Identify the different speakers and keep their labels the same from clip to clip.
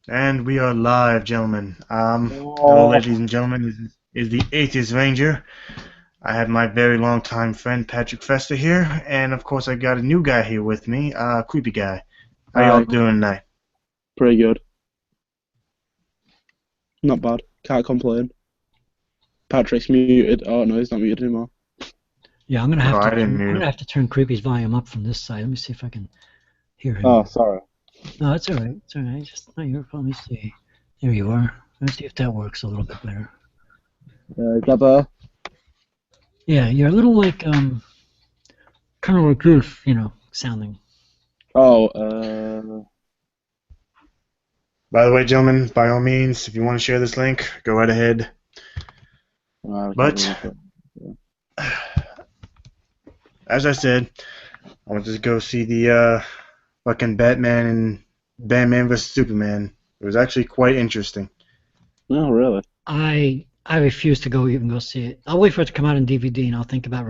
Speaker 1: And we are live, gentlemen. Hello,
Speaker 2: Oh,
Speaker 1: ladies and gentlemen. Is the Atheist Ranger. I have my very long time friend Patrick Fester here, and of course I got a new guy here with me, creepy guy. How y'all
Speaker 2: hi.
Speaker 1: doing tonight?
Speaker 2: Pretty good. Not bad. Can't complain. Patrick's muted. Oh no, he's not muted anymore.
Speaker 3: Yeah, I'm gonna
Speaker 1: Oh,
Speaker 3: have to
Speaker 1: I didn't
Speaker 3: turn. I'm
Speaker 1: mute
Speaker 3: gonna
Speaker 1: him.
Speaker 3: have to turn Creepy's volume up from this side. Let me see if I can hear
Speaker 2: Oh,
Speaker 3: him.
Speaker 2: sorry.
Speaker 3: No, it's all right. It's all right. Just not your fault. Let me see. There you are. Let me see if that works a little bit better.
Speaker 2: Is that better?
Speaker 3: Yeah, you're a little like kind of like this, sounding.
Speaker 2: Oh,
Speaker 1: By the way, gentlemen, by all means, if you want to share this link, go right ahead.
Speaker 2: no, we can't do
Speaker 1: But
Speaker 2: anything. Yeah.
Speaker 1: as I said, I went to go see the fucking Batman vs Superman. It was actually quite interesting.
Speaker 2: No, really.
Speaker 3: I refuse to even go see it. I'll wait for it to come out on DVD and I'll think about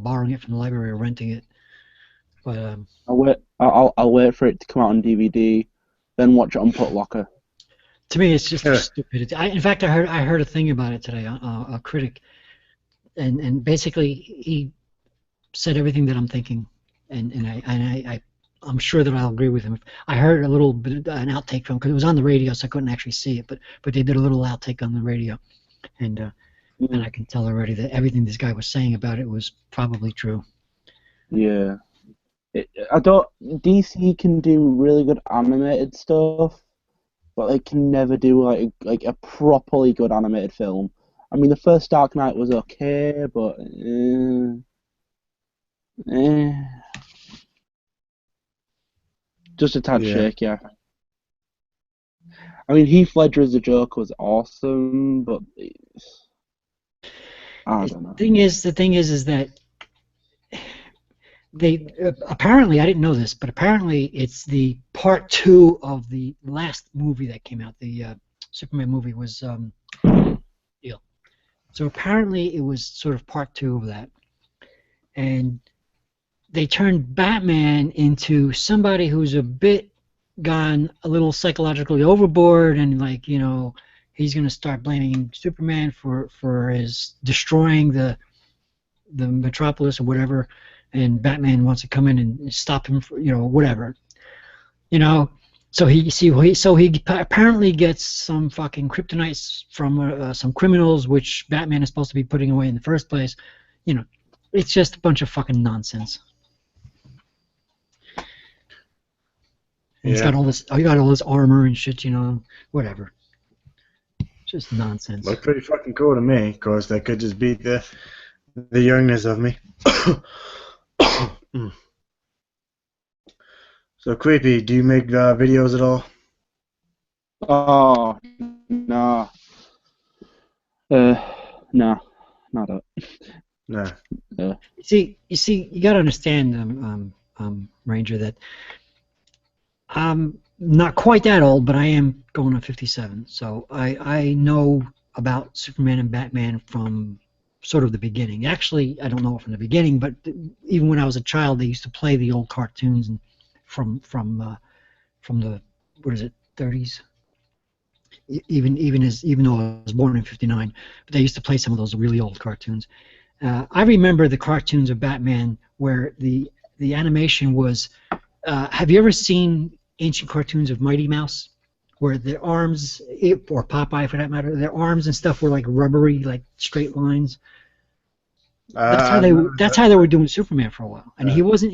Speaker 3: borrowing it from the library or renting it. But
Speaker 2: I'll wait. I'll wait for it to come out on DVD, then watch it on Put Locker.
Speaker 3: to me, it's just
Speaker 1: Yeah.
Speaker 3: stupidity. In fact, I heard a thing about it today. A critic, and basically he said everything that I'm thinking, I'm sure that I'll agree with him. I heard a little bit an outtake from because it was on the radio, so I couldn't actually see it, but they did a little outtake on the radio, and
Speaker 2: Mm,
Speaker 3: I can tell already that everything this guy was saying about it was probably true.
Speaker 2: yeah. I don't. DC can do really good animated stuff, but they can never do like a properly good animated film. I mean, the first Dark Knight was okay, but eh. Just a tad
Speaker 1: Yeah.
Speaker 2: shaky. I mean, Heath Ledger as the Joker was awesome, but I don't know.
Speaker 3: The thing is that they apparently I didn't know this, but apparently it's the part two of the last movie that came out. The Superman movie was deal. So apparently it was sort of part two of that, and they turned Batman into somebody who's a bit gone a little psychologically overboard, and like he's gonna start blaming Superman for his destroying the metropolis or whatever, and Batman wants to come in and stop him for whatever you know. So he apparently gets some fucking kryptonite from some criminals, which Batman is supposed to be putting away in the first place. You know, it's just a bunch of fucking nonsense. And he's
Speaker 1: Yeah.
Speaker 3: got all this, he got all this armor and shit, whatever. Just nonsense.
Speaker 1: Looked pretty fucking cool to me. Of course, that could just be the youngness of me. So creepy. Do you make videos at all?
Speaker 2: Oh, no. Uh, no, not that.
Speaker 1: No.
Speaker 3: You got to understand, Ranger, that I'm not quite that old, but I am going on 57. So I know about Superman and Batman from sort of the beginning. Actually, I don't know it from the beginning, but even when I was a child, they used to play the old cartoons and from the what is it 30s. Even though I was born in 59, but they used to play some of those really old cartoons. I remember the cartoons of Batman where the animation was. Have you ever seen ancient cartoons of Mighty Mouse, where their arms, or Popeye for that matter, their arms and stuff were like rubbery, like straight lines? That's how
Speaker 1: I've
Speaker 3: they.
Speaker 1: never
Speaker 3: That's
Speaker 1: heard
Speaker 3: how they were doing Superman for a while, and
Speaker 1: that.
Speaker 3: he wasn't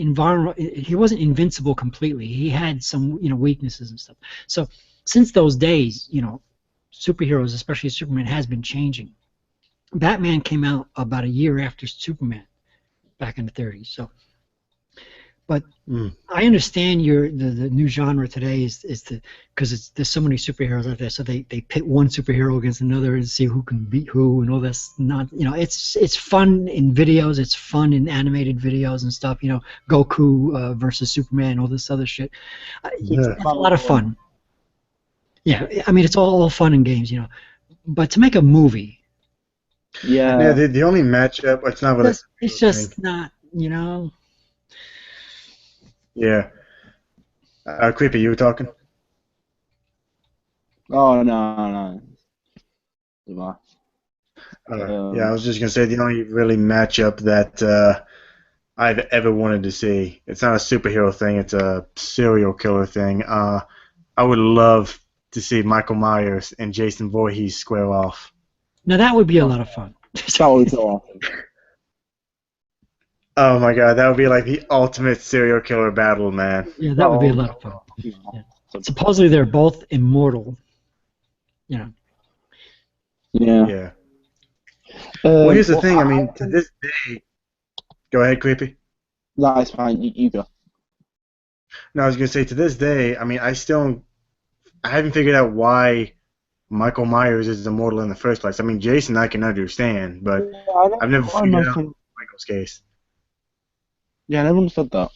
Speaker 3: invincible completely. He had some weaknesses and stuff. So since those days, superheroes, especially Superman, has been changing. Batman came out about a year after Superman back in the 30s. So, but
Speaker 1: Mm.
Speaker 3: I understand the new genre today is the because there's so many superheroes out there, so they pit one superhero against another and see who can beat who and all that's not it's fun in videos, it's fun in animated videos and stuff. Goku versus Superman, all this other shit.
Speaker 1: Yeah.
Speaker 3: It's a lot of fun. Yeah, I mean it's all fun and games, but to make a movie,
Speaker 1: Yeah.
Speaker 2: Yeah.
Speaker 1: The only matchup. It's not really
Speaker 3: it's
Speaker 1: a thing.
Speaker 3: just not.
Speaker 1: Yeah. Creepy. You were talking.
Speaker 2: Oh no. Goodbye.
Speaker 1: Yeah, I
Speaker 2: Um,
Speaker 1: was just gonna say the only really matchup that I've ever wanted to see. It's not a superhero thing. It's a serial killer thing. I would love to see Michael Myers and Jason Voorhees square off.
Speaker 3: Now that would be a
Speaker 2: that
Speaker 3: lot of fun.
Speaker 2: would be so awesome.
Speaker 1: Oh my god, that would be like the ultimate serial killer battle, man.
Speaker 3: Yeah, that
Speaker 2: That
Speaker 3: would be a
Speaker 2: would
Speaker 3: lot of fun.
Speaker 2: be awesome.
Speaker 3: Yeah. Supposedly they're both immortal. You know.
Speaker 2: Yeah.
Speaker 1: Yeah. Well, here's the
Speaker 2: Well,
Speaker 1: thing. I mean, to this day, go ahead, creepy.
Speaker 2: that's fine. You go.
Speaker 1: No, I was gonna say to this day. I mean, I haven't figured out why Michael Myers is immortal in the first place. I mean, Jason I can understand, but
Speaker 2: Yeah, I
Speaker 1: I've never
Speaker 2: never
Speaker 1: figured out
Speaker 2: understood.
Speaker 1: Michael's case.
Speaker 2: Yeah, I never understood that.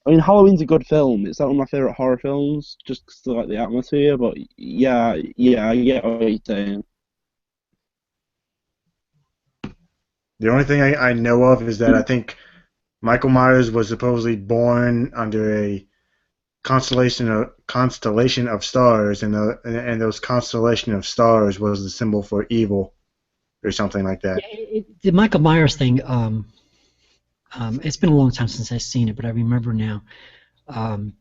Speaker 2: I mean, Halloween's a good film. It's not one of my favorite horror films, just 'cause I like the atmosphere. But yeah, I get what you're saying.
Speaker 1: The only thing I know of is that I think Michael Myers was supposedly born under a constellation of stars, and those constellation of stars was the symbol for evil or something like
Speaker 3: Yeah,
Speaker 1: that.
Speaker 3: the Michael Myers thing. It's been a long time since I've seen it, but I remember now. Um,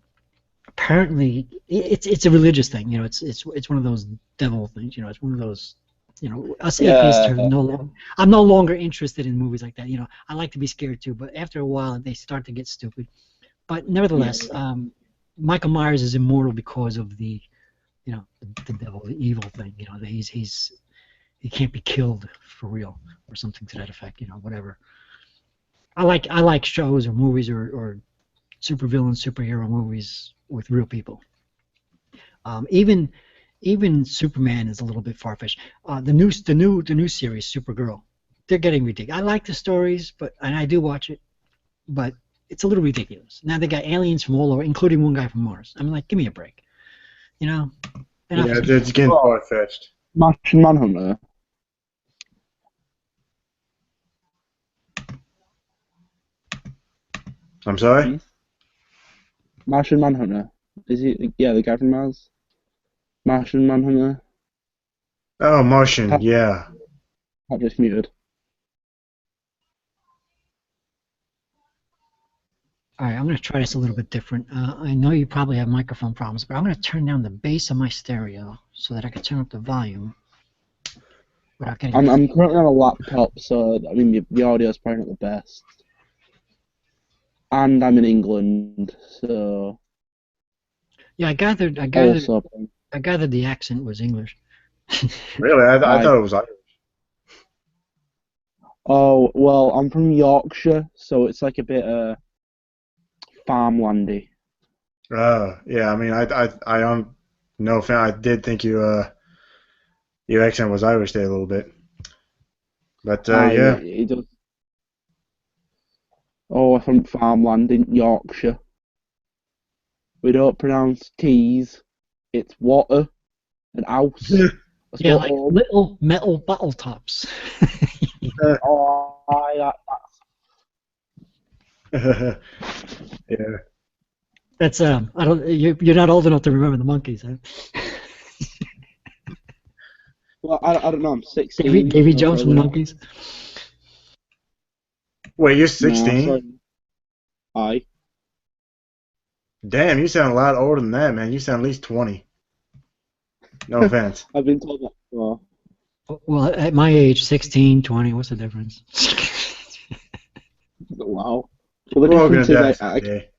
Speaker 3: Apparently, it's a religious thing. You know, it's one of those devil things. You know, it's one of those. You know, us atheists
Speaker 2: Yeah,
Speaker 3: are no longer. I'm no longer interested in movies like that. You know, I like to be scared too, but after a while, they start to get stupid. But
Speaker 2: yeah,
Speaker 3: nevertheless, Michael Myers is immortal because of the devil, the evil thing. You know, that he can't be killed for real or something to that effect. You know, whatever. I like shows or movies or supervillain superhero movies with real people. Even Superman is a little bit far-fetched. The new series Supergirl, they're getting ridiculous. I like the stories, and I do watch it, but it's a little ridiculous. Now they got aliens from all over, including one guy from Mars. I'm like, give me a break. You know, enough
Speaker 1: Yeah,
Speaker 3: is
Speaker 1: it's
Speaker 3: enough.
Speaker 1: getting
Speaker 2: well,
Speaker 1: far fetched.
Speaker 2: Martian Manhunter.
Speaker 1: I'm sorry.
Speaker 2: Hmm? Martian Manhunter. Is he? Yeah, the guy from Mars. Martian Manhunter.
Speaker 1: Oh, Martian. Yeah.
Speaker 2: I've just muted.
Speaker 3: All right, I'm going to try this a little bit different. I know you probably have microphone problems, but I'm going to turn down the bass of my stereo so that I can turn up the volume without getting
Speaker 2: I'm currently on a laptop, so I mean the audio is probably not the best. And I'm in England, so
Speaker 3: Yeah,
Speaker 2: also
Speaker 3: I gathered the accent was English.
Speaker 1: Really? I
Speaker 2: I
Speaker 1: thought it was Irish.
Speaker 2: oh well, I'm from Yorkshire, so it's like a bit farmlandy.
Speaker 1: Yeah. I mean, I am no fan. I did think your accent was Irish there a little bit, but yeah.
Speaker 2: It does. Oh, I'm from farmland in Yorkshire. We don't pronounce T's. It's water and house. That's
Speaker 3: Yeah,
Speaker 2: what
Speaker 3: like
Speaker 2: home.
Speaker 3: little metal bottle tops.
Speaker 2: Oh,
Speaker 1: Yeah.
Speaker 3: That's I don't you're not old enough to remember the monkeys, huh?
Speaker 2: well, I don't know. I'm
Speaker 3: Davy
Speaker 2: 16.
Speaker 3: Davy
Speaker 2: So
Speaker 3: Jones from
Speaker 2: probably
Speaker 3: the
Speaker 2: not.
Speaker 3: monkeys.
Speaker 1: Wait, you're
Speaker 2: No,
Speaker 1: 16?
Speaker 2: sorry. I.
Speaker 1: Damn, you sound a lot older than that, man. You sound at least 20. No offense.
Speaker 2: I've been told that before.
Speaker 3: Well, at my age, 16, 20, what's the difference?
Speaker 2: Wow. Well, the
Speaker 1: We're all gonna
Speaker 2: difference is
Speaker 1: die someday.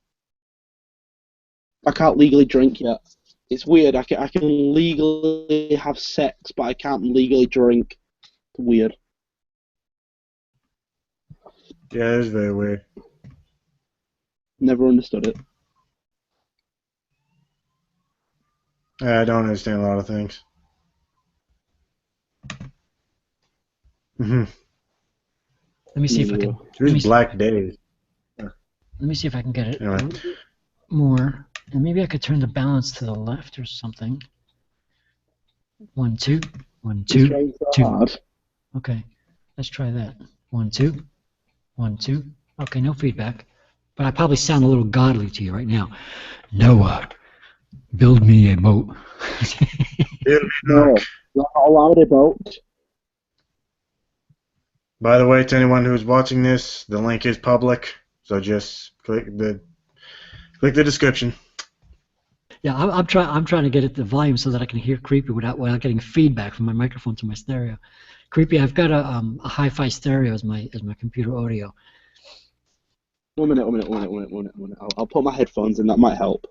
Speaker 2: I can't legally drink yet. It's weird. I can legally have sex, but I can't legally drink. It's weird.
Speaker 1: Yeah, it's very weird.
Speaker 2: Never understood it.
Speaker 1: I don't understand a lot of things. Hmm.
Speaker 3: Let me see if I
Speaker 2: Neither.
Speaker 3: can. Let
Speaker 1: Who's
Speaker 3: me see,
Speaker 1: Black Days?
Speaker 3: let me see if I can get it a
Speaker 1: Anyway,
Speaker 3: little bit more, and maybe I could turn the balance to the left or something. 1, 2, 1,
Speaker 2: It's
Speaker 3: 2,
Speaker 2: trying so
Speaker 3: 2.
Speaker 2: hard.
Speaker 3: Okay, let's try that. 1, 2, 1, 2. Okay, no feedback, but I probably sound a little godly to you right now. Noah, build me a boat.
Speaker 1: It'll be
Speaker 2: No,
Speaker 1: dark.
Speaker 2: you're not allowed a boat.
Speaker 1: By the way, to anyone who's watching this, the link is public, so just click the description.
Speaker 3: Yeah, I'm trying to get it the volume so that I can hear Creepy without getting feedback from my microphone to my stereo. Creepy, I've got a hi-fi stereo as my computer audio.
Speaker 2: 1 minute. I'll put my headphones in. That might help.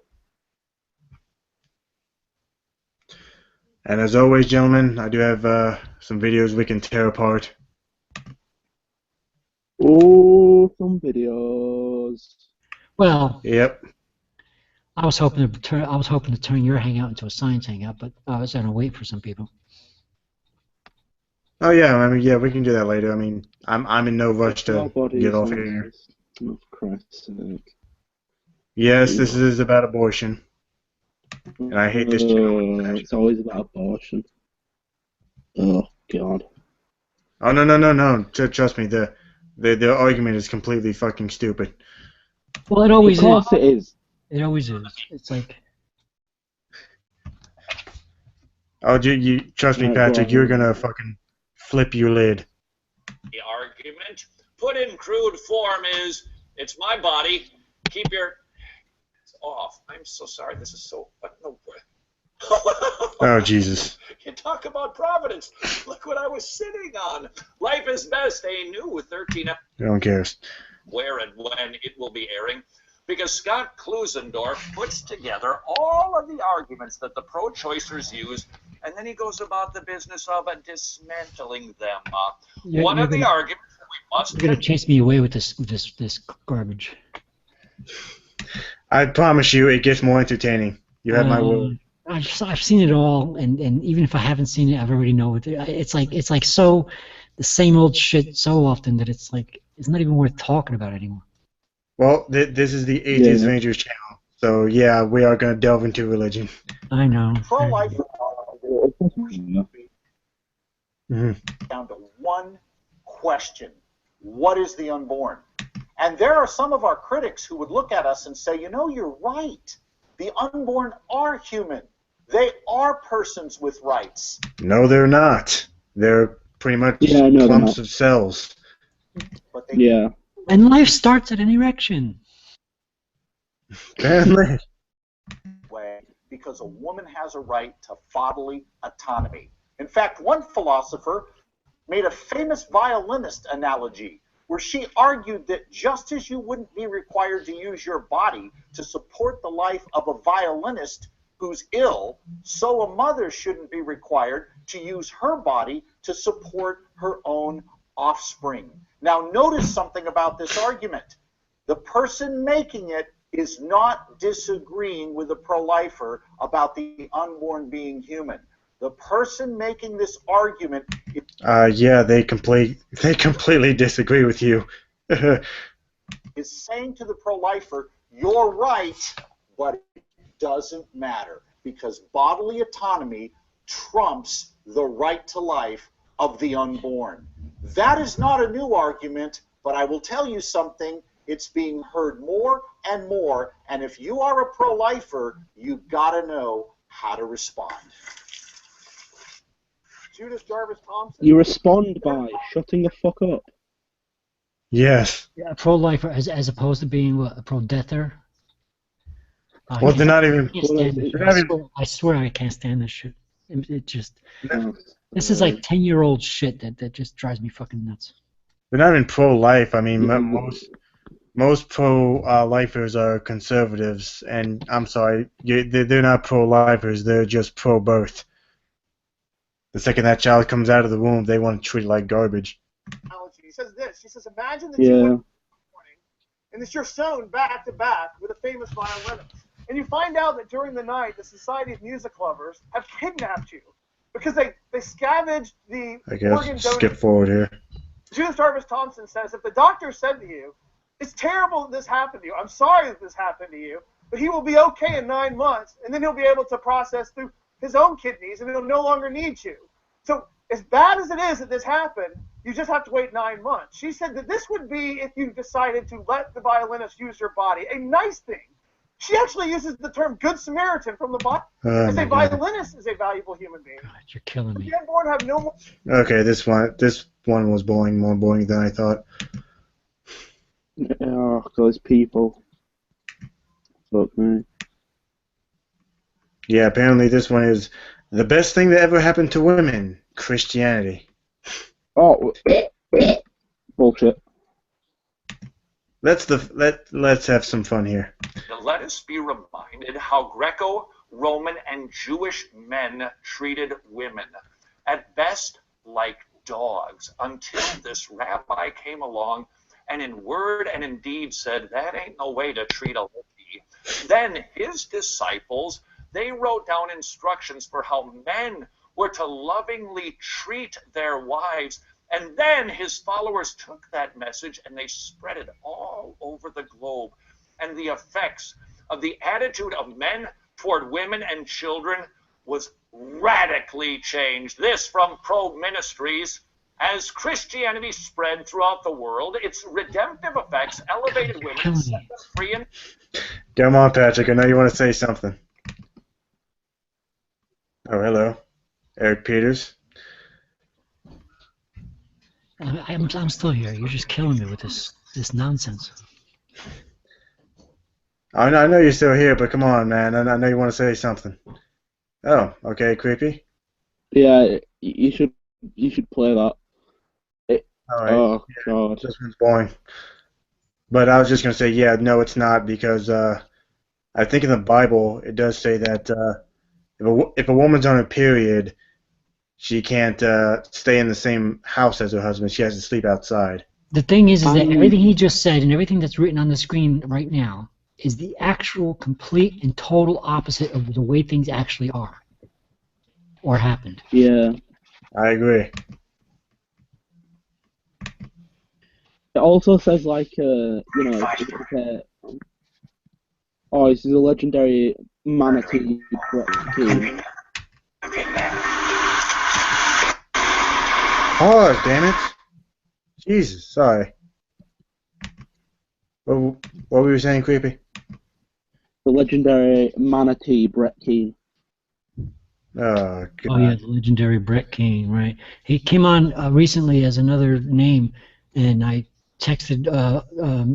Speaker 1: And as always, gentlemen, I do have some videos we can tear apart.
Speaker 2: Oh, some videos.
Speaker 3: Well,
Speaker 1: Yep.
Speaker 3: I was hoping to turn your hangout into a science hangout, but I was gonna wait for some people.
Speaker 1: Oh yeah, I mean, yeah, we can do that later. I mean, I'm in no rush to get off here.
Speaker 2: Oh, for Christ's sake.
Speaker 1: Yes, this is about abortion, and I hate this channel.
Speaker 2: It's always about abortion. Oh, God.
Speaker 1: Oh no! Trust me, the argument is completely fucking stupid.
Speaker 3: Well, it always
Speaker 2: Of course
Speaker 3: is.
Speaker 2: it is.
Speaker 3: It always is. It's like.
Speaker 1: Oh, you trust me,
Speaker 2: Right,
Speaker 1: Patrick.
Speaker 2: go
Speaker 1: You're
Speaker 2: on.
Speaker 1: gonna fucking flip your lid.
Speaker 4: The argument put in crude form is, it's my body. Keep your hands off. I'm so sorry. This is so. What no.
Speaker 1: Oh Jesus.
Speaker 4: You talk about providence. Look what I was sitting on. Life is Best, a new 13
Speaker 1: No one cares.
Speaker 4: where and when it will be airing, because Scott Klusendorf puts together all of the arguments that the pro-choicers use, and then he goes about the business of dismantling them. One of the arguments that we must.
Speaker 3: You're gonna chase me away with this garbage.
Speaker 1: I promise you, it gets more entertaining. You have my word.
Speaker 3: I've seen it all, and even if I haven't seen it, I've already know it. It's like so the same old shit so often that it's like it's not even worth talking about anymore.
Speaker 1: Well, this is the Atheist Avengers channel, so yeah, we are gonna delve into religion.
Speaker 3: I know.
Speaker 4: Pro-life
Speaker 1: Mm-hmm.
Speaker 4: down to one question: what is the unborn? And there are some of our critics who would look at us and say, you know, you're right. The unborn are human. They are persons with rights.
Speaker 1: No, they're not. They're pretty much clumps of cells.
Speaker 4: But they
Speaker 3: And life starts at an erection.
Speaker 1: Apparently.
Speaker 4: Because a woman has a right to bodily autonomy. In fact, one philosopher made a famous violinist analogy where she argued that just as you wouldn't be required to use your body to support the life of a violinist who's ill, so a mother shouldn't be required to use her body to support her own offspring. Now, notice something about this argument. The person making it is not disagreeing with the pro-lifer about the unborn being human. The person making this argument
Speaker 1: yeah, they completely disagree with you.
Speaker 4: is saying to the pro-lifer, you're right, but it doesn't matter because bodily autonomy trumps the right to life of the unborn. That is not a new argument, but I will tell you something. It's being heard more and more, and if you are a pro-lifer, you've got to know how to respond. Judith Jarvis Thompson.
Speaker 2: You respond by shutting the fuck up.
Speaker 1: Yes.
Speaker 3: Yeah, a pro-lifer as opposed to being what, a pro-deather.
Speaker 1: Well, they're not even.
Speaker 3: I swear I can't stand this shit. It just. This is like 10-year-old shit that just drives me fucking nuts.
Speaker 1: They're not even pro-life. I mean, most pro-lifers are conservatives, and I'm sorry, they're not pro-lifers. They're just pro-birth. The second that child comes out of the womb, they want to treat it like garbage.
Speaker 4: He says this. He says, imagine that you wake up in the morning, and that you're sewn back to back with a famous violinist. And you find out that during the night, the Society of Music Lovers have kidnapped you because they scavenged the organ donor.
Speaker 1: Skip forward here.
Speaker 4: Judith Jarvis Thompson says, if the doctor said to you, it's terrible that this happened to you, I'm sorry that this happened to you, but he will be okay in 9 months, and then he'll be able to process through his own kidneys, and he'll no longer need you. So as bad as it is that this happened, you just have to wait 9 months. She said that this would be if you decided to let the violinist use your body, a nice thing. She actually uses the term Good Samaritan from the Bible.
Speaker 1: Oh
Speaker 4: As
Speaker 1: my
Speaker 4: a
Speaker 1: God.
Speaker 4: violinist is a valuable human being.
Speaker 3: God, you're killing
Speaker 4: The
Speaker 3: me.
Speaker 4: unborn have no more.
Speaker 1: Okay, this one was boring, more boring than I thought.
Speaker 2: Oh, those people. Fuck me.
Speaker 1: Yeah, apparently this one is the best thing that ever happened to women, Christianity.
Speaker 2: Oh, bullshit.
Speaker 1: Let's have some fun here.
Speaker 4: Let us be reminded how Greco-Roman and Jewish men treated women, at best like dogs, until this rabbi came along and in word and in deed said, that ain't no way to treat a lady. Then his disciples, they wrote down instructions for how men were to lovingly treat their wives. And then his followers took that message and they spread it all over the globe. And the effects of the attitude of men toward women and children was radically changed. This from Probe Ministries. As Christianity spread throughout the world, its redemptive effects elevated women and set them free. And
Speaker 1: Come on, Patrick. I know you want to say something. Oh, hello, Eric Peters.
Speaker 3: I'm still here. You're just killing me with this nonsense.
Speaker 1: I know you're still here, but come on, man. I know you want to say something. Oh, okay, creepy.
Speaker 2: Yeah, you should play that.
Speaker 1: All right.
Speaker 2: Oh God.
Speaker 1: This one's boring. But I was just gonna say, yeah, no, it's not, because I think in the Bible it does say that if a woman's on her period, she can't stay in the same house as her husband. She has to sleep outside.
Speaker 3: The thing is that everything he just said and everything that's written on the screen right now is the actual complete and total opposite of the way things actually are or happened.
Speaker 2: Yeah.
Speaker 1: I agree.
Speaker 2: It also says like oh, this is a legendary manatee key.
Speaker 1: Oh, damn it! Jesus, sorry. What were you saying, creepy?
Speaker 2: The legendary manatee Brett Keane.
Speaker 1: Oh, God.
Speaker 3: Oh yeah, the legendary Brett King, right? He came on recently as another name, and I texted,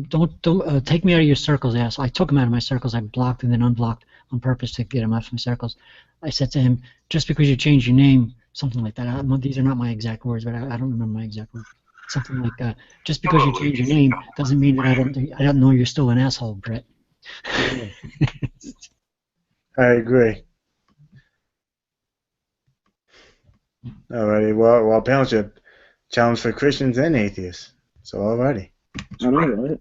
Speaker 3: don't take me out of your circles, ass. I took him out of my circles. I blocked and then unblocked on purpose to get him out of my circles. I said to him, just because you changed your name, something like that. These are not my exact words, but I don't remember my exact words. Something like, just because you changed your name doesn't mean that I don't know you're still an asshole, Brett.
Speaker 1: I agree. Alrighty, well, apparently a challenge for Christians and atheists. So, alrighty.
Speaker 2: I know, right?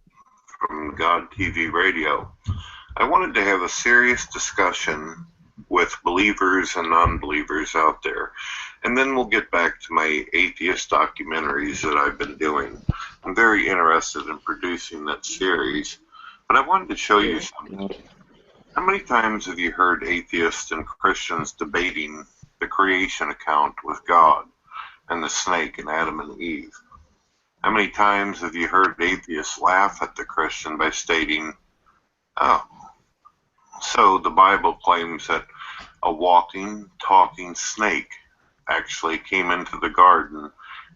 Speaker 5: From God TV Radio. I wanted to have a serious discussion with believers and non-believers out there, and then we'll get back to my atheist documentaries that I've been doing. I'm very interested in producing that series, but I wanted to show you something. How many times have you heard atheists and Christians debating the creation account with God and the snake and Adam and Eve? How many times have you heard atheists laugh at the Christian by stating, oh, so the Bible claims that a walking, talking snake actually came into the garden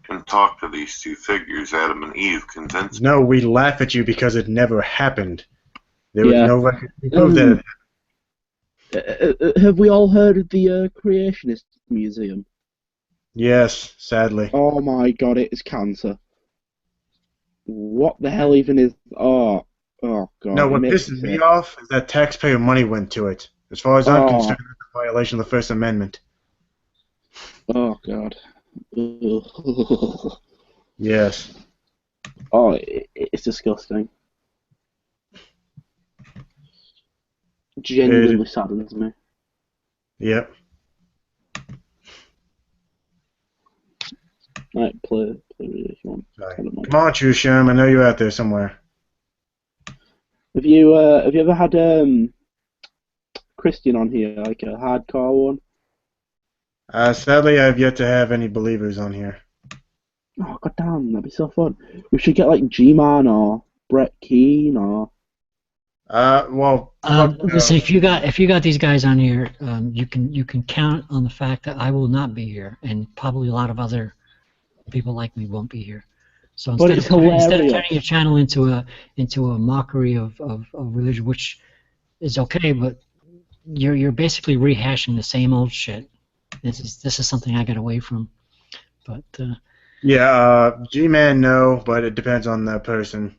Speaker 5: and talked to these two figures, Adam and Eve, convinced
Speaker 1: No, we laugh at you because it never happened. There was
Speaker 2: Yeah.
Speaker 1: no record to prove that it happened.
Speaker 2: Have we all heard of the Creationist Museum?
Speaker 1: Yes, sadly.
Speaker 2: Oh my God, it is cancer. What the hell even is? Oh God.
Speaker 1: No, what
Speaker 2: it makes
Speaker 1: pisses
Speaker 2: me
Speaker 1: me
Speaker 2: sick.
Speaker 1: off is that taxpayer money went to it. As far as I'm
Speaker 2: Oh.
Speaker 1: concerned, it's a violation of the First Amendment.
Speaker 2: Oh God. Ugh.
Speaker 1: Yes.
Speaker 2: Oh, it's disgusting. Genuinely saddens me.
Speaker 1: Yep.
Speaker 2: Right, play it if you want.
Speaker 1: Sorry.
Speaker 2: I don't know.
Speaker 1: Come on, True Sherm. I know you're out there somewhere.
Speaker 2: Have you ever had Christian on here, like a hardcore one?
Speaker 1: Sadly, I have yet to have any believers on here.
Speaker 2: Oh God damn, that'd be so fun. We should get like G-Man or Brett Keane or
Speaker 1: Well, fuck no.
Speaker 3: Listen, if you got these guys on here, you can count on the fact that I will not be here, and probably a lot of other people like me won't be here. So
Speaker 2: But
Speaker 3: instead
Speaker 2: it's
Speaker 3: of turning
Speaker 2: hilarious.
Speaker 3: your channel into a mockery of religion, which is okay, but you're basically rehashing the same old shit. This is something I got away from. But
Speaker 1: Yeah, G-Man, no, but it depends on the person.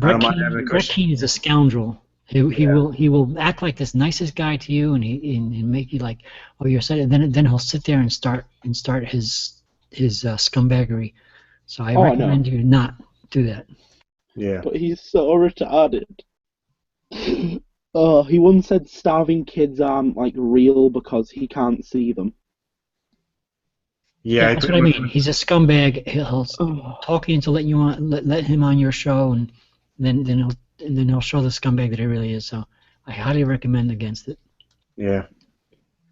Speaker 1: I don't mind having a
Speaker 3: Brett
Speaker 1: Christian.
Speaker 3: Keane is a scoundrel. He
Speaker 1: Yeah.
Speaker 3: he will act like this nicest guy to you, and make you like, oh, you're sad. And then he'll sit there and start his scumbaggery. So I
Speaker 2: Oh, no.
Speaker 3: recommend you not do that.
Speaker 1: Yeah.
Speaker 2: But he's so retarded. Oh, he once said starving kids aren't like real because he can't see them.
Speaker 1: Yeah,
Speaker 3: That's what I mean. He's a scumbag. He'll
Speaker 2: Oh,
Speaker 3: talk you into letting you on, let him on your show, and then he'll show the scumbag that he really is. So I highly recommend against it.
Speaker 1: Yeah.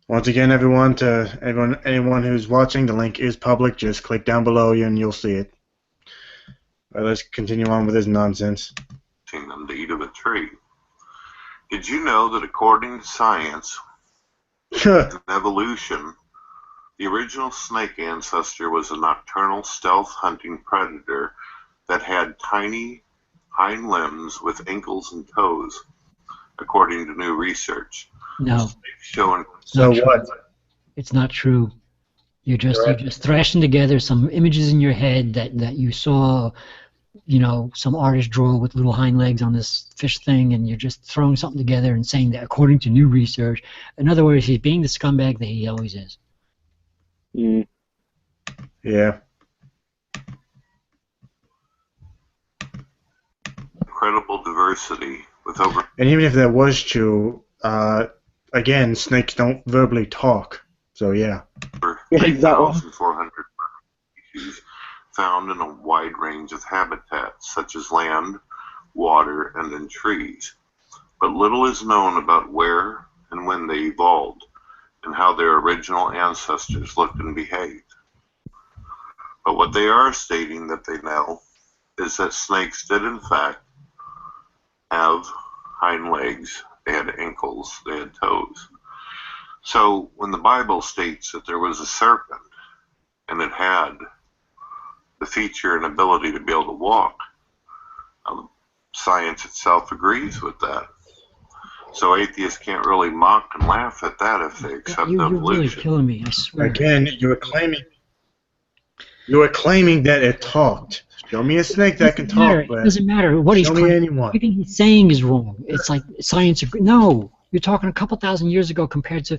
Speaker 1: Once again, anyone who's watching, the link is public. Just click down below you and you'll see it. All right, let's continue on with this nonsense.
Speaker 5: Them to eat of a tree. Did you know that according to science and evolution, the original snake ancestor was a nocturnal stealth hunting predator that had tiny hind limbs with ankles and toes, according to new research.
Speaker 3: No,
Speaker 5: Snakes showing
Speaker 1: So
Speaker 3: true.
Speaker 1: what?
Speaker 3: It's not true. You're just thrashing together some images in your head that you saw, some artist draw with little hind legs on this fish thing, and you're just throwing something together and saying that according to new research. In other words, he's being the scumbag that he always is.
Speaker 2: mm.
Speaker 1: Yeah.
Speaker 5: incredible diversity with over
Speaker 1: And even if that was true, again, snakes don't verbally talk. So yeah.
Speaker 2: Yeah, exactly.
Speaker 5: 3,400 species found in a wide range of habitats, such as land, water, and in trees. But little is known about where and when they evolved, and how their original ancestors looked and behaved. But what they are stating that they know is that snakes did in fact have hind legs, they had ankles, they had toes. So when the Bible states that there was a serpent and it had the feature and ability to be able to walk, science itself agrees with that. So atheists can't really mock and laugh at that if they accept
Speaker 3: You're really
Speaker 5: evolution.
Speaker 3: killing me, I swear.
Speaker 1: Again, you were claiming that it talked. Show me a snake that can talk,
Speaker 3: It
Speaker 1: but
Speaker 3: doesn't matter what he's
Speaker 1: show me
Speaker 3: claiming.
Speaker 1: anyone.
Speaker 3: Everything he's saying is wrong. It's like science. No, you're talking a couple thousand years ago compared to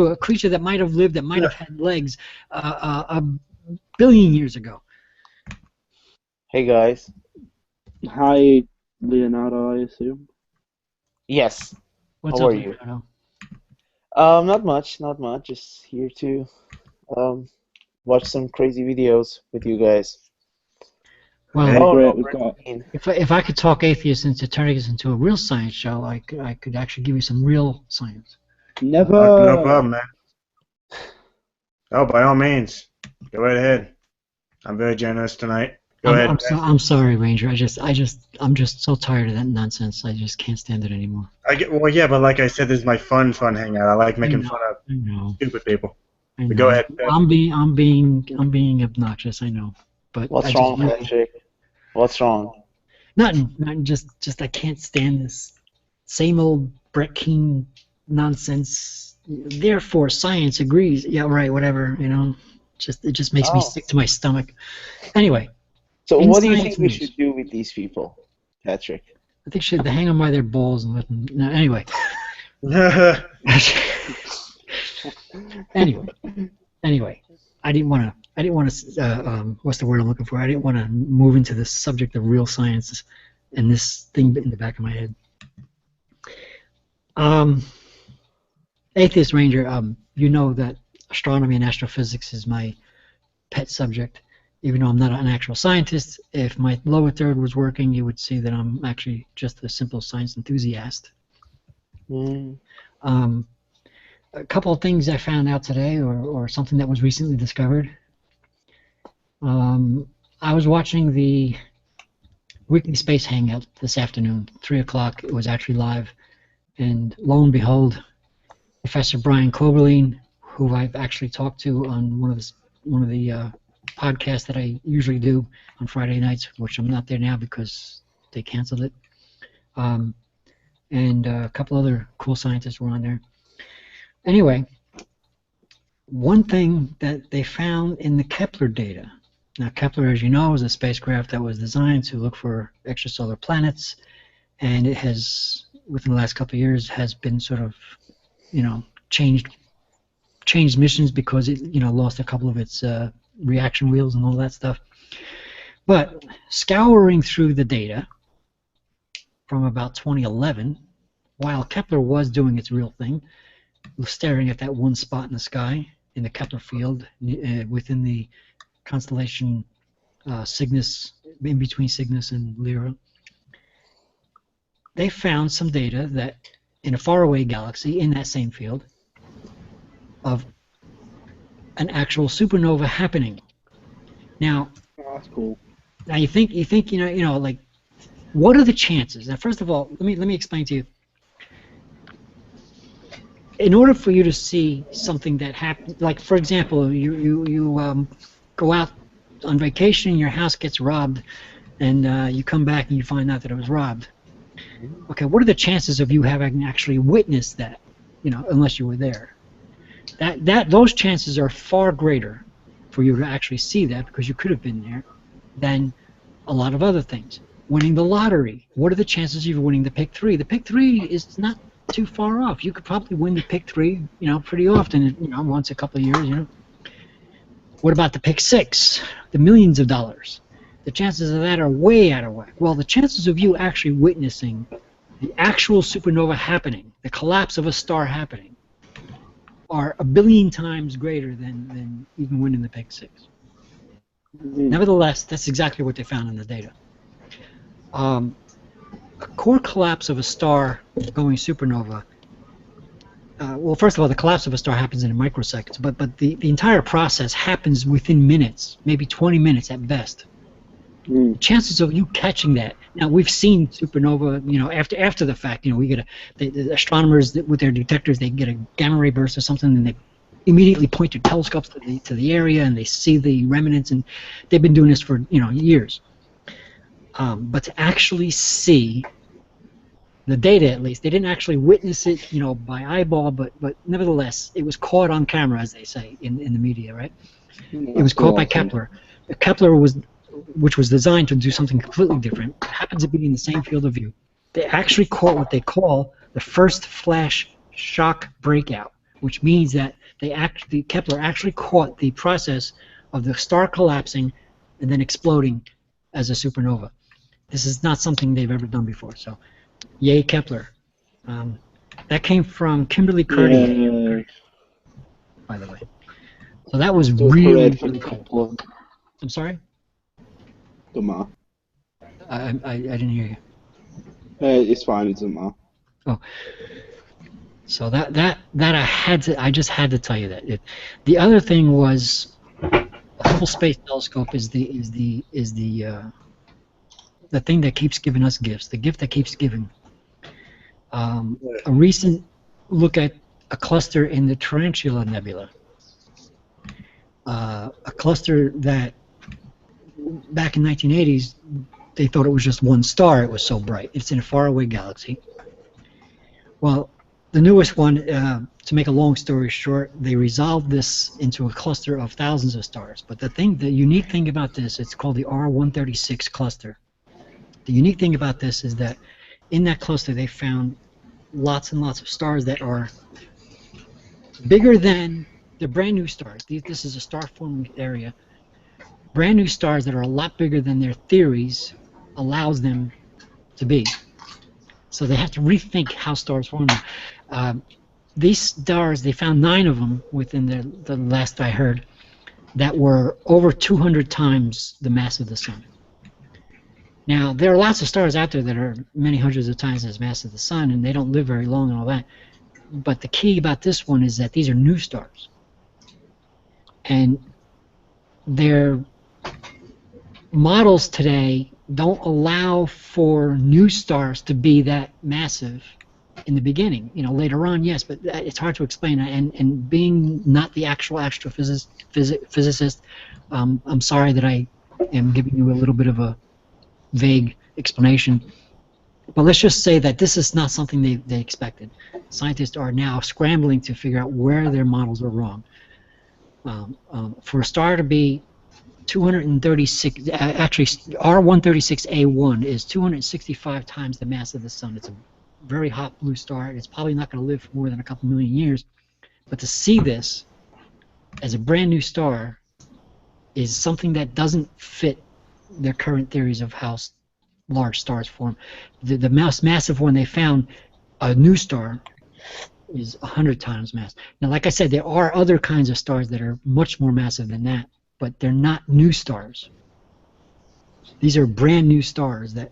Speaker 3: a creature that might have lived, that might have had legs a billion years ago.
Speaker 6: Hey guys.
Speaker 2: Hi, Leonardo, I assume.
Speaker 6: Yes.
Speaker 3: What's
Speaker 6: How
Speaker 3: up,
Speaker 6: are you?
Speaker 3: Leonardo?
Speaker 6: Not much. Just here to watch some crazy videos with you guys.
Speaker 3: Well,
Speaker 2: Okay,
Speaker 6: Oh
Speaker 2: great.
Speaker 6: no,
Speaker 2: We've
Speaker 6: Brett
Speaker 2: got.
Speaker 6: Keane.
Speaker 3: if I could talk atheists into turning this into a real science show, I could actually give you some real science.
Speaker 2: Never.
Speaker 1: No problem, man. Oh, by all means, go right ahead. I'm very generous tonight. Go ahead.
Speaker 3: I'm sorry, Ranger. I'm just so tired of that nonsense. I just can't stand it anymore.
Speaker 1: Well, yeah, but like I said, this is my fun hangout. I like making fun of
Speaker 3: I know.
Speaker 1: stupid people.
Speaker 3: I know.
Speaker 1: But go ahead.
Speaker 3: I'm being obnoxious. I know. But
Speaker 6: What's wrong, Patrick? What's wrong?
Speaker 3: Nothing. Just I can't stand this same old Brett Keane nonsense. Therefore, science agrees. Yeah, right. Whatever. It just makes me sick to my stomach. Anyway.
Speaker 6: So
Speaker 3: in
Speaker 6: what do you
Speaker 3: science
Speaker 6: think we
Speaker 3: news,
Speaker 6: should do with these people, Patrick?
Speaker 3: I think should hang them by their balls and let them. No, anyway. Anyway, I didn't want to. What's the word I'm looking for? I didn't want to move into the subject of real science and this thing in the back of my head. Atheist Ranger, you know that astronomy and astrophysics is my pet subject. Even though I'm not an actual scientist, if my lower third was working, you would see that I'm actually just a simple science enthusiast.
Speaker 6: Mm.
Speaker 3: A couple of things I found out today, or something that was recently discovered. I was watching the weekly space hangout this afternoon, 3 o'clock. It was actually live, and lo and behold, Professor Brian Koberlein, who I've actually talked to on one of the podcasts that I usually do on Friday nights, which I'm not there now because they canceled it. And a couple other cool scientists were on there. Anyway, one thing that they found in the Kepler data. Now, Kepler, as you know, is a spacecraft that was designed to look for extrasolar planets, and it has, within the last couple of years, has been sort of, changed missions because it, lost a couple of its reaction wheels and all that stuff. But scouring through the data from about 2011, while Kepler was doing its real thing, staring at that one spot in the sky in the Kepler field within the constellation Cygnus, in between Cygnus and Lyra, they found some data that in a faraway galaxy in that same field of an actual supernova happening. Now,
Speaker 2: That's cool.
Speaker 3: now you think like, what are the chances? Now, first of all, let me explain to you. In order for you to see something that happened, like for example, you go out on vacation, your house gets robbed, and you come back and you find out that it was robbed. Okay, what are the chances of you having actually witnessed that? Unless you were there. Those chances are far greater for you to actually see that, because you could have been there, than a lot of other things. Winning the lottery. What are the chances of you winning the pick 3? The pick 3 is not too far off. You could probably win the pick 3, pretty often, once a couple of years, What about the pick 6? The millions of dollars. The chances of that are way out of whack. Well, the chances of you actually witnessing the actual supernova happening, the collapse of a star happening, are 1 billion times greater than even winning the pick 6. Nevertheless, that's exactly what they found in the data. A core collapse of a star going supernova. Well, first of all, the collapse of a star happens in microseconds, but the entire process happens within minutes, maybe 20 minutes at best. Chances of you catching that. Now, we've seen supernova, after the fact. We get the astronomers with their detectors, they get a gamma ray burst or something, and they immediately point their telescopes to the area, and they see the remnants, and they've been doing this for years. But to actually see the data, at least, they didn't actually witness it, by eyeball, but nevertheless, it was caught on camera, as they say in the media, right? It was caught by Kepler. Kepler which was designed to do something completely different, happens to be in the same field of view. They actually caught what they call the first flash shock breakout, which means that Kepler actually caught the process of the star collapsing and then exploding as a supernova. This is not something they've ever done before, so yay Kepler. That came from Kimberly Cartier, by the way. So that was really cool. I'm sorry?
Speaker 2: Doesn't matter.
Speaker 3: I didn't hear you.
Speaker 2: It's fine. It doesn't matter.
Speaker 3: Oh, so that I just had to tell you that. The other thing was, the Hubble Space Telescope is the thing that keeps giving us gifts. The gift that keeps giving. A recent look at a cluster in the Tarantula Nebula. A cluster that, back in 1980s, they thought it was just one star. It was so bright. It's in a faraway galaxy. Well, the newest one, to make a long story short, they resolved this into a cluster of thousands of stars. But the unique thing about this, it's called the R136 cluster. The unique thing about this is that in that cluster they found lots and lots of stars that are bigger than the brand new stars. This is a star-forming area. Brand new stars that are a lot bigger than their theories allows them to be. So they have to rethink how stars form. These stars, they found 9 of them within the last I heard, that were over 200 times the mass of the sun. Now, there are lots of stars out there that are many hundreds of times as mass of the sun, and they don't live very long and all that. But the key about this one is that these are new stars. And their models today don't allow for new stars to be that massive in the beginning. You know, later on, yes, but it's hard to explain. And being not the actual astrophysicist, I'm sorry that I am giving you a little bit of a vague explanation. But let's just say that this is not something they expected. Scientists are now scrambling to figure out where their models are wrong. For a star to be 236, actually R136A1 is 265 times the mass of the Sun. It's a very hot blue star. It's probably not going to live for more than a couple million years. But to see this as a brand new star is something that doesn't fit their current theories of how large stars form. The massive one they found, a new star, is 100 times mass. Now, like I said, there are other kinds of stars that are much more massive than that, but they're not new stars. These are brand new stars that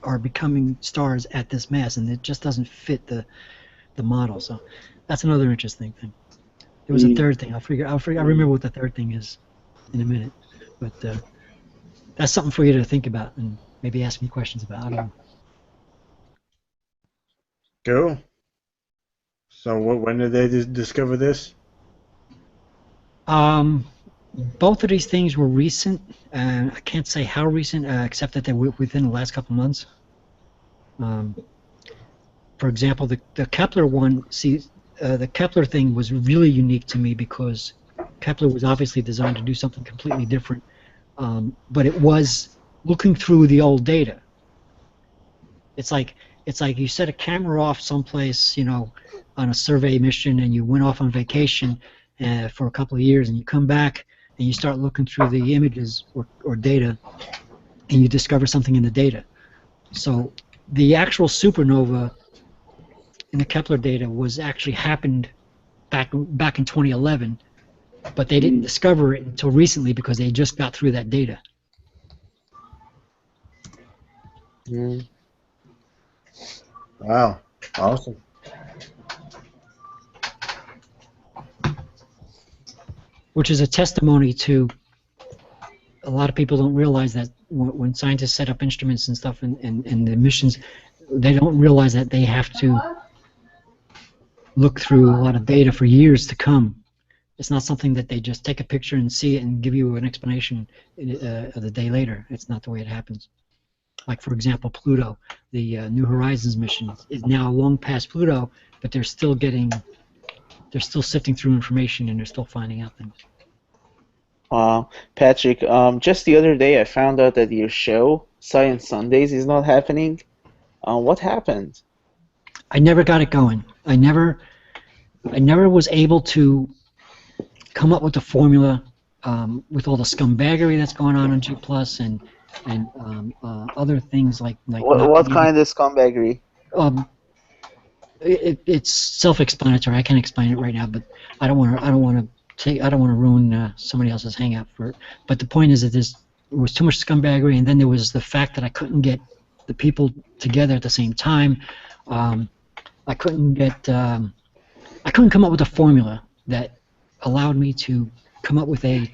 Speaker 3: are becoming stars at this mass, and it just doesn't fit the model. So that's another interesting thing. There was a third thing. I'll remember what the third thing is in a minute. But that's something for you to think about and maybe ask me questions about. I don't know.
Speaker 1: Cool. So when did they discover this?
Speaker 3: Both of these things were recent. I can't say how recent, except that they were within the last couple months. For example, the Kepler one, the Kepler thing was really unique to me because Kepler was obviously designed to do something completely different, but it was looking through the old data. It's like you set a camera off someplace, you know, on a survey mission, and you went off on vacation for a couple of years, and you come back and you start looking through the images or data, and you discover something in the data. So the actual supernova in the Kepler data was actually happened back in 2011, but they didn't discover it until recently because they just got through that data.
Speaker 1: Wow, awesome.
Speaker 3: Which is a testimony to a lot of people don't realize that when scientists set up instruments and stuff and the missions, they don't realize that they have to look through a lot of data for years to come. It's not something that they just take a picture and see it and give you an explanation the day later. It's not the way it happens. Like, for example, Pluto, the New Horizons mission is now long past Pluto, but they're still sifting through information and they're still finding out things.
Speaker 6: Patrick, just the other day I found out that your show, Science Sundays, is not happening. What happened?
Speaker 3: I never got it going. I never was able to come up with the formula with all the scumbaggery that's going on G+ and other things like
Speaker 6: What kind of scumbaggery?
Speaker 3: It's self-explanatory. I can't explain it right now, but I don't want to ruin somebody else's hangout for it. But the point is that there was too much scumbaggery, and then there was the fact that I couldn't get the people together at the same time. I couldn't come up with a formula that allowed me to come up with a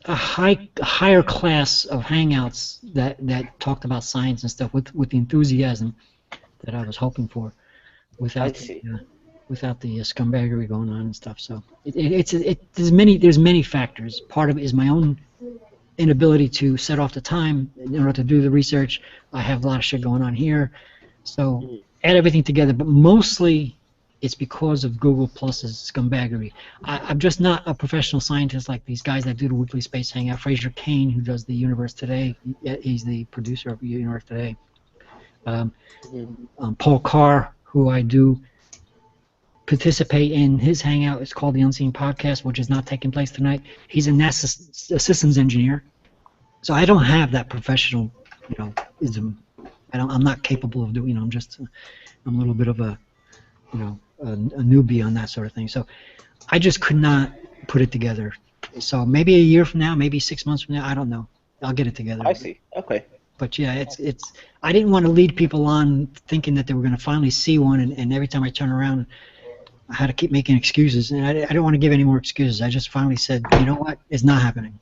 Speaker 3: higher class of hangouts that talked about science and stuff with the enthusiasm that I was hoping for, without the scumbaggery going on and stuff. So there's many factors. Part of it is my own inability to set off the time in order to do the research. I have a lot of shit going on here, so add everything together. But mostly, it's because of Google Plus's scumbaggery. I'm just not a professional scientist like these guys that do the weekly space hangout. Fraser Kane, who does the Universe Today, he's the producer of Universe Today. Paul Carr, who I do participate in his hangout. It's called the Unseen Podcast, which is not taking place tonight. He's a NASA systems engineer, so I don't have that professional, ism. I'm not capable of doing. I'm a little bit of a newbie on that sort of thing. So I just could not put it together. So maybe a year from now, maybe 6 months from now, I don't know. I'll get it together.
Speaker 6: I see. Okay.
Speaker 3: But yeah, it's. I didn't want to lead people on thinking that they were going to finally see one, and every time I turn around, I had to keep making excuses, and I don't want to give any more excuses. I just finally said, you know what, it's not happening.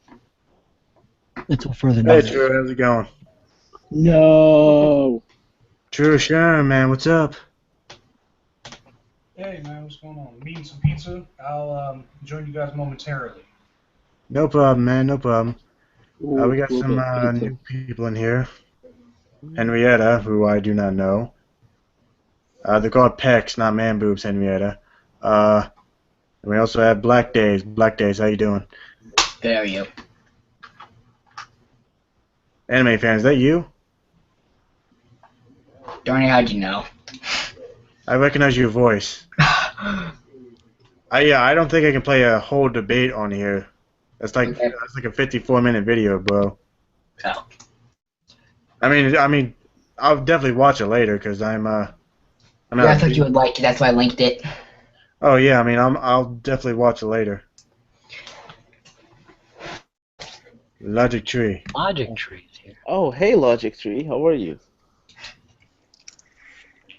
Speaker 3: until further
Speaker 1: Hey,
Speaker 3: notice.
Speaker 1: Drew, how's it going?
Speaker 2: No.
Speaker 1: Drew, Sharon, man, what's up?
Speaker 7: Hey man, what's going on? Me and some pizza. I'll join you guys momentarily.
Speaker 1: No problem, man, no problem.
Speaker 2: Ooh,
Speaker 1: We got
Speaker 2: love
Speaker 1: some
Speaker 2: it, pizza.
Speaker 1: new people in here. Henrietta, who I do not know. They're called Pecs, not man boobs, Henrietta. And we also have Black Days. Black Days, how you doing?
Speaker 8: Good, how are you?
Speaker 1: Anime fan, is that you?
Speaker 8: Darnie, how'd you know?
Speaker 1: I recognize your voice. I don't think I can play a whole debate on here. That's like
Speaker 8: Okay.
Speaker 1: that's like a 54-minute video, bro.
Speaker 8: Oh.
Speaker 1: I mean, I'll definitely watch it later because I'm
Speaker 8: Yeah, I thought you would like it. That's why I linked it.
Speaker 1: Oh yeah, I mean, I'll definitely watch it later. Logic Tree.
Speaker 3: Logic trees here.
Speaker 6: Oh, hey, Logic Tree, how are you?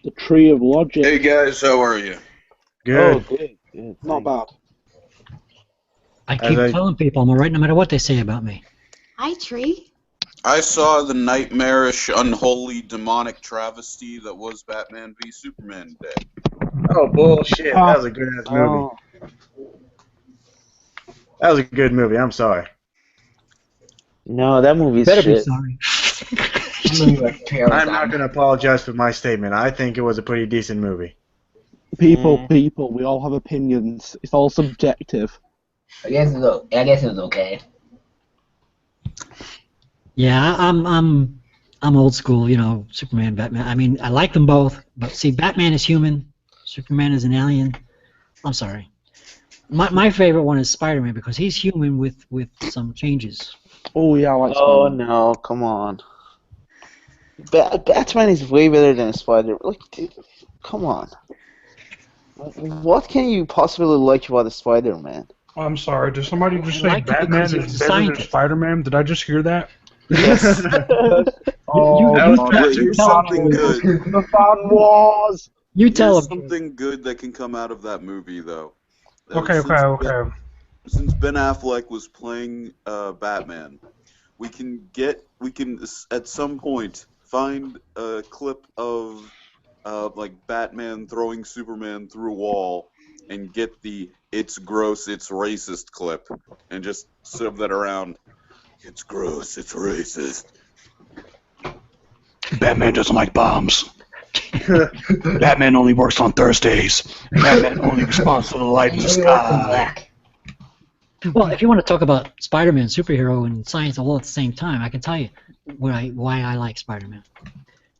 Speaker 2: The tree of logic.
Speaker 9: Hey guys, how are you?
Speaker 1: Good.
Speaker 6: Oh, good, good.
Speaker 2: Not
Speaker 6: thanks.
Speaker 2: bad.
Speaker 3: I
Speaker 1: As
Speaker 3: keep
Speaker 1: I-
Speaker 3: telling people I'm alright no matter what they say about me.
Speaker 10: Hi, Tree.
Speaker 9: I saw the nightmarish, unholy, demonic travesty that was Batman v Superman today.
Speaker 1: Oh bullshit! That was a good ass movie.
Speaker 2: Oh,
Speaker 1: That was a good movie. I'm sorry.
Speaker 6: No, that movie's
Speaker 3: Better be
Speaker 6: shit.
Speaker 3: sorry.
Speaker 1: I'm not gonna apologize for my statement. I think it was a pretty decent movie.
Speaker 2: people, we all have opinions. It's all subjective.
Speaker 8: I guess it was okay.
Speaker 3: Yeah, I'm old school, you know, Superman, Batman. I mean, I like them both, but see, Batman is human, Superman is an alien. I'm sorry. My favorite one is Spider-Man because he's human with some changes.
Speaker 2: Oh yeah, I like
Speaker 6: Oh
Speaker 2: Spider-Man.
Speaker 6: no, come on. Batman is way better than Spider. Like, dude, come on. What can you possibly like about the Spider-Man?
Speaker 7: Oh, I'm sorry. Did somebody just
Speaker 3: I
Speaker 7: say
Speaker 3: like it
Speaker 7: Batman
Speaker 3: because
Speaker 7: is
Speaker 3: he's a
Speaker 7: better than
Speaker 3: scientist.
Speaker 7: Spider-Man? Did I just hear that?
Speaker 6: Yes.
Speaker 2: Oh,
Speaker 1: That was
Speaker 9: Wait, here's something good.
Speaker 2: the Fan Wars.
Speaker 3: You tell
Speaker 9: Here's
Speaker 3: him.
Speaker 9: something good that can come out of that movie, though.
Speaker 7: Okay.
Speaker 9: Since Ben Affleck was playing Batman, we can at some point find a clip of like Batman throwing Superman through a wall and get the "it's gross, it's racist" clip and just shove that around. It's gross, it's racist.
Speaker 11: Batman doesn't like bombs. Batman only works on Thursdays. Batman only responds to the light in the sky.
Speaker 8: Black.
Speaker 3: Well, if you want to talk about Spider-Man, superhero, and science all at the same time, I can tell you why I like Spider-Man.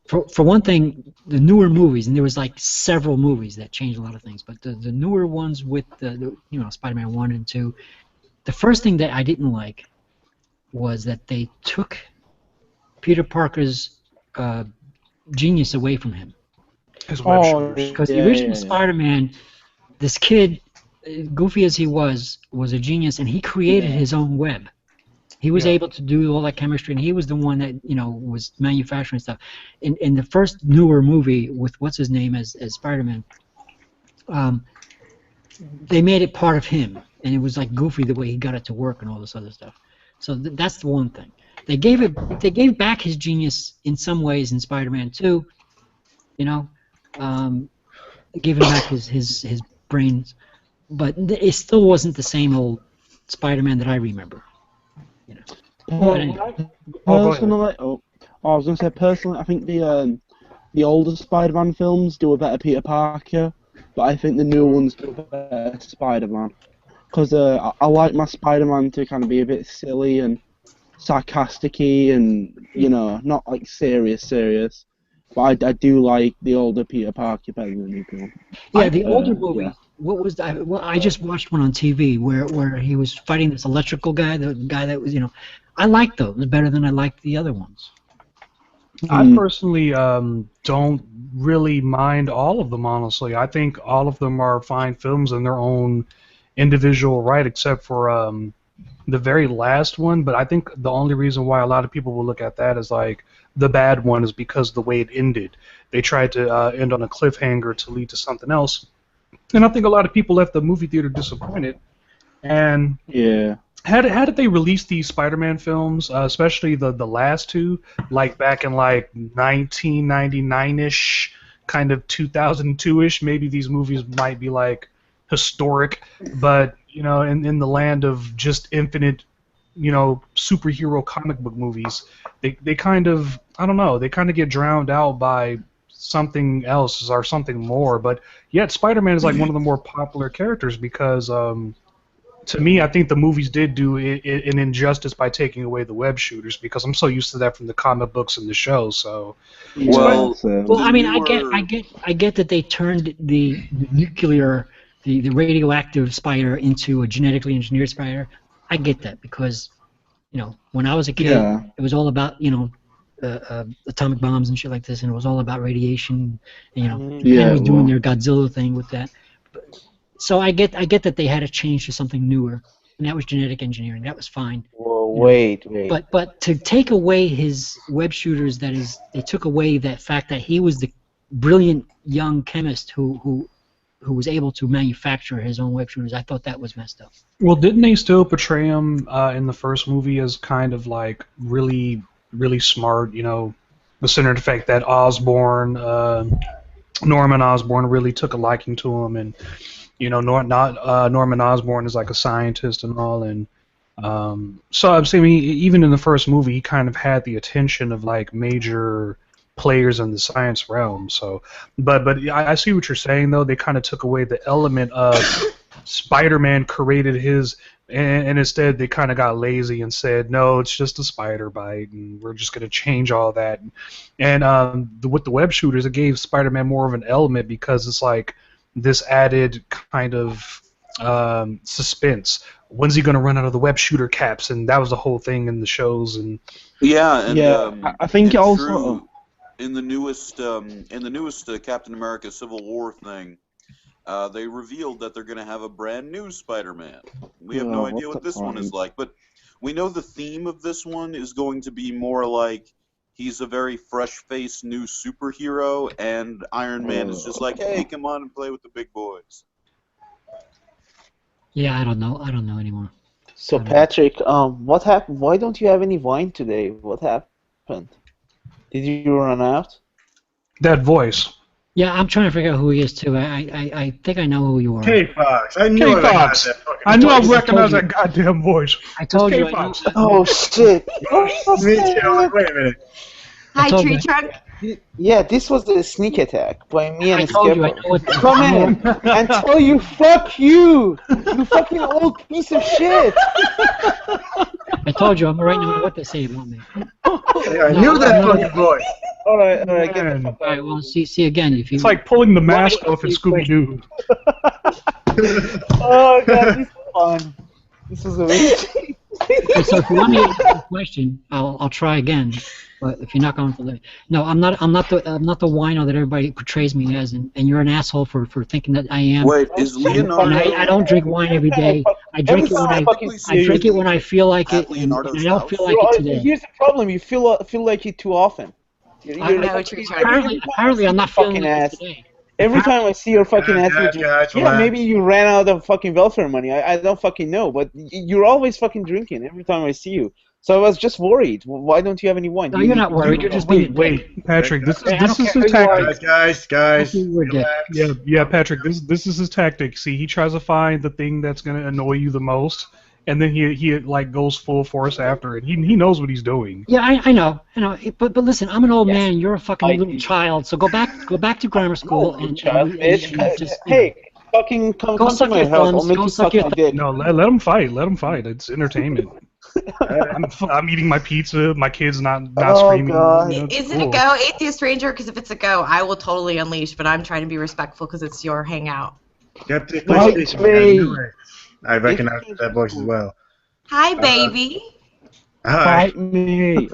Speaker 3: For one thing, the newer movies, and there was like several movies that changed a lot of things, but the newer ones with the Spider-Man 1 and 2, the first thing that I didn't like was that they took Peter Parker's genius away from him.
Speaker 7: His web
Speaker 2: Oh,
Speaker 7: shooters.
Speaker 3: Because the original Spider-Man, this kid, goofy as he was a genius, and he created his own web. He was able to do all that chemistry, and he was the one that was manufacturing stuff. In the first newer movie with what's his name as Spider-Man, they made it part of him, and it was like goofy the way he got it to work and all this other stuff. So that's the one thing. They gave back his genius in some ways in Spider-Man 2, giving back his brains, but it still wasn't the same old Spider-Man that I remember.
Speaker 2: Personally, I was gonna say personally, I think the older Spider-Man films do a better Peter Parker, but I think the new ones do a better Spider-Man. Because I like my Spider-Man to kind of be a bit silly and sarcastic-y and, not like serious. But I do like the older Peter Parker better than the new one.
Speaker 3: Yeah, the older movie.
Speaker 2: yeah.
Speaker 3: What was that? Well, I just watched one on TV where he was fighting this electrical guy, the guy that was, I liked those better than I liked the other ones.
Speaker 7: I personally don't really mind all of them, honestly. I think all of them are fine films in their own individual right, except for the very last one. But I think the only reason why a lot of people will look at that as like the bad one is because of the way it ended. They tried to end on a cliffhanger to lead to something else. And I think a lot of people left the movie theater disappointed. And
Speaker 2: Yeah.
Speaker 7: how did they release these Spider-Man films, especially the last two, like back in like 1999-ish, kind of 2002-ish? Maybe these movies might be like historic, but in the land of just infinite, superhero comic book movies, they kind of, I don't know, they kind of get drowned out by something else or something more. But yet Spider-Man is like one of the more popular characters because. To me, I think the movies did do an injustice by taking away the web shooters because I'm so used to that from the comic books and the show. So,
Speaker 6: Well,
Speaker 3: Well, I mean, I get that they turned the nuclear, the radioactive spider into a genetically engineered spider. I get that because, when I was a kid,
Speaker 2: Yeah.
Speaker 3: it was all about, atomic bombs and shit like this, and it was all about radiation. And,
Speaker 2: Yeah,
Speaker 3: Japan was doing
Speaker 2: well.
Speaker 3: their Godzilla thing with that. So I get that they had to change to something newer, and that was genetic engineering. That was fine.
Speaker 6: Well, wait.
Speaker 3: But to take away his web shooters, that is, they took away that fact that he was the brilliant young chemist who was able to manufacture his own web shooters. I thought that was messed up.
Speaker 7: well, didn't they still portray him in the first movie as kind of like really, really smart? The center of the fact that Norman Osborn, really took a liking to him, and Norman Osborn is like a scientist and all, and so I'm saying even in the first movie, he kind of had the attention of like major players in the science realm. So, but I see what you're saying though. They kind of took away the element of Spider-Man created his, and instead they kind of got lazy and said, no, it's just a spider bite, and we're just going to change all that. And with the web shooters, it gave Spider-Man more of an element because it's like this added kind of suspense. When's he going to run out of the web shooter caps? And that was the whole thing in the shows. And
Speaker 2: I think
Speaker 9: it's
Speaker 2: also
Speaker 9: true. In the newest Captain America Civil War thing, they revealed that they're going to have a brand new Spider-Man. We have no idea what this one is like, but we know the theme of this one is going to be more like he's a very fresh-faced new superhero, and Iron Man is just like, hey, come on and play with the big boys.
Speaker 3: Yeah, I don't know anymore.
Speaker 6: So Patrick, what happened? Why don't you have any wine today? What happened? Did you run out?
Speaker 7: that voice.
Speaker 3: Yeah, I'm trying to figure out who he is too. I think I know who you are.
Speaker 1: K-Fox. I knew I
Speaker 7: K-Fox. I knew I recognized that goddamn voice.
Speaker 3: I told you.
Speaker 7: K-Fox.
Speaker 6: Oh shit!
Speaker 1: Me too. Wait a minute.
Speaker 10: Hi,
Speaker 3: told
Speaker 10: Tree
Speaker 3: you.
Speaker 10: Trunk.
Speaker 6: Yeah, this was the sneak attack by me and
Speaker 3: I told you. I
Speaker 6: Skipper.
Speaker 3: know what
Speaker 6: Come in and tell you, fuck you, you fucking old piece of shit.
Speaker 3: I told you. I'm right now what they say about me.
Speaker 1: Yeah, I knew that fucking voice.
Speaker 6: All right, get the
Speaker 7: Man.
Speaker 6: fuck
Speaker 3: All right. Well, see again. If you.
Speaker 7: It's like pulling the mask off in Scooby-Doo.
Speaker 6: Oh god, this is fun. This is amazing.
Speaker 3: Okay, so if you want me to answer the question, I'll try again. But if you're not going to, no, I'm not the wino that everybody portrays me as, and you're an asshole for thinking that I am.
Speaker 9: Wait, is Leonardo?
Speaker 3: And I don't drink wine every day. I drink it when I drink it when I feel like it, and I don't feel like it today.
Speaker 6: Here's the problem: you feel like it too often.
Speaker 3: Apparently, I'm not feeling like it today.
Speaker 6: Every time I see your fucking ass,
Speaker 1: relax.
Speaker 6: maybe you ran out of fucking welfare money. I don't fucking know, but you're always fucking drinking every time I see you. So I was just worried. Why don't you have any wine?
Speaker 3: No, you're not worried. You're just being
Speaker 7: Wait, Patrick. This is his
Speaker 3: who you are.
Speaker 7: tactic.
Speaker 1: Guys.
Speaker 3: We're dead.
Speaker 1: Relax.
Speaker 7: Yeah, Patrick. This is his tactic. See, he tries to find the thing that's gonna annoy you the most, and then he like goes full force after it. He knows what he's doing.
Speaker 3: Yeah, I know. But listen, I'm an old man. You're a fucking little child. So go back to grammar school and just
Speaker 6: hey, fucking come
Speaker 3: go
Speaker 6: to
Speaker 3: suck
Speaker 6: my
Speaker 3: your
Speaker 6: house. I'll
Speaker 3: thumbs.
Speaker 6: make
Speaker 3: Go
Speaker 6: you
Speaker 3: suck
Speaker 6: suck
Speaker 3: your
Speaker 6: my dick.
Speaker 7: No, let him fight. Let him fight. It's entertainment. I'm eating my pizza. My kid's not screaming.
Speaker 6: God.
Speaker 10: Is it a go, Atheist Ranger? Because if it's a go, I will totally unleash, but I'm trying to be respectful because it's your hangout.
Speaker 1: Skeptic,
Speaker 6: Fight
Speaker 1: please.
Speaker 6: me.
Speaker 1: I recognize that voice as well.
Speaker 10: Hi, baby.
Speaker 1: Hi.
Speaker 2: Fight me.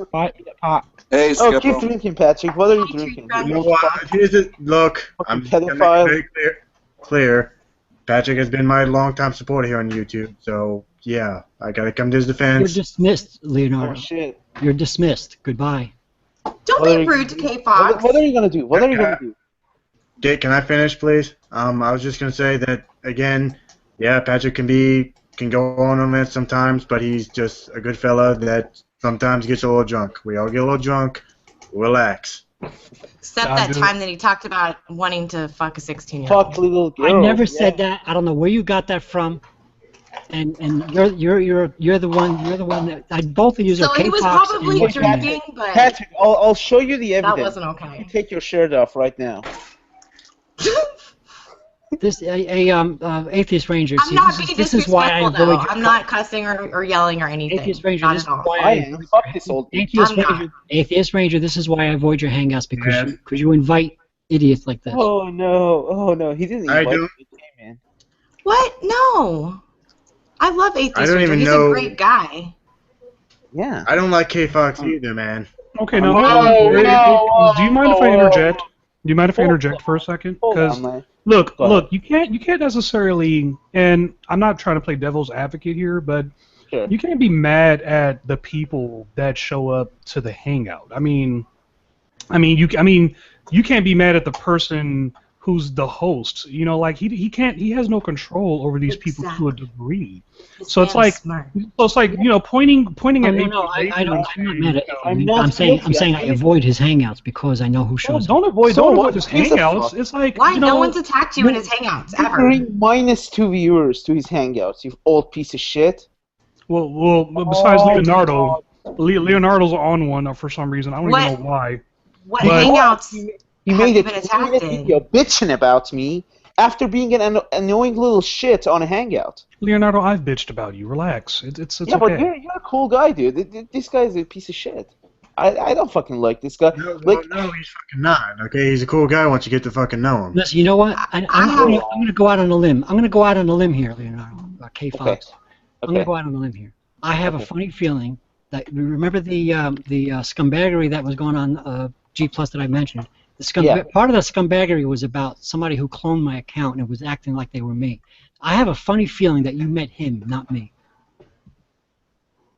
Speaker 9: Hey,
Speaker 6: Oh,
Speaker 9: Skipper.
Speaker 6: keep drinking, Patrick. What are you drinking?
Speaker 1: You know what? Here's it. Look, I'm just gonna make
Speaker 6: pedophile.
Speaker 1: it very clear. Patrick has been my longtime supporter here on YouTube, so yeah, I gotta come to his
Speaker 3: You're
Speaker 1: defense.
Speaker 3: dismissed, Leonardo.
Speaker 6: Oh shit.
Speaker 3: You're dismissed. Goodbye.
Speaker 10: Don't
Speaker 6: What are
Speaker 10: be
Speaker 6: you-
Speaker 10: rude to K-Fox.
Speaker 6: What are you gonna do? What are you gonna do?
Speaker 1: Okay, can I finish, please? I was just gonna say that again. Yeah, Patrick can be can go on a minute sometimes, but he's just a good fella that sometimes gets a little drunk. We all get a little drunk. Relax.
Speaker 10: Except that time that he talked about wanting to fuck a 16-year-old.
Speaker 6: Fuck little girls.
Speaker 3: I never said that. I don't know where you got that from. And you're the one that both of you are
Speaker 10: So he was
Speaker 3: K-Fox
Speaker 10: probably
Speaker 3: and
Speaker 10: drinking, but
Speaker 6: Patrick, I'll show you the evidence.
Speaker 10: that wasn't okay.
Speaker 6: You take your shirt off right now.
Speaker 3: This Atheist Ranger.
Speaker 10: I'm not being
Speaker 3: this is why I
Speaker 10: disrespectful,
Speaker 3: avoid
Speaker 10: though. I'm not cussing or yelling or anything.
Speaker 3: Atheist Ranger.
Speaker 10: Not
Speaker 3: This is
Speaker 10: at all.
Speaker 3: why
Speaker 6: I am. Fuck this old bitch.
Speaker 3: Atheist Ranger. This is why I avoid your hangouts because you invite idiots like this.
Speaker 6: Oh no, he didn't invite me, man.
Speaker 10: What? No. I love Atheist
Speaker 1: I don't
Speaker 10: Ranger.
Speaker 1: even
Speaker 10: He's
Speaker 1: know.
Speaker 10: a great guy.
Speaker 6: Yeah.
Speaker 1: I don't like K-Fox either, man.
Speaker 7: Okay, no. Do you mind if I interject? Do you mind if I interject for a second? Because look, you can't necessarily, and I'm not trying to play devil's advocate here, but you can't be mad at the people that show up to the hangout. I mean, you can't be mad at the person who's the host. You know, like he has no control over these people to a degree. So it's like pointing at.
Speaker 3: No, I'm not mad at it. I'm saying I avoid his hangouts because I know who shows up.
Speaker 7: Don't avoid his hangouts. It's like
Speaker 10: why no one's attacked you in his hangouts ever.
Speaker 6: Bring -2 viewers to his hangouts, you old piece of shit.
Speaker 7: Well, besides Leonardo, Leonardo's on one for some reason. I don't even know why.
Speaker 10: What hangouts?
Speaker 6: He made a 2-minute video bitching about me after being an annoying little shit on a hangout.
Speaker 7: Leonardo, I've bitched about you. Relax. It's
Speaker 6: yeah,
Speaker 7: okay.
Speaker 6: But you're a cool guy, dude. This guy's a piece of shit. I don't fucking like this guy.
Speaker 1: No, he's fucking not. Okay, he's a cool guy once you get to fucking know him.
Speaker 3: Listen, you know what? I'm gonna go out on a limb. I'm gonna go out on a limb here, Leonardo. K-Fox.
Speaker 6: Okay.
Speaker 3: I'm gonna go out on a limb here. I have a funny feeling that remember the scumbaggery that was going on G+ that I mentioned. Part of the scumbaggery was about somebody who cloned my account and was acting like they were me. I have a funny feeling that you met him, not me.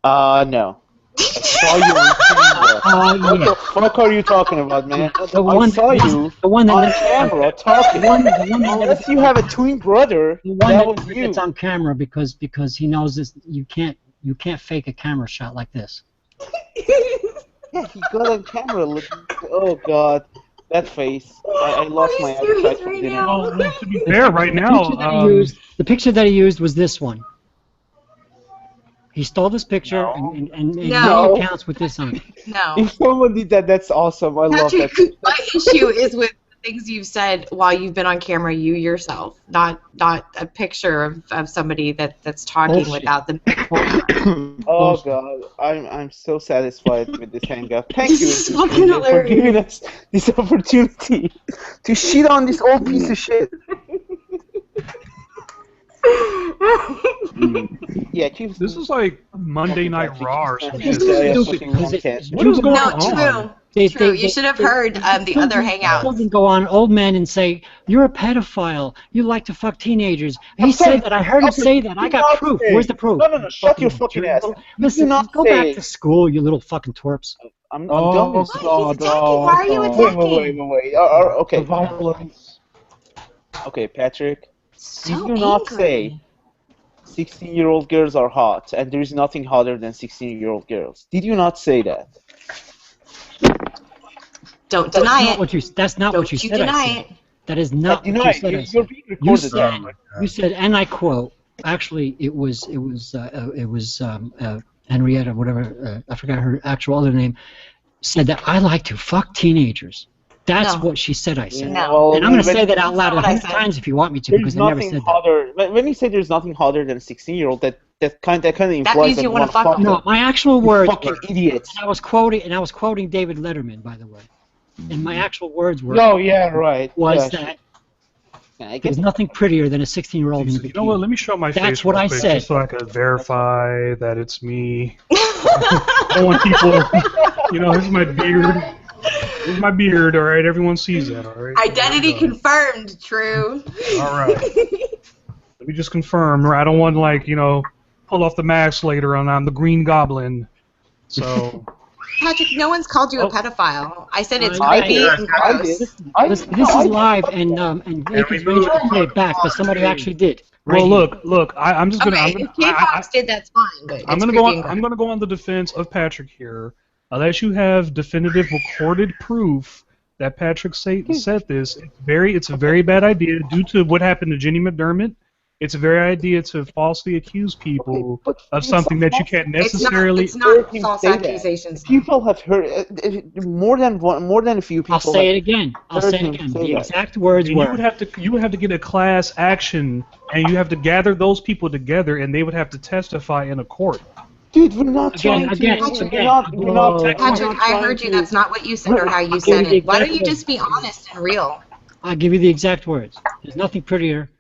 Speaker 6: No. I saw you on camera. What the fuck are you talking about, man? I saw you on camera talking. Unless you have a twin brother, that was you.
Speaker 3: It's on camera because he knows this. You can't fake a camera shot like this.
Speaker 6: Yeah, he got on camera looking. Oh God. That face. I lost my appetite for dinner.
Speaker 7: Well, to be fair, right now,
Speaker 3: the picture that he used was this one. He stole this picture and made accounts with this on it.
Speaker 10: No.
Speaker 6: If someone did that, that's awesome. I love that.
Speaker 10: My issue is with the things you've said while you've been on camera, you yourself, not a picture of somebody that's talking without the.
Speaker 6: Oh God, I'm so satisfied with this hangout. Thank you
Speaker 10: fucking
Speaker 6: for giving us this opportunity to shit on this old piece of shit. Yeah,
Speaker 7: this is like Monday Night Raw or something.
Speaker 3: What is going on?
Speaker 10: True. You should have heard the other hangouts.
Speaker 3: Children go on, old men, and say, "You're a pedophile. You like to fuck teenagers." He said that. I heard him say that. I got proof. Where's the proof?
Speaker 6: No. Shut your fucking ass.
Speaker 3: Listen, go back to school, you little fucking twerps.
Speaker 6: I'm done with this.
Speaker 10: Why are you attacking?
Speaker 6: Wait. Okay. Violence. Okay, Patrick.
Speaker 10: So
Speaker 6: do not say 16-year-old girls are hot, and there is nothing hotter than 16-year-old girls. Did you not say that?
Speaker 10: Don't deny
Speaker 3: it. That's not what you said.
Speaker 10: Deny it.
Speaker 3: That is not what you said.
Speaker 6: You're being recorded.
Speaker 3: You said, and I quote. Actually, it was Henrietta, whatever. I forgot her actual other name. Said that I like to fuck teenagers. That's what she said. I said.
Speaker 10: No.
Speaker 3: And I'm going to say that out loud 100 times if you want me to, because I never said that.
Speaker 6: When you say there's nothing hotter than a 16-year-old, that kind of implies
Speaker 10: that means you want to fuck them.
Speaker 3: No, my actual words.
Speaker 6: Fucking idiots.
Speaker 3: And I was quoting David Letterman, by the way. And my actual words were.
Speaker 6: Oh yeah, right.
Speaker 3: Was that there's nothing prettier than a 16-year-old in a bikini.
Speaker 7: You know what? Let me show my face.
Speaker 3: That's what I said.
Speaker 7: Just so I could verify that it's me. I don't want people. Here's my beard. Here's my beard. All right, everyone sees that. All right.
Speaker 10: Identity confirmed. True.
Speaker 7: All right. Let me just confirm. I don't want pull off the mask later on. I'm the Green Goblin. So.
Speaker 10: Patrick, no one's called you a pedophile. I said it's
Speaker 3: I
Speaker 10: creepy
Speaker 3: did.
Speaker 10: and gross.
Speaker 3: This is live, and AP's Ranger can play it back, but somebody actually did. Right
Speaker 7: Well,
Speaker 3: here.
Speaker 7: look. I'm just gonna.
Speaker 10: Okay,
Speaker 7: I'm
Speaker 10: if
Speaker 7: gonna,
Speaker 10: K-Fox did, that's fine, but
Speaker 7: I'm
Speaker 10: it's
Speaker 7: gonna
Speaker 10: creepy
Speaker 7: go.
Speaker 10: and gross.
Speaker 7: I'm gonna go on the defense of Patrick here, unless you have definitive recorded proof that Patrick said this. It's a very bad idea due to what happened to Jenny McDermott. It's a very idea to falsely accuse people of something that you can't necessarily.
Speaker 10: It's not false accusations.
Speaker 6: People have heard more than a few people.
Speaker 3: I'll say it again. I'll say it again. The exact words were.
Speaker 7: You would have to get a class action, and you have to gather those people together, and they would have to testify in a court.
Speaker 6: Dude, we're not
Speaker 3: Again,
Speaker 6: trying
Speaker 3: again,
Speaker 6: to.
Speaker 3: again.
Speaker 6: We're not
Speaker 10: Patrick, I heard you. That's not what you said or how you said it. Why don't you just be honest and real?
Speaker 3: I'll give you the exact words. There's nothing prettier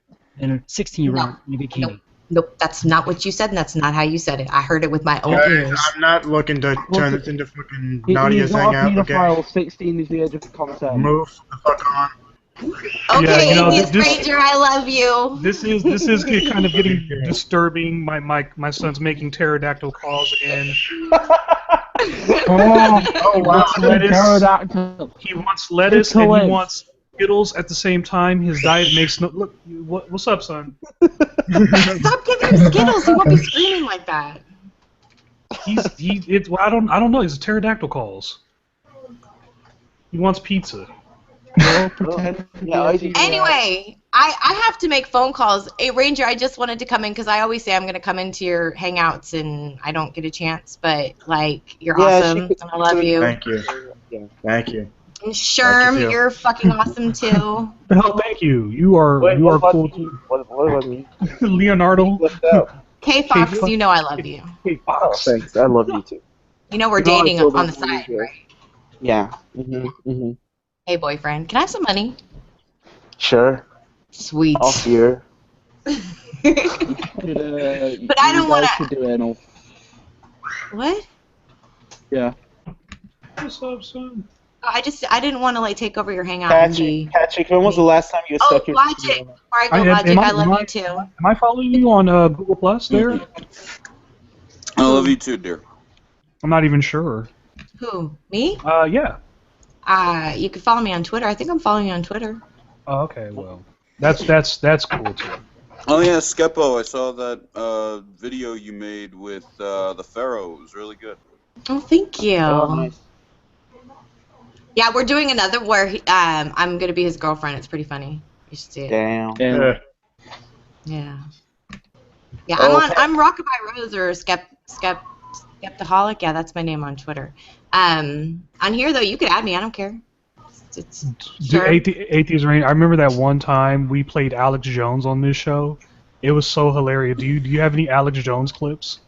Speaker 3: than a 16-year-old in a bikini.
Speaker 10: Nope, that's not what you said, and that's not how you said it. I heard it with my own ears.
Speaker 1: I'm not looking to turn this into fucking Nadia's hangout. Okay.
Speaker 6: 16 is the age of consent.
Speaker 1: Move the fuck on.
Speaker 10: Okay,
Speaker 7: Yeah,
Speaker 10: Atheist Ranger, I love you.
Speaker 7: This is kind of getting disturbing. My son's making pterodactyl calls again.
Speaker 2: Oh wow! Pterodactyl.
Speaker 7: He wants lettuce and he wants Skittles at the same time. His diet makes no. Look, what's up, son?
Speaker 10: Stop giving him Skittles. He won't be screaming like that.
Speaker 7: Well, I don't know. He's a pterodactyl calls. He wants pizza.
Speaker 10: Anyway, I have to make phone calls. Hey, Ranger, I just wanted to come in because I always say I'm going to come into your hangouts and I don't get a chance, but, like, you're awesome and I love you.
Speaker 1: Thank you. Thank you.
Speaker 10: And Sherm, you're fucking awesome too.
Speaker 7: Oh, thank you. You are cool too.
Speaker 6: What about me?
Speaker 7: Leonardo.
Speaker 10: K-Fox, you know I love you.
Speaker 6: Oh, thanks. I love you too.
Speaker 10: You know we're dating on the side, right?
Speaker 6: Yeah.
Speaker 10: Hey, boyfriend, can I have some money?
Speaker 6: Sure.
Speaker 10: Sweet.
Speaker 6: I'll hear.
Speaker 10: But I don't want to.
Speaker 2: do anal.
Speaker 10: What?
Speaker 2: Yeah.
Speaker 7: What's up, son?
Speaker 10: I didn't want to like take over your hangout.
Speaker 6: Patrick, when was the last time you stuck your?
Speaker 10: Logic. Before I go, Logic, I love you too.
Speaker 7: Am I following you on Google Plus there?
Speaker 9: I love you too, dear.
Speaker 7: I'm not even sure.
Speaker 10: Who? Me?
Speaker 7: Yeah.
Speaker 10: You can follow me on Twitter. I think I'm following you on Twitter.
Speaker 7: Oh, okay. Well, that's cool too.
Speaker 9: Oh yeah, Skepo, I saw that video you made with the Pharaoh. It was really good.
Speaker 10: Oh, thank you.
Speaker 6: Oh, nice.
Speaker 10: Yeah, we're doing another where I'm gonna be his girlfriend. It's pretty funny. You should see it.
Speaker 6: Damn.
Speaker 10: Yeah. Yeah, I'm Rockabye Rose or Skeptaholic. Yeah, that's my name on Twitter. On here though, you could add me. I don't care. Sure.
Speaker 7: Atheist Rain. I remember that one time we played Alex Jones on this show. It was so hilarious. Do you have any Alex Jones clips?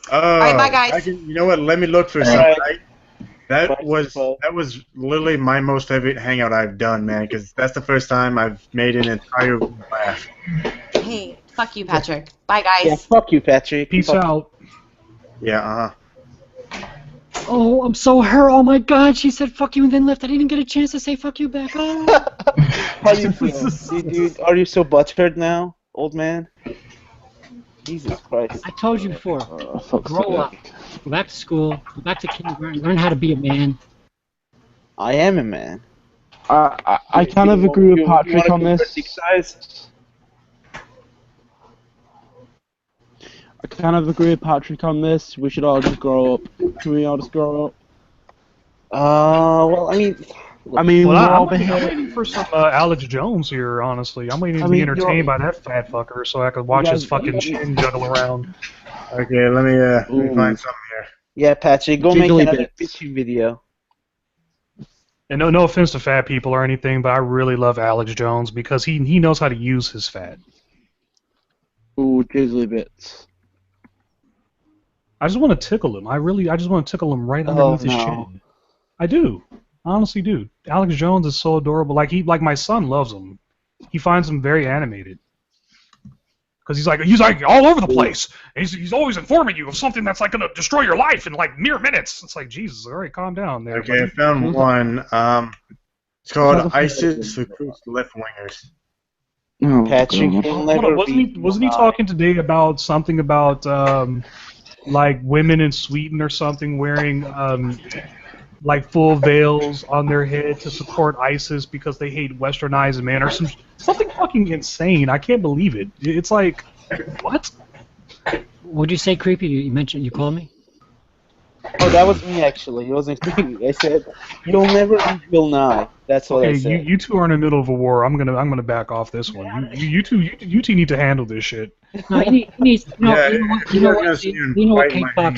Speaker 10: All right, bye guys.
Speaker 1: You know what? Let me look for some. Right? That was literally my most favorite hangout I've done, man. Because that's the first time I've made an entire laugh.
Speaker 10: Hey, fuck you, Patrick. Bye, guys.
Speaker 6: Yeah, fuck you, Patrick.
Speaker 7: Peace out.
Speaker 1: Yeah,
Speaker 3: Oh, I'm so hurt. Oh my God, she said fuck you and then left. I didn't get a chance to say fuck you back. Oh.
Speaker 6: How you feel? Dude, are you so butthurt now, old man? Jesus Christ.
Speaker 3: I told you before. Grow up. Go back to school. Go back to kindergarten. Learn how to be a man.
Speaker 6: I am a man.
Speaker 2: I kind of agree with Patrick on this. I kind of agree with Patrick on this. We should all just grow up. Can we all just grow up?
Speaker 6: Well, I mean,
Speaker 7: Well,
Speaker 6: we're all
Speaker 7: I'm waiting for some Alex Jones here, honestly. I'm waiting to be entertained by that fat fucker so I could watch his fucking chin juggle around.
Speaker 1: Okay, let me find something here.
Speaker 6: Yeah, Patrick, go make another bitchy video.
Speaker 7: And no offense to fat people or anything, but I really love Alex Jones because he knows how to use his fat.
Speaker 2: Ooh, jizzly bits.
Speaker 7: I just want to tickle him. I just want to tickle him right underneath his chin. I do. I honestly do. Alex Jones is so adorable. Like my son loves him. He finds him very animated. Because he's like all over the place. He's always informing you of something that's like gonna destroy your life in like mere minutes. It's like Jesus. All right, calm down there.
Speaker 1: Okay, I found one. It's called ISIS Recruits Left Wingers.
Speaker 6: Patrick,
Speaker 7: wasn't he talking today about something about like women in Sweden or something wearing like full veils on their head to support ISIS because they hate westernized men or something fucking insane. I can't believe it. It's like, what?
Speaker 3: What'd you say, creepy? You mentioned you called me.
Speaker 6: Oh, that was me actually. It wasn't creepy. I said, "You'll never eat Bill Nye." That's what I
Speaker 7: Okay,
Speaker 6: said.
Speaker 7: you two are in the middle of a war. I'm gonna back off this one. You two need to handle this shit.
Speaker 3: No, he needs.
Speaker 1: Yeah,
Speaker 3: You know what, K Fox?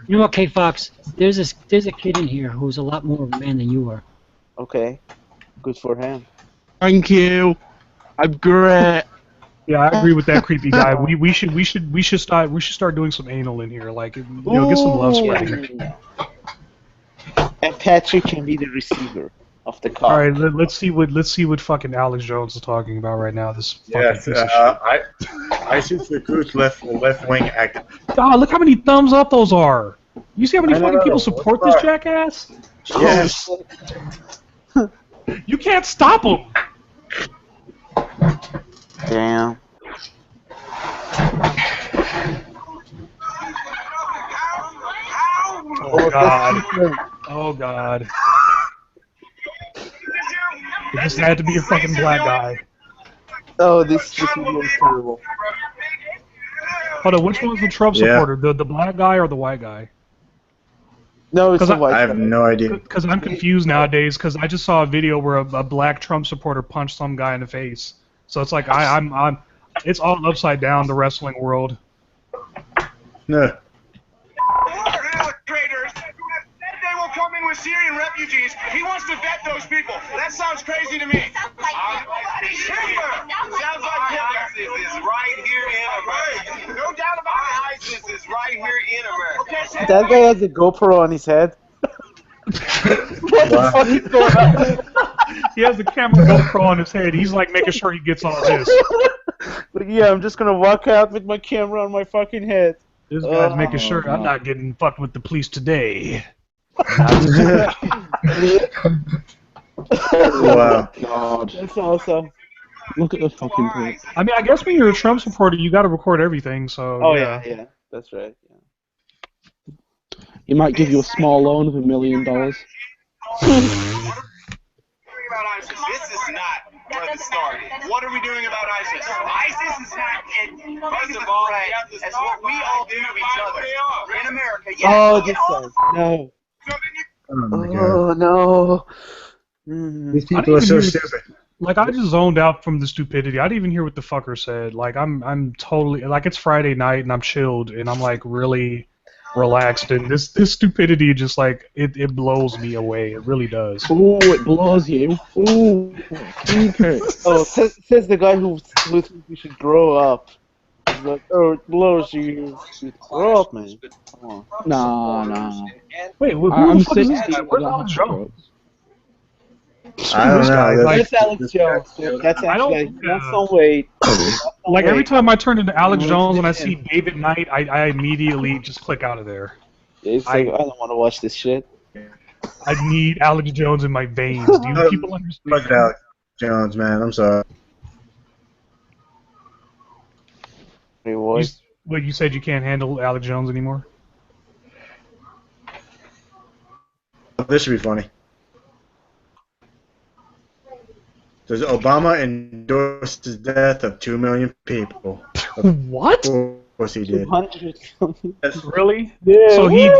Speaker 3: You know what, K Fox? There's a kid in here who's a lot more of a man than you are.
Speaker 6: Okay, good for him.
Speaker 2: Thank you. I'm great.
Speaker 7: Yeah, I agree with that creepy guy. We should start doing some anal in here, like get some love spreading.
Speaker 6: And Patrick can be the receiver of the call.
Speaker 7: All right, let's see what fucking Alex Jones is talking about right now. This fucking
Speaker 1: Yes,
Speaker 7: piece of shit.
Speaker 1: I since recruits left wing active.
Speaker 7: God, look how many thumbs up those are. You see how many fucking people support this jackass?
Speaker 1: Yes.
Speaker 7: You can't stop him.
Speaker 6: Damn.
Speaker 7: Oh God. Oh God. It just had to be a fucking black guy.
Speaker 6: Oh, this video is terrible.
Speaker 7: Hold on, which one's the Trump supporter? The black guy or the white guy?
Speaker 6: No, it's the white guy.
Speaker 1: I have no idea.
Speaker 7: Because I'm confused nowadays. Because I just saw a video where a black Trump supporter punched some guy in the face. So it's like I'm it's all upside down, the wrestling world.
Speaker 1: No.
Speaker 12: Come in with Syrian refugees. He wants to vet those people. That sounds crazy to me. Sounds like Hitler. Sounds like Hitler. ISIS is right here in America. No doubt about it. ISIS is right here in America. Okay, so
Speaker 6: That guy has a GoPro on his head. What the fuck is going on?
Speaker 7: He has the camera GoPro on his head. He's like making sure he gets all this.
Speaker 6: But yeah, I'm just gonna walk out with my camera on my fucking head.
Speaker 7: This guy's making sure I'm not getting fucked with the police today.
Speaker 1: Wow.
Speaker 2: God.
Speaker 6: That's awesome.
Speaker 2: Look at the fucking place.
Speaker 7: I mean, I guess when you're a Trump supporter, you got to record everything. So.
Speaker 6: Oh yeah, that's right. Yeah.
Speaker 2: He might give you a small loan of $1 million.
Speaker 12: This is not where this started. What are we doing about ISIS? ISIS is not it. First of all, that's what we all do to each other. In America, yes.
Speaker 6: Oh, this guy. No.
Speaker 1: Oh my God.
Speaker 6: Oh no.
Speaker 1: These people are so stupid.
Speaker 7: Like, I just zoned out from the stupidity. I didn't even hear what the fucker said. Like, I'm totally, like, it's Friday night and I'm chilled and I'm like really relaxed, and this stupidity just like it blows me away. It really does.
Speaker 2: Ooh, it blows you. Ooh, okay.
Speaker 6: Oh, says the guy who thinks we should grow up. He's like, oh, it blows you. Grow up, man. Come on.
Speaker 2: Nah.
Speaker 7: Wait, who
Speaker 2: I'm
Speaker 7: the fuck is this?
Speaker 2: 60.
Speaker 7: Where's Alex Jones?
Speaker 1: I don't know.
Speaker 6: That's Alex Jones. That's actually that's some weight.
Speaker 7: Like every time I turn into Alex Jones and I see David Knight, I immediately just click out of there.
Speaker 6: It's like I don't want to watch this shit.
Speaker 7: I need Alex Jones in my veins. Do you people understand?
Speaker 1: Fuck Alex Jones, man. I'm sorry.
Speaker 6: What?
Speaker 7: You said you can't handle Alex Jones anymore?
Speaker 1: This should be funny. Does Obama endorse the death of 2 million people?
Speaker 7: What?
Speaker 1: Of course he did.
Speaker 6: 200.
Speaker 7: Really?
Speaker 6: Yeah.
Speaker 7: So he's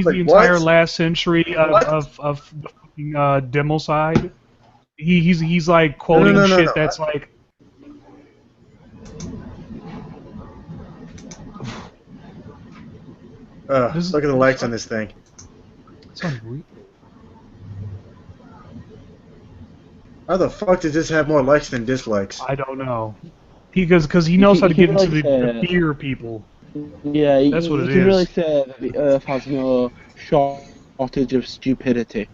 Speaker 1: Like,
Speaker 7: the entire
Speaker 1: what?
Speaker 7: last century of the fucking democide. He's like quoting shit that's like.
Speaker 1: Look at the likes on this thing.
Speaker 7: It's unreal.
Speaker 1: How the fuck does this have more likes than dislikes?
Speaker 7: I don't know. Because he knows how to get into the fear people.
Speaker 2: Yeah,
Speaker 7: that's what it
Speaker 2: you can
Speaker 7: is.
Speaker 2: really say that the Earth has no shortage of stupidity.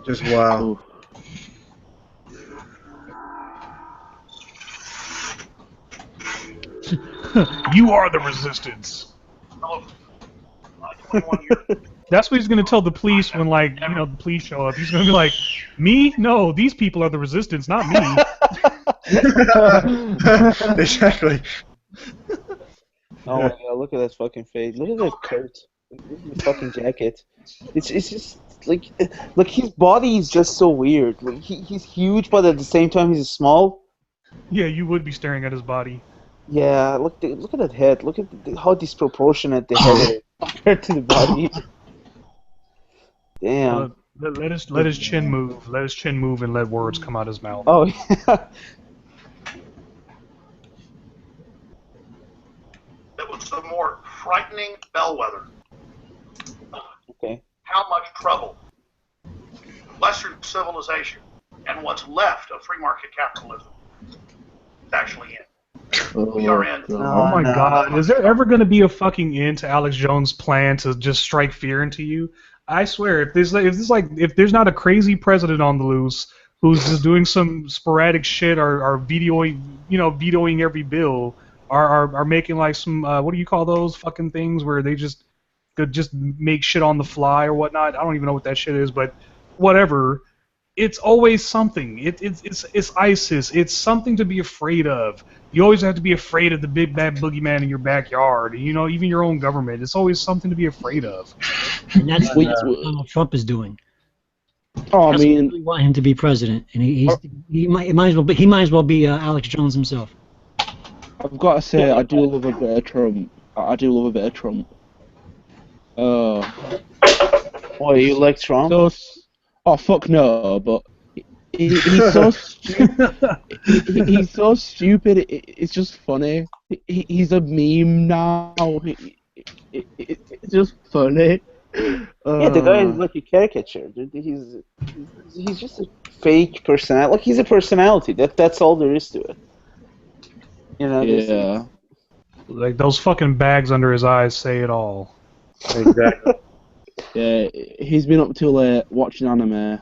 Speaker 1: Just wow.
Speaker 2: Ooh.
Speaker 7: You are the resistance. That's what he's gonna tell the police when, like, you know, the police show up. He's gonna be like, "Me? No, these people are the resistance, not me."
Speaker 1: Exactly.
Speaker 6: Oh my god, look at that fucking face. Look at that coat. Look at the fucking jacket. It's just like his body is just so weird. Like he's huge, but at the same time he's small.
Speaker 7: Yeah, you would be staring at his body.
Speaker 6: Yeah, look at that head. Look at how disproportionate the head is compared to the body. Damn.
Speaker 7: Let his chin move. Let his chin move and let words come out his mouth.
Speaker 6: Oh yeah.
Speaker 4: It was the more frightening bellwether.
Speaker 6: Okay.
Speaker 4: How much trouble Western civilization and what's left of free market capitalism is actually in. We are in.
Speaker 7: Oh my god. Is there ever going to be a fucking end to Alex Jones' plan to just strike fear into you? I swear, if there's not a crazy president on the loose who's just doing some sporadic shit or vetoing every bill, are making like some what do you call those fucking things where they just could just make shit on the fly or whatnot? I don't even know what that shit is, but whatever. It's always something. It's ISIS. It's something to be afraid of. You always have to be afraid of the big bad boogeyman in your backyard. You know, even your own government. It's always something to be afraid of.
Speaker 3: And that's what Donald Trump is doing.
Speaker 2: Oh, I mean,
Speaker 3: really want him to be president, and he might as well be Alex Jones himself.
Speaker 2: I've got to say, I do love a bit of Trump. I do love a bit of Trump.
Speaker 6: Oh, you like Trump?
Speaker 2: Oh fuck no! But he's so stupid. He's so stupid. It's just funny. He's a meme now. It's just funny.
Speaker 6: Yeah, the guy is like a caricature. Dude. He's just a fake personality. Like he's a personality. That's all there is to it. You know.
Speaker 2: Yeah.
Speaker 7: Like those fucking bags under his eyes say it all.
Speaker 1: Exactly.
Speaker 2: Yeah, he's been up till late watching anime.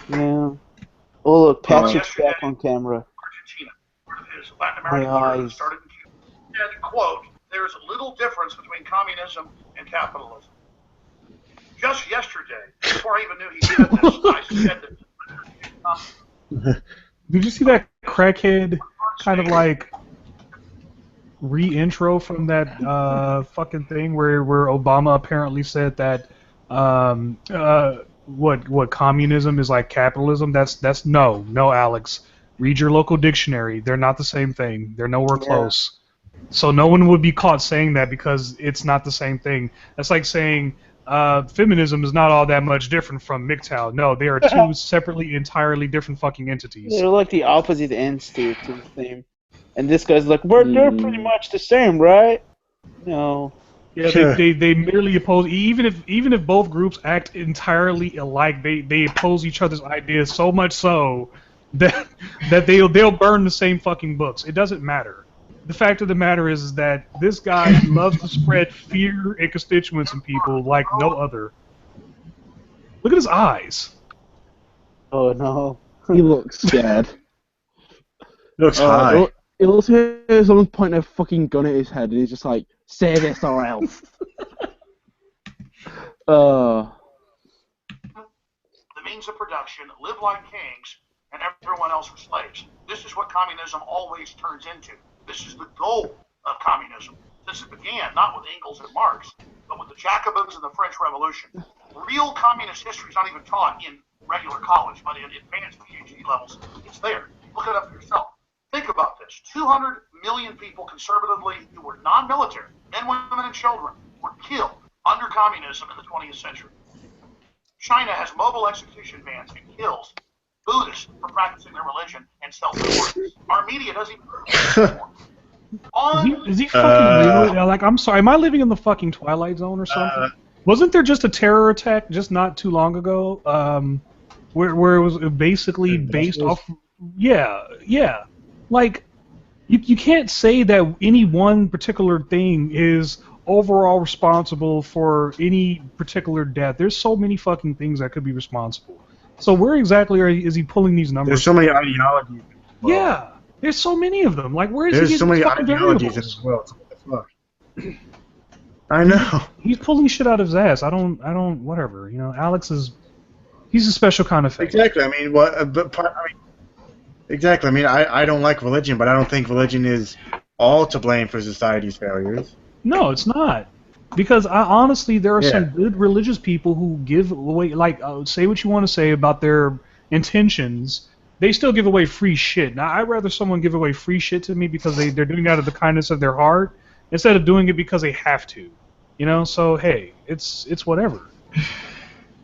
Speaker 6: Yeah. Oh look, Patrick's back on camera.
Speaker 4: Argentina, part of his Latin American tour started in Cuba. And, quote, there's little difference between communism and capitalism. Just yesterday, before I even knew he said this, I said that.
Speaker 7: Did you see that crackhead kind of like re-intro from that fucking thing where Obama apparently said that what communism is like capitalism? That's no Alex. Read your local dictionary. They're not the same thing. They're nowhere close. So no one would be caught saying that because it's not the same thing. That's like saying feminism is not all that much different from MGTOW. No, they are two separately, entirely different fucking entities.
Speaker 6: They're like the opposite ends to the thing. And this guy's like, they're pretty much the same, right? No.
Speaker 7: Yeah, they merely oppose. Even if both groups act entirely alike, they oppose each other's ideas so much so that they'll burn the same fucking books. It doesn't matter. The fact of the matter is that this guy loves to spread fear in constituents and people like no other. Look at his eyes.
Speaker 6: Oh no.
Speaker 2: He looks scared.
Speaker 1: Looks high.
Speaker 2: It looks like someone's pointing a fucking gun at his head and he's just like, say this or else.
Speaker 4: The means of production, live like kings, and everyone else are slaves. This is what communism always turns into. This is the goal of communism. Since it began, not with Engels and Marx, but with the Jacobins and the French Revolution. Real communist history is not even taught in regular college, but in advanced PhD levels, it's there. Look it up for yourself. Think about this. 200 million people conservatively who were non-military, men, women, and children, were killed under communism in the 20th century. China has mobile execution bans and kills Buddhists for practicing their religion and self-importance. Our media doesn't even
Speaker 7: Is he fucking real? Like, I'm sorry, am I living in the fucking Twilight Zone or something? Wasn't there just a terror attack just not too long ago, where it was basically based off? Yeah. Like, you can't say that any one particular thing is overall responsible for any particular death. There's so many fucking things that could be responsible. So where exactly is he pulling these numbers?
Speaker 1: There's so many ideologies.
Speaker 7: Yeah, there's so many of them. Like, where is
Speaker 1: There's
Speaker 7: he
Speaker 1: so
Speaker 7: getting
Speaker 1: many
Speaker 7: these fucking
Speaker 1: ideologies
Speaker 7: variables?
Speaker 1: as well. What the fuck? I know.
Speaker 7: He's pulling shit out of his ass. I don't. Whatever. You know, Alex is. He's a special kind of thing.
Speaker 1: Exactly. I mean, exactly. I mean, I don't like religion, but I don't think religion is all to blame for society's failures.
Speaker 7: No, it's not. Because honestly, there are
Speaker 1: Yeah.
Speaker 7: some good religious people who give away, like, say what you want to say about their intentions, they still give away free shit. Now, I'd rather someone give away free shit to me because they're doing it out of the kindness of their heart instead of doing it because they have to. You know, so hey, it's whatever.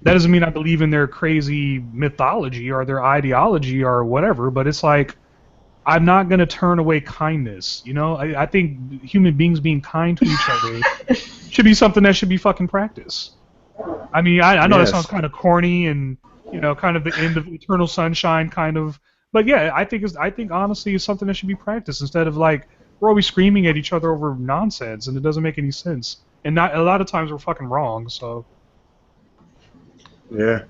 Speaker 7: That doesn't mean I believe in their crazy mythology or their ideology or whatever, but it's like, I'm not going to turn away kindness. You know, I think human beings being kind to each other should be something that should be fucking practiced. I mean, I know that sounds kind of corny and, you know, kind of the end of Eternal Sunshine kind of, but yeah, I think honestly it's something that should be practiced instead of like we're always screaming at each other over nonsense and it doesn't make any sense. And not a lot of times we're fucking wrong. So.
Speaker 1: Yeah.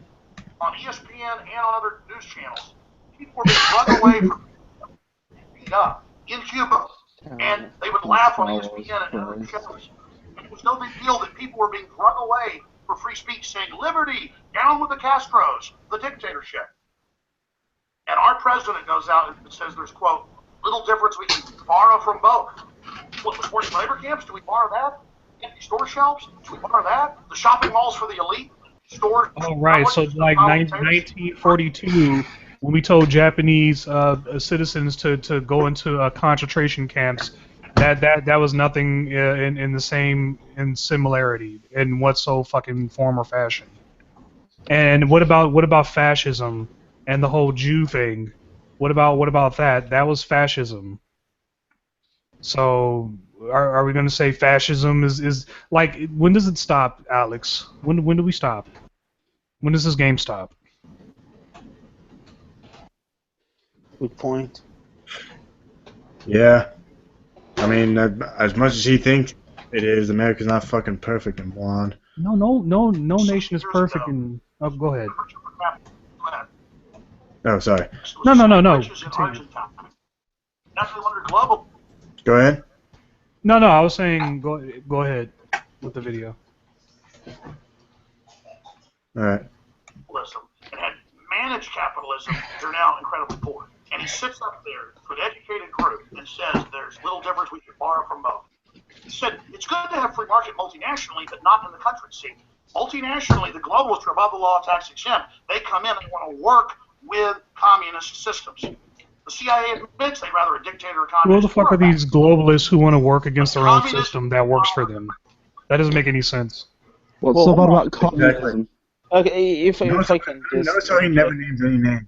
Speaker 4: On ESPN and on other news channels, people were being run away from in Cuba, and they would laugh on ESPN and other shows. It was no big deal that people were being run away for free speech, saying "Liberty, down with the Castros, the dictatorship." And our president goes out and says, "There's quote little difference we can borrow from both. What was forced labor camps? Do we borrow that? Empty store shelves? Do we borrow that? The shopping malls for the elite." Stores.
Speaker 7: Oh, right. So, like 1942, when we told Japanese citizens to go into concentration camps, that was nothing in similarity in what so fucking form or fashion. And what about fascism and the whole Jew thing? What about that? That was fascism. So. Are we going to say fascism is like, when does it stop, Alex? When do we stop? When does this game stop?
Speaker 6: Good point.
Speaker 1: Yeah. I mean, as much as he thinks it is, America's not fucking perfect and blonde.
Speaker 7: No nation is perfect. And oh, go ahead.
Speaker 1: Oh, sorry.
Speaker 7: No.
Speaker 1: Go ahead.
Speaker 7: No, I was saying go ahead with the video.
Speaker 1: All right.
Speaker 4: And had managed capitalism, they're now incredibly poor. And he sits up there for the educated group and says there's little difference we can borrow from both. He said it's good to have free market multinationally, but not in the country. See, multinationally, the globalists are above the law, tax exempt. They come in, they want to work with communist systems. The CIA admits they'd rather a dictator or communist.
Speaker 7: Who the fuck are these globalists who want to work against their own system that works for them? That doesn't make any sense.
Speaker 2: What's so bad about communism?
Speaker 6: Okay, if I can just...
Speaker 1: Notice how he never names any name.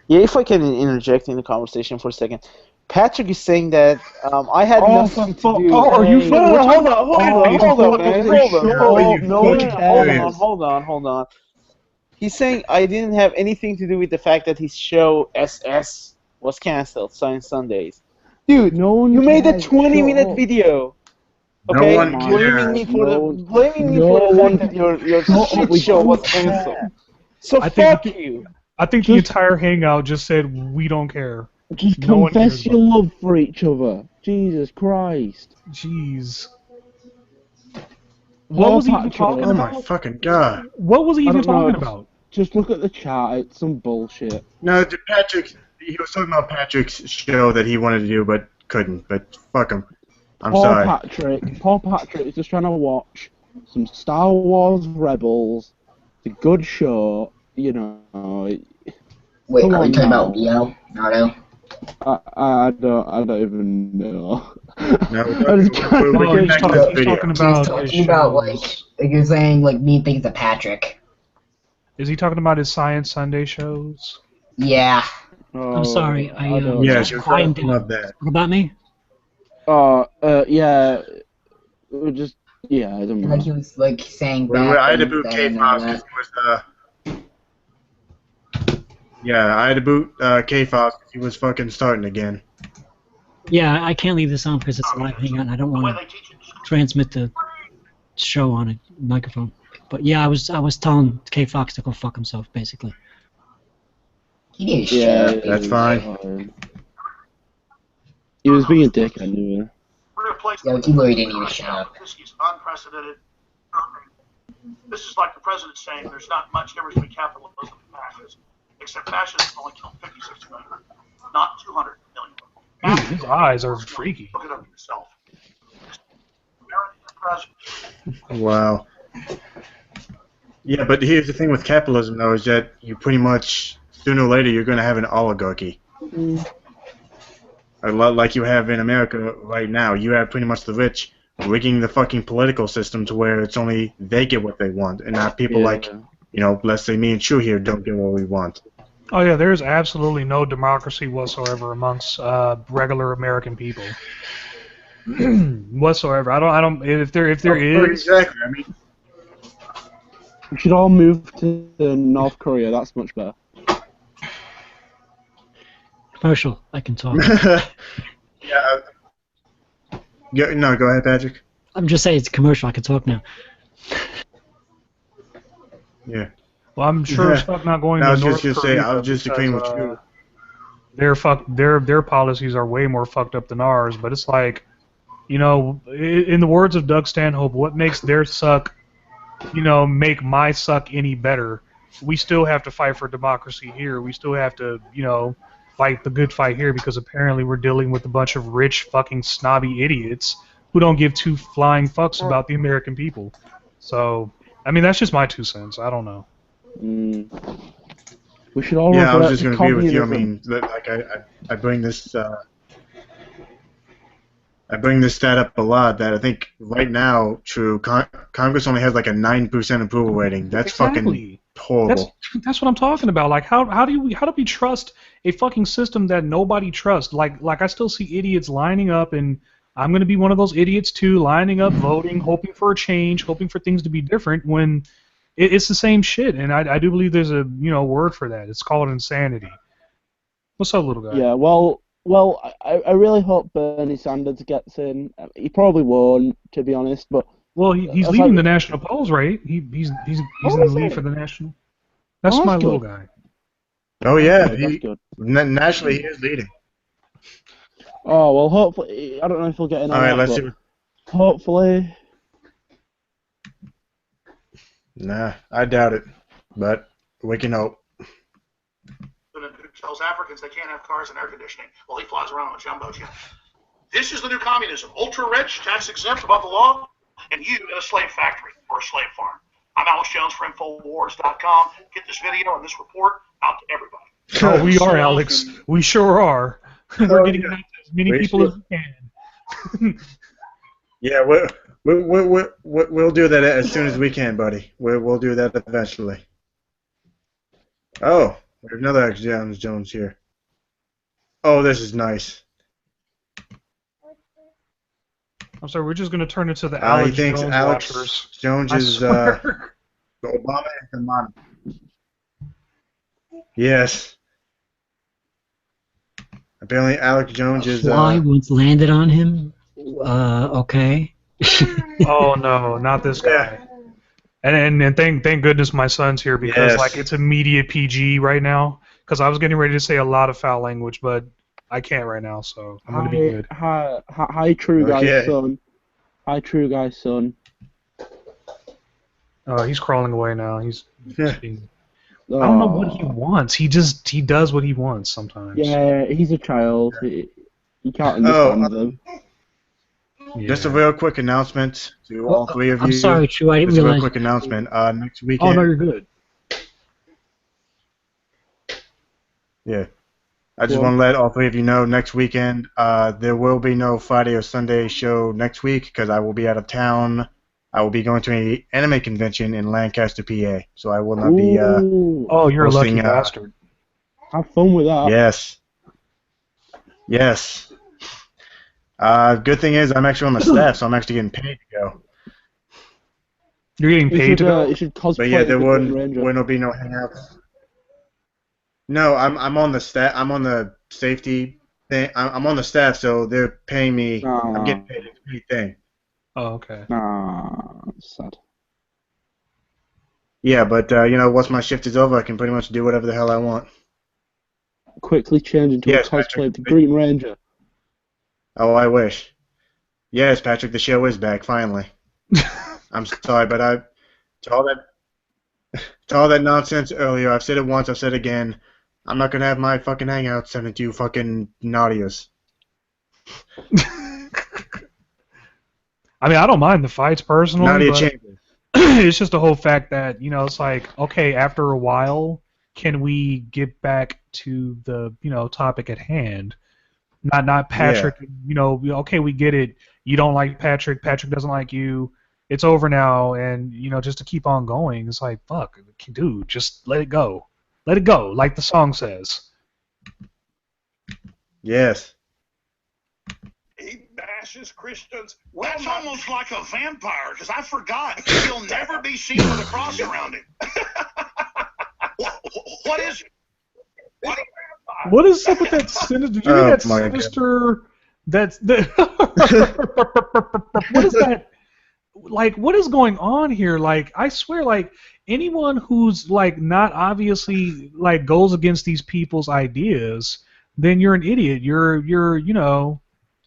Speaker 6: Yeah, if I can interject in the conversation for a second. Patrick is saying that I had nothing to do...
Speaker 2: are you...
Speaker 6: Hold on. He's saying I didn't have anything to do with the fact that his show SS was cancelled, Science Sundays. Dude, you made a 20-minute video. Okay, blaming me for the fact that your shit show was cancelled. So fuck you.
Speaker 7: I think the entire hangout just said we don't care.
Speaker 2: Just confess your love for each other. Jesus Christ.
Speaker 7: Jeez. What was he even talking about?
Speaker 1: Oh my fucking god.
Speaker 7: What was he even talking about?
Speaker 2: Just look at the chat. It's some bullshit.
Speaker 1: No, he was talking about Patrick's show that he wanted to do but couldn't. But fuck him. I'm sorry.
Speaker 2: Poor Patrick is just trying to watch some Star Wars Rebels. It's a good show, you know.
Speaker 8: Wait, are we talking about Leo? Naruto?
Speaker 2: I don't even know.
Speaker 1: No,
Speaker 7: he's talking about
Speaker 8: like you're saying like mean things to Patrick.
Speaker 7: Is he talking about his Science Sunday shows?
Speaker 8: Yeah.
Speaker 3: I'm sorry.
Speaker 1: Yeah, she was talking about that.
Speaker 3: What about me?
Speaker 2: Yeah. I don't know.
Speaker 8: Like he was like saying
Speaker 1: I had to boot K-Fox because he was I had to boot K-Fox because he was fucking starting again.
Speaker 3: Yeah, I can't leave this on because it's a live hangout and I don't want to transmit the show on a microphone. But yeah, I was telling K-Fox to go fuck himself, basically.
Speaker 8: Yeah,
Speaker 1: that's fine.
Speaker 2: He was being a dick, I knew.
Speaker 8: Yeah, he really didn't even shut up.
Speaker 4: This is unprecedented. This is like the president saying there's not much difference between capitalism and fascism, except fascism only killed 56 million, not 200 million.
Speaker 7: His eyes are freaky.
Speaker 4: Look it up yourself.
Speaker 1: Wow. Yeah, but here's the thing with capitalism, though, is that you pretty much, sooner or later, you're going to have an oligarchy. A lot like you have in America right now. You have pretty much the rich rigging the fucking political system to where it's only they get what they want, and not people like, let's say me and Chu here don't get what we want.
Speaker 7: Oh yeah, there's absolutely no democracy whatsoever amongst regular American people. Whatsoever. I don't. If there is.
Speaker 1: Exactly. I mean,
Speaker 2: we should all move to North Korea. That's much better.
Speaker 3: Commercial. I can talk.
Speaker 1: No, go ahead, Patrick.
Speaker 3: I'm just saying it's a commercial. I can talk now.
Speaker 1: Yeah.
Speaker 7: Well, I'm sure it's not going to North Korea.
Speaker 1: I was just agreeing with you.
Speaker 7: Their policies are way more fucked up than ours, but it's like, in the words of Doug Stanhope, what makes their suck, make my suck any better? We still have to fight for democracy here. We still have to, fight the good fight here because apparently we're dealing with a bunch of rich fucking snobby idiots who don't give two flying fucks about the American people. So, I mean, that's just my 2 cents. I don't know.
Speaker 2: We should all.
Speaker 1: Yeah, I was just going to agree with you. I mean, like I bring this. I bring this stat up a lot that I think right now, Congress only has like a 9% approval rating. That's fucking horrible.
Speaker 7: That's what I'm talking about. Like, how do we trust a fucking system that nobody trusts? Like I still see idiots lining up, and I'm going to be one of those idiots too, lining up, voting, hoping for a change, hoping for things to be different when it's the same shit. And I do believe there's a word for that. It's called insanity. What's up, little guy?
Speaker 2: Yeah, well, I really hope Bernie Sanders gets in. He probably won't, to be honest. But
Speaker 7: he's leading the national polls, right? He's in the lead for the national. That's my little guy.
Speaker 1: Oh yeah,
Speaker 2: that's good.
Speaker 1: Nationally he is leading.
Speaker 2: Oh well, hopefully I don't know if he'll get in.
Speaker 1: All right, let's see.
Speaker 2: Hopefully.
Speaker 1: Nah, I doubt it, but we can hope.
Speaker 4: Who tells Africans they can't have cars and air conditioning while he flies around on a jumbo jet? This is the new communism. Ultra-rich, tax-exempt, above the law, and you in a slave factory or a slave farm. I'm Alex Jones for Infowars.com. Get this video and this report out to everybody.
Speaker 7: Oh, we are, Alex. We sure are. We're getting it out to as many people as we can.
Speaker 1: Yeah, we'll do that as soon as we can, buddy. We'll do that eventually. Oh, there's another Alex Jones here. Oh, this is nice.
Speaker 7: I'm sorry, we're just going to turn it to the Alex
Speaker 1: he thinks
Speaker 7: Jones
Speaker 1: Alex
Speaker 7: watchers.
Speaker 1: Jones is the Obama is the man. Yes. Apparently, Alex Jones is.
Speaker 3: Fly once landed on him. Okay.
Speaker 7: Oh no, not this guy. And thank goodness my son's here because like it's immediate PG right now. Because I was getting ready to say a lot of foul language, but I can't right now, so I'm gonna be good.
Speaker 2: Hi, True Guy's son. Hi, True Guy's son.
Speaker 7: Oh, he's crawling away now. He's being... I don't know what he wants. He does what he wants sometimes.
Speaker 2: Yeah, he's a child. He can't understand them.
Speaker 1: Yeah. Just a real quick announcement to all three of you.
Speaker 3: I'm sorry, True. I didn't realize.
Speaker 1: Just a real quick announcement. Next weekend.
Speaker 7: Oh no, you're good.
Speaker 1: Yeah. I just want to let all three of you know next weekend there will be no Friday or Sunday show next week because I will be out of town. I will be going to an anime convention in Lancaster, PA, so I will not be.
Speaker 7: Oh, you're hosting, a lucky bastard.
Speaker 2: Have fun with that.
Speaker 1: Yes. Yes. Good thing is I'm actually on the staff, so I'm actually getting paid to go.
Speaker 7: You're getting paid to go?
Speaker 2: You should cosplay.
Speaker 1: But yeah, there won't be no hangouts. No, I'm on the staff. I'm on the safety thing. I'm on the staff, so they're paying me. I'm getting paid a free thing.
Speaker 7: Oh, okay.
Speaker 2: Sad.
Speaker 1: Yeah, but once my shift is over, I can pretty much do whatever the hell I want.
Speaker 2: Quickly change into a cosplay of the Green Ranger.
Speaker 1: Oh, I wish. Yes, Patrick, the show is back finally. I'm sorry, but to all that nonsense earlier, I've said it once, I've said it again. I'm not gonna have my fucking hangouts sent to you fucking naughtiers.
Speaker 7: I mean, I don't mind the fights personally,
Speaker 1: Nadia
Speaker 7: but
Speaker 1: Chambers.
Speaker 7: it's just the whole fact that, you know, it's like, okay, after a while, can we get back to the, you know, topic at hand? Not Patrick, you know, okay, we get it. You don't like Patrick. Patrick doesn't like you. It's over now, and, you know, just to keep on going, it's like, fuck, dude, just let it go. Let it go, like the song says.
Speaker 1: Yes.
Speaker 12: He bashes Christians. Well, that's almost like a vampire, because I forgot. He'll never be seen with a cross around him. What is it?
Speaker 7: What is up with that sinister? Did you hear that sinister? That's the. What is that? Like, what is going on here? Like, I swear, like, anyone who's like not obviously like goes against these people's ideas, then you're an idiot. You're you know,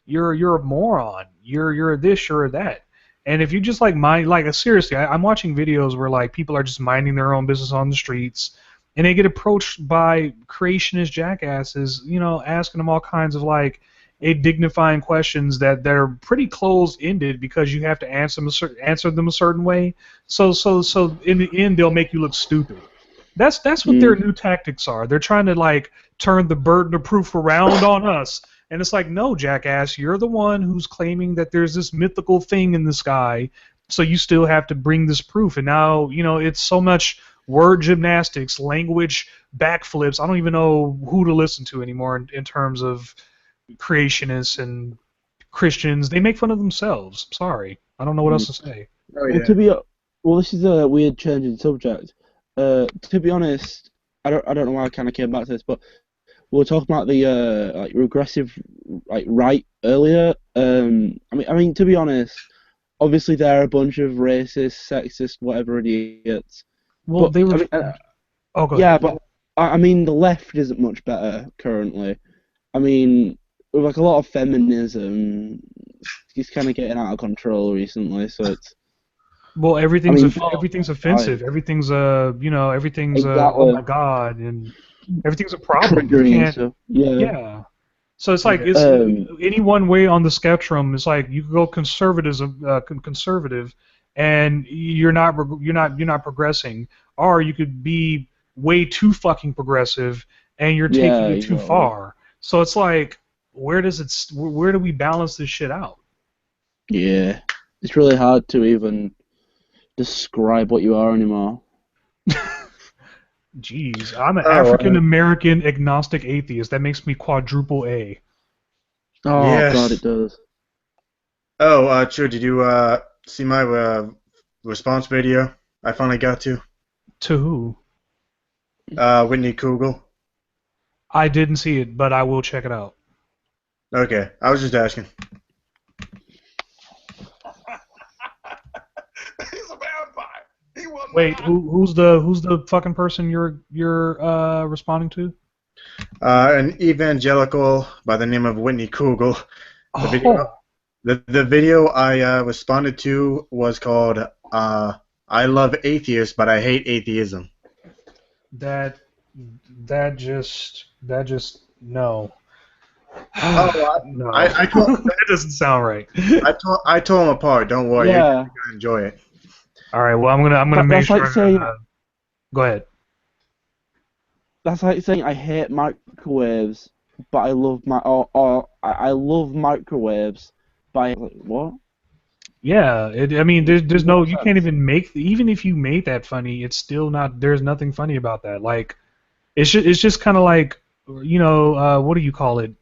Speaker 7: you're a moron. You're this, you're that. And if you just like mind, like seriously, I'm watching videos where like people are just minding their own business on the streets, and they get approached by creationist jackasses, you know, asking them all kinds of like dignifying questions that are pretty closed-ended because you have to answer them a certain way. So in the end, they'll make you look stupid. That's what their new tactics are. They're trying to like turn the burden of proof around on us. And it's like, no, jackass, you're the one who's claiming that there's this mythical thing in the sky, so you still have to bring this proof. And now, you know, it's so much word gymnastics, language backflips. I don't even know who to listen to anymore in terms of creationists and Christians. They make fun of themselves. I'm sorry. I don't know what else to say.
Speaker 2: This is a weird change in subject. To be honest, I don't know why I kind of came back to this, but we were talking about the like regressive like right earlier. I mean, to be honest, obviously there are a bunch of racist, sexist, whatever idiots.
Speaker 7: Well,
Speaker 2: but,
Speaker 7: they were.
Speaker 2: But I mean, the left isn't much better currently. I mean, with like a lot of feminism, it's kind of getting out of control recently. So it's.
Speaker 7: Well, everything's offensive. Everything's everything's oh my god, and everything's a problem. Yeah. So it's like it's any one way on the spectrum. It's like you can go conservative, and you're not progressing, or you could be way too fucking progressive, and you're taking it too far. So it's like, where do we balance this shit out?
Speaker 2: Yeah, it's really hard to even describe what you are anymore.
Speaker 7: Jeez, I'm an African-American agnostic atheist. That makes me quadruple A.
Speaker 2: Oh, yes. God, it does.
Speaker 1: Oh, true. Did you see my response video I finally got to?
Speaker 7: To who?
Speaker 1: Whitney Kugel.
Speaker 7: I didn't see it, but I will check it out.
Speaker 1: Okay, I was just asking.
Speaker 12: He's a vampire.
Speaker 7: Wait, who's the fucking person you're responding to?
Speaker 1: An evangelical by the name of Whitney Kugel. The video I responded to was called "I love atheists, but I hate atheism."
Speaker 7: That just no.
Speaker 1: No.
Speaker 7: That doesn't sound right.
Speaker 1: I tore them apart. Don't worry, you're gonna enjoy it.
Speaker 7: All right. Well, I'm gonna make sure. Go ahead.
Speaker 2: That's like saying I hate microwaves, but I love I love microwaves. But what?
Speaker 7: Yeah. I mean, there's no. You can't even make. Even if you made that funny, it's still not. There's nothing funny about that. Like, it's just kind of like, you know, what do you call it?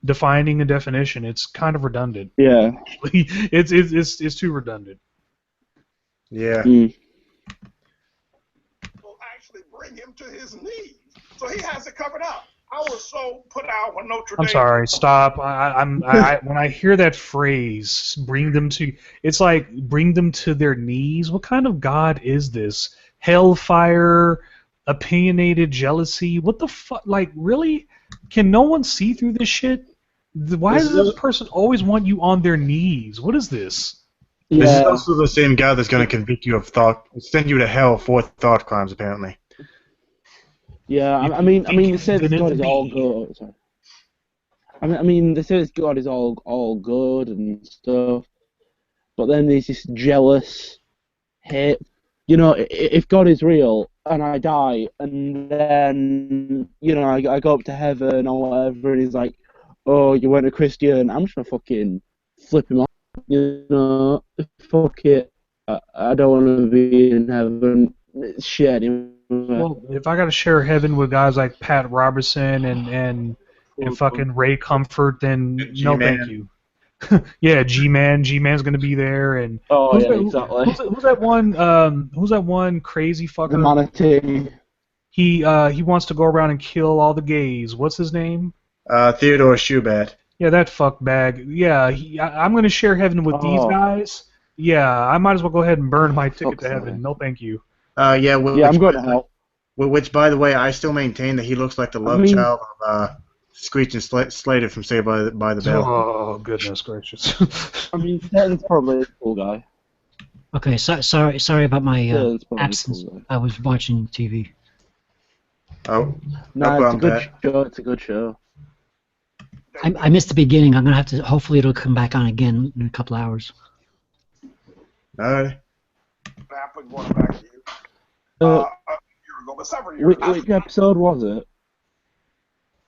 Speaker 7: Defining a definition. It's kind of redundant.
Speaker 2: Yeah.
Speaker 7: It's too redundant.
Speaker 1: Yeah.
Speaker 12: Will actually bring him to his knees, so he has it covered up. I was so put out when Notre Dame.
Speaker 7: I'm sorry. Stop. When I hear that phrase, bring them to. It's like bring them to their knees. What kind of God is this? Hellfire, opinionated jealousy. What the fuck? Like, really? Can no one see through this shit? Why does this person always want you on their knees? What is this?
Speaker 1: Yeah. This is also the same guy that's going to convict you of send you to hell for thought crimes, apparently.
Speaker 2: Yeah, I mean, it says God is all good. Sorry. I mean, they say this God is all good and stuff, but then there's this jealous hate. You know, if God is real and I die, and then I go up to heaven or whatever, and he's like, "Oh, you weren't a Christian," I'm just gonna fucking flip him off. Fuck it. I don't want to be in heaven. Shit.
Speaker 7: Well, if I got to share heaven with guys like Pat Robertson and fucking Ray Comfort, then no, thank you. Yeah, G-Man's gonna be there, and
Speaker 2: Exactly.
Speaker 7: Who's that one? Who's that one crazy fucker?
Speaker 2: The manatee.
Speaker 7: He wants to go around and kill all the gays. What's his name?
Speaker 1: Theodore Shubat.
Speaker 7: Yeah, that fuckbag. Yeah, I'm gonna share heaven with these guys. Yeah, I might as well go ahead and burn my ticket to heaven. No, thank you.
Speaker 1: Yeah,
Speaker 2: I'm going to hell.
Speaker 1: Which, by the way, I still maintain that he looks like the love child of Screech and Slater from Saved by the Bell.
Speaker 7: Oh, goodness gracious.
Speaker 2: I mean, Stanton's probably a cool guy.
Speaker 3: Okay, sorry about my absence.
Speaker 2: Cool.
Speaker 3: I was watching TV.
Speaker 1: Oh,
Speaker 2: no, it's a good show. It's a good show.
Speaker 3: I missed the beginning. I'm gonna have to. Hopefully, it'll come back on again in a couple hours.
Speaker 1: All right.
Speaker 4: Going back to you. A year ago, but several years
Speaker 2: which episode was it?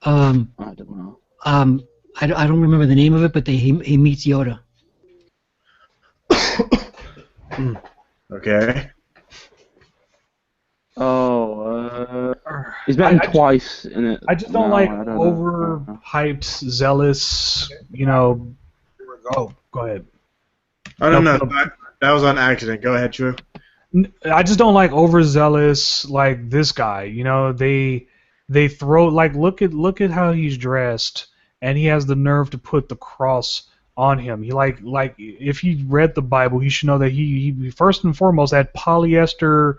Speaker 2: I don't know.
Speaker 3: I don't remember the name of it, but he meets Yoda.
Speaker 1: Okay.
Speaker 2: Oh, he's met him twice in it.
Speaker 7: I just don't like overhyped, zealous, Oh, go ahead.
Speaker 1: Oh, no. That was on accident. Go ahead, Drew.
Speaker 7: I just don't like overzealous like this guy. They throw look at how he's dressed, and he has the nerve to put the cross on him. He like if he read the Bible, he should know that he first and foremost had polyester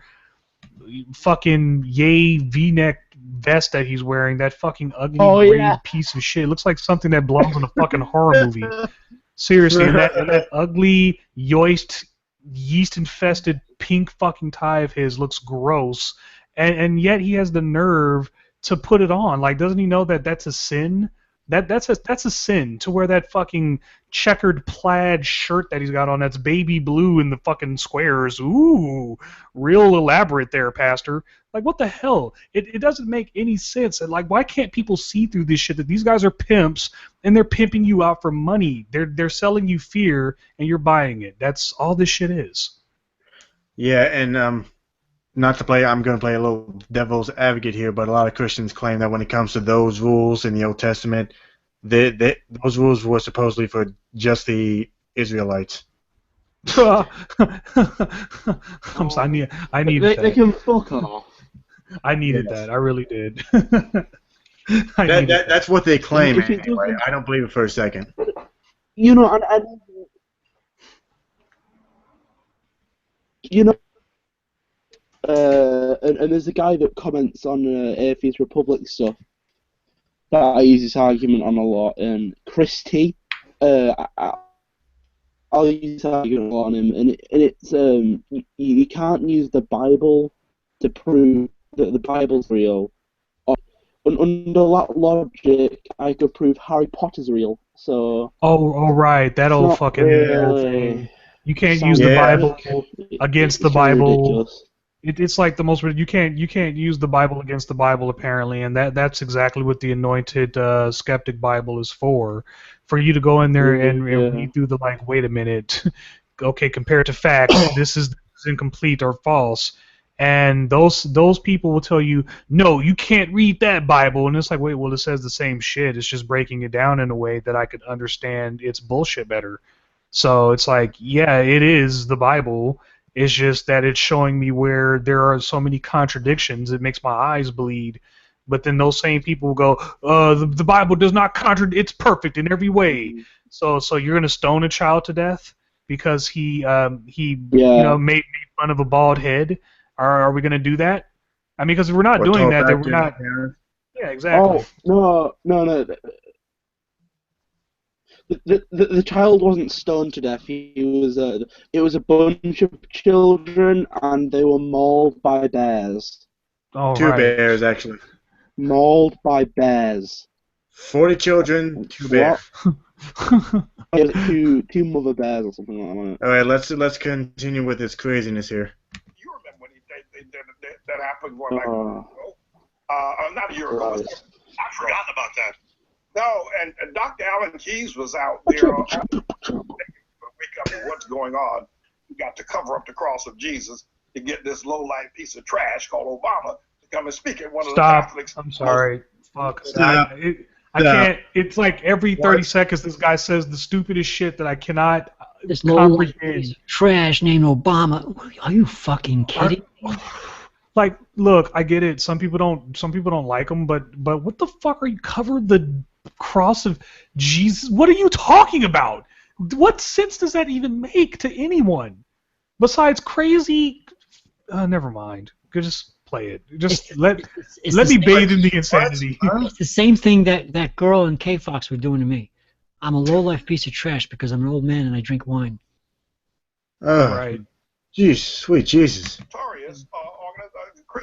Speaker 7: fucking yay V-neck vest that he's wearing. That fucking ugly gray piece of shit. It looks like something that belongs in a fucking horror movie. Seriously, and that ugly yeast-infested pink fucking tie of his looks gross, and yet he has the nerve to put it on. Like, doesn't he know that that's a sin? That's a sin to wear that fucking checkered plaid shirt that he's got on that's baby blue in the fucking squares. Ooh, real elaborate there, Pastor. Like, what the hell? It doesn't make any sense. And like, why can't people see through this shit that these guys are pimps and they're pimping you out for money? They're selling you fear and you're buying it. That's all this shit is.
Speaker 1: Yeah, and not to play, I'm going to play a little devil's advocate here, but a lot of Christians claim that when it comes to those rules in the Old Testament, those rules were supposedly for just the Israelites.
Speaker 7: I'm sorry, I needed that.
Speaker 2: They can fuck off.
Speaker 7: I needed that. I really did.
Speaker 1: That's what they claim anyway. I don't believe it for a second.
Speaker 2: And there's a guy that comments on Atheist Republic stuff that I use this argument on a lot. Chris T. I'll use this argument a lot on him, and it's you can't use the Bible to prove that the Bible's real. Under that logic, I could prove Harry Potter's real. So.
Speaker 7: Oh right, that old fucking old thing. You can't use the Bible against the Bible. Ridiculous. It's like the most. You can't use the Bible against the Bible apparently, and that's exactly what the anointed skeptic Bible is for you to go in there and read through the wait a minute, okay, compared to fact, this is incomplete or false, and those people will tell you no, you can't read that Bible, and it's like wait, well it says the same shit, it's just breaking it down in a way that I could understand its bullshit better. So it's like yeah, it is the Bible. It's just that it's showing me where there are so many contradictions. It makes my eyes bleed. But then those same people will go, the Bible does not contradict. It's perfect in every way. So you're gonna stone a child to death because he made fun of a bald head? Are we gonna do that? I mean, because if we're not doing that, then we're not. Yeah, exactly.
Speaker 2: Oh no. The child wasn't stoned to death. It was a bunch of children, and they were mauled by bears.
Speaker 1: Two bears, actually.
Speaker 2: Mauled by bears.
Speaker 1: 40 children, 2 bears.
Speaker 2: two mother bears or something like that.
Speaker 1: All right, let's continue with this craziness here.
Speaker 12: You remember when that happened? What, like, not a year ago. I've forgotten about that. No, and Dr. Alan Keyes was out there. Wake up to what's going on. You got to cover up the cross of Jesus to get this low-life piece of trash called Obama to come and speak at one of the Catholics.
Speaker 7: I'm sorry. Fuck. I
Speaker 1: Stop.
Speaker 7: can't. It's like every 30 seconds this guy says the stupidest shit that I cannot
Speaker 3: This low
Speaker 7: comprehend.
Speaker 3: trash named Obama. Are you fucking kidding me?
Speaker 7: Like, look, I get it. Some people don't like him, but what the fuck are you covering the cross of Jesus? What are you talking about? What sense does that even make to anyone? Besides crazy. Never mind. Just play it. Just let me bathe in the insanity.
Speaker 3: It's the same thing that girl and K-Fox were doing to me. I'm a low-life piece of trash because I'm an old man and I drink wine.
Speaker 7: Right.
Speaker 1: Jeez, sweet Jesus.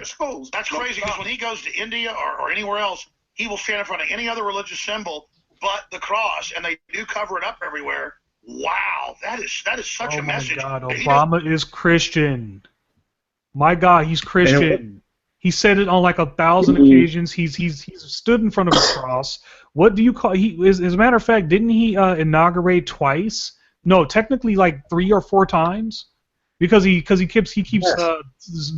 Speaker 12: Schools. That's crazy because when he goes to India or anywhere else, he will stand in front of any other religious symbol but the cross, and they do cover it up everywhere. Wow, that is such a message.
Speaker 7: Oh my God, Obama is Christian. My God, he's Christian. He said it on like 1,000 occasions. He's stood in front of a cross. What do you call? As a matter of fact, didn't he inaugurate twice? No, technically like 3 or 4 times, because he keeps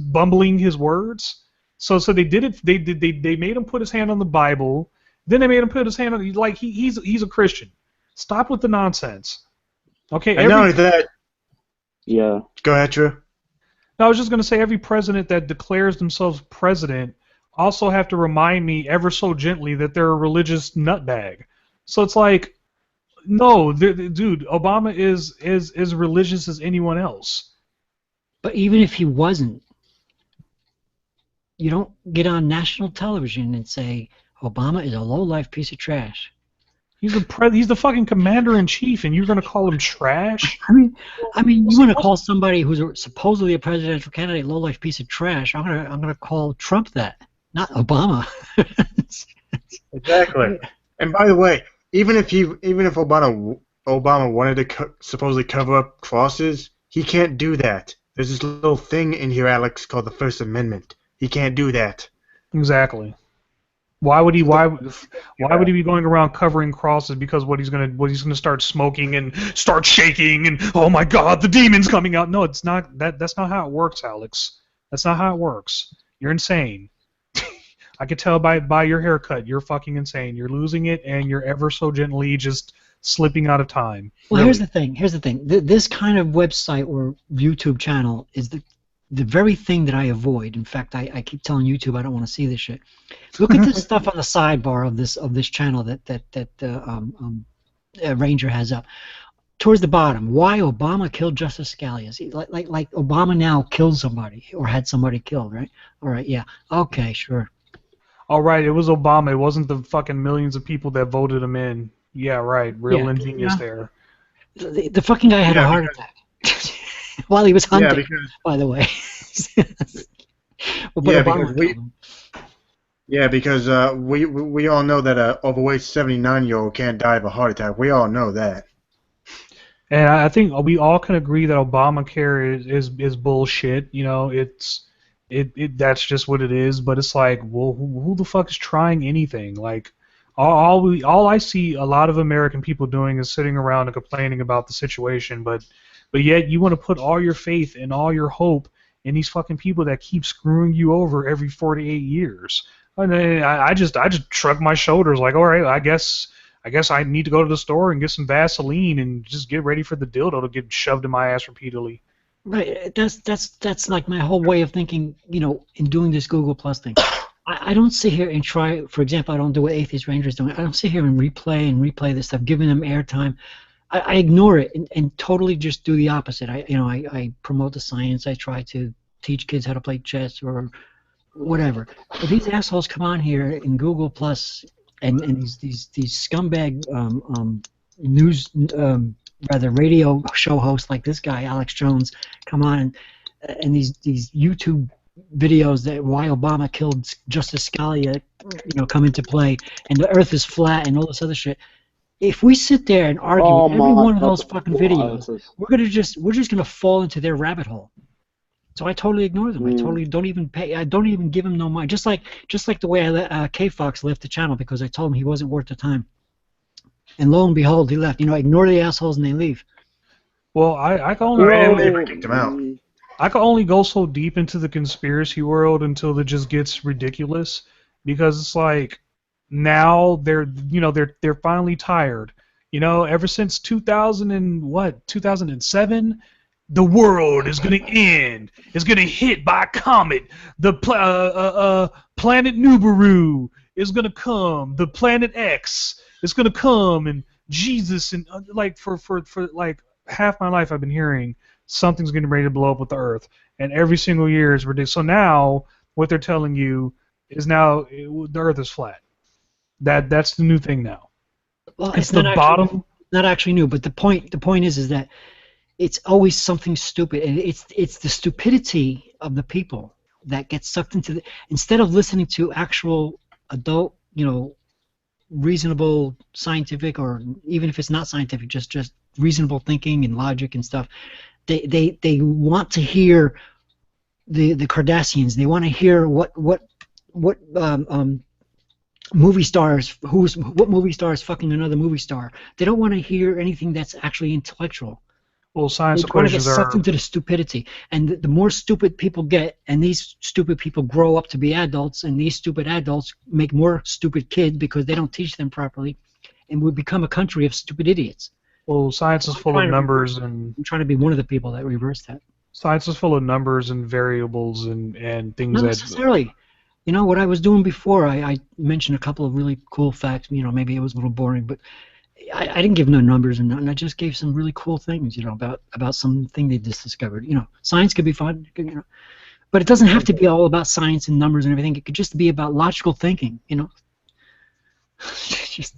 Speaker 7: bumbling his words. So they did it. They made him put his hand on the Bible. Then they made him put his hand on like he's a Christian. Stop with the nonsense. Okay.
Speaker 1: And not only that.
Speaker 2: Yeah.
Speaker 1: Go ahead, Drew.
Speaker 7: I was just going to say every president that declares themselves president also have to remind me ever so gently that they're a religious nutbag. So it's like, no, dude, Obama is as religious as anyone else.
Speaker 3: But even if he wasn't, you don't get on national television and say Obama is a low-life piece of trash.
Speaker 7: He's the fucking commander-in-chief, and you're going to call him trash?
Speaker 3: I mean, you want to call somebody who's supposedly a presidential candidate low-life piece of trash? I'm gonna call Trump that, not Obama.
Speaker 1: Exactly. And by the way, even if Obama wanted to supposedly cover up crosses, he can't do that. There's this little thing in here, Alex, called the First Amendment. He can't do that.
Speaker 7: Exactly. Why would he be going around covering crosses? Because what he's gonna start smoking and start shaking and oh my God, the demon's coming out. No, it's not. That's not how it works, Alex. That's not how it works. You're insane. I can tell by your haircut. You're fucking insane. You're losing it, and you're ever so gently just slipping out of time.
Speaker 3: Well,
Speaker 7: really.
Speaker 3: Here's the thing. This kind of website or YouTube channel is the very thing that I avoid. In fact, I keep telling YouTube I don't want to see this shit. Look at this stuff on the sidebar of this channel that Ranger has up. Towards the bottom, why Obama killed Justice Scalia. Like Obama now killed somebody or had somebody killed, right? All right, yeah. Okay, sure.
Speaker 7: All right, it was Obama. It wasn't the fucking millions of people that voted him in. Yeah, right. Real ingenious there.
Speaker 3: The fucking guy had a heart attack while he was hunting. By the way.
Speaker 1: Because we all know that an overweight 79-year-old can't die of a heart attack. We all know that.
Speaker 7: And I think we all can agree that Obamacare is bullshit. You know, that's just what it is. But it's like, well, who the fuck is trying anything? Like, all I see a lot of American people doing is sitting around and complaining about the situation. But yet you want to put all your faith and all your hope in these fucking people that keep screwing you over every 48 years. And then I just shrug my shoulders like, all right, I guess I need to go to the store and get some Vaseline and just get ready for the dildo to get shoved in my ass repeatedly.
Speaker 3: Right. That's like my whole way of thinking, you know, in doing this Google Plus thing. I don't sit here and try, for example, I don't do what Atheist Ranger is doing. I don't sit here and replay this stuff, giving them airtime. I ignore it and totally just do the opposite. I promote the science. I try to teach kids how to play chess or whatever. But these assholes come on here in Google Plus and these scumbag news radio show hosts like this guy Alex Jones come on and these YouTube videos that why Obama killed Justice Scalia, come into play, and the Earth is flat and all this other shit. If we sit there and argue
Speaker 2: Oh
Speaker 3: with every
Speaker 2: my
Speaker 3: one of
Speaker 2: God,
Speaker 3: those fucking
Speaker 2: what
Speaker 3: videos,
Speaker 2: else?
Speaker 3: we're just gonna fall into their rabbit hole. So I totally ignore them. I totally don't even pay. I don't even give him no mind. Just like the way I let K-Fox left the channel because I told him he wasn't worth the time. And lo and behold, he left. Ignore the assholes and they leave.
Speaker 7: Well, I can
Speaker 1: Or
Speaker 7: only
Speaker 1: they never kicked him out.
Speaker 7: I can only go so deep into the conspiracy world until it just gets ridiculous, because it's like now they're finally tired. Ever since 2007, the world is gonna end. It's gonna hit by a comet. The planet Nibiru is gonna come. The planet X is gonna come, and Jesus and like for like half my life I've been hearing something's getting ready to blow up with the Earth, and every single year is ridiculous. So now what they're telling you is the Earth is flat. That's the new thing now.
Speaker 3: Well,
Speaker 7: it's the bottom.
Speaker 3: Not actually new, but the point is that it's always something stupid, and it's the stupidity of the people that gets sucked into instead of listening to actual adult, reasonable scientific, or even if it's not scientific, just reasonable thinking and logic and stuff. They want to hear the Kardashians. They want to hear what movie stars what movie star is fucking another movie star. They don't want to hear anything that's actually intellectual.
Speaker 7: Well, science
Speaker 3: They want to get
Speaker 7: equations
Speaker 3: sucked
Speaker 7: are.
Speaker 3: into the stupidity, and the more stupid people get, and these stupid people grow up to be adults, and these stupid adults make more stupid kids because they don't teach them properly, and we become a country of stupid idiots.
Speaker 7: Well, science is full of numbers, and
Speaker 3: I'm trying to be one of the people that reverse that.
Speaker 7: Science is full of numbers and variables and things
Speaker 3: Not
Speaker 7: that.
Speaker 3: necessarily. What I was doing before, I mentioned a couple of really cool facts. Maybe it was a little boring, but I didn't give no numbers and nothing. I just gave some really cool things, about something they just discovered. Science could be fun, but it doesn't have to be all about science and numbers and everything. It could just be about logical thinking, just,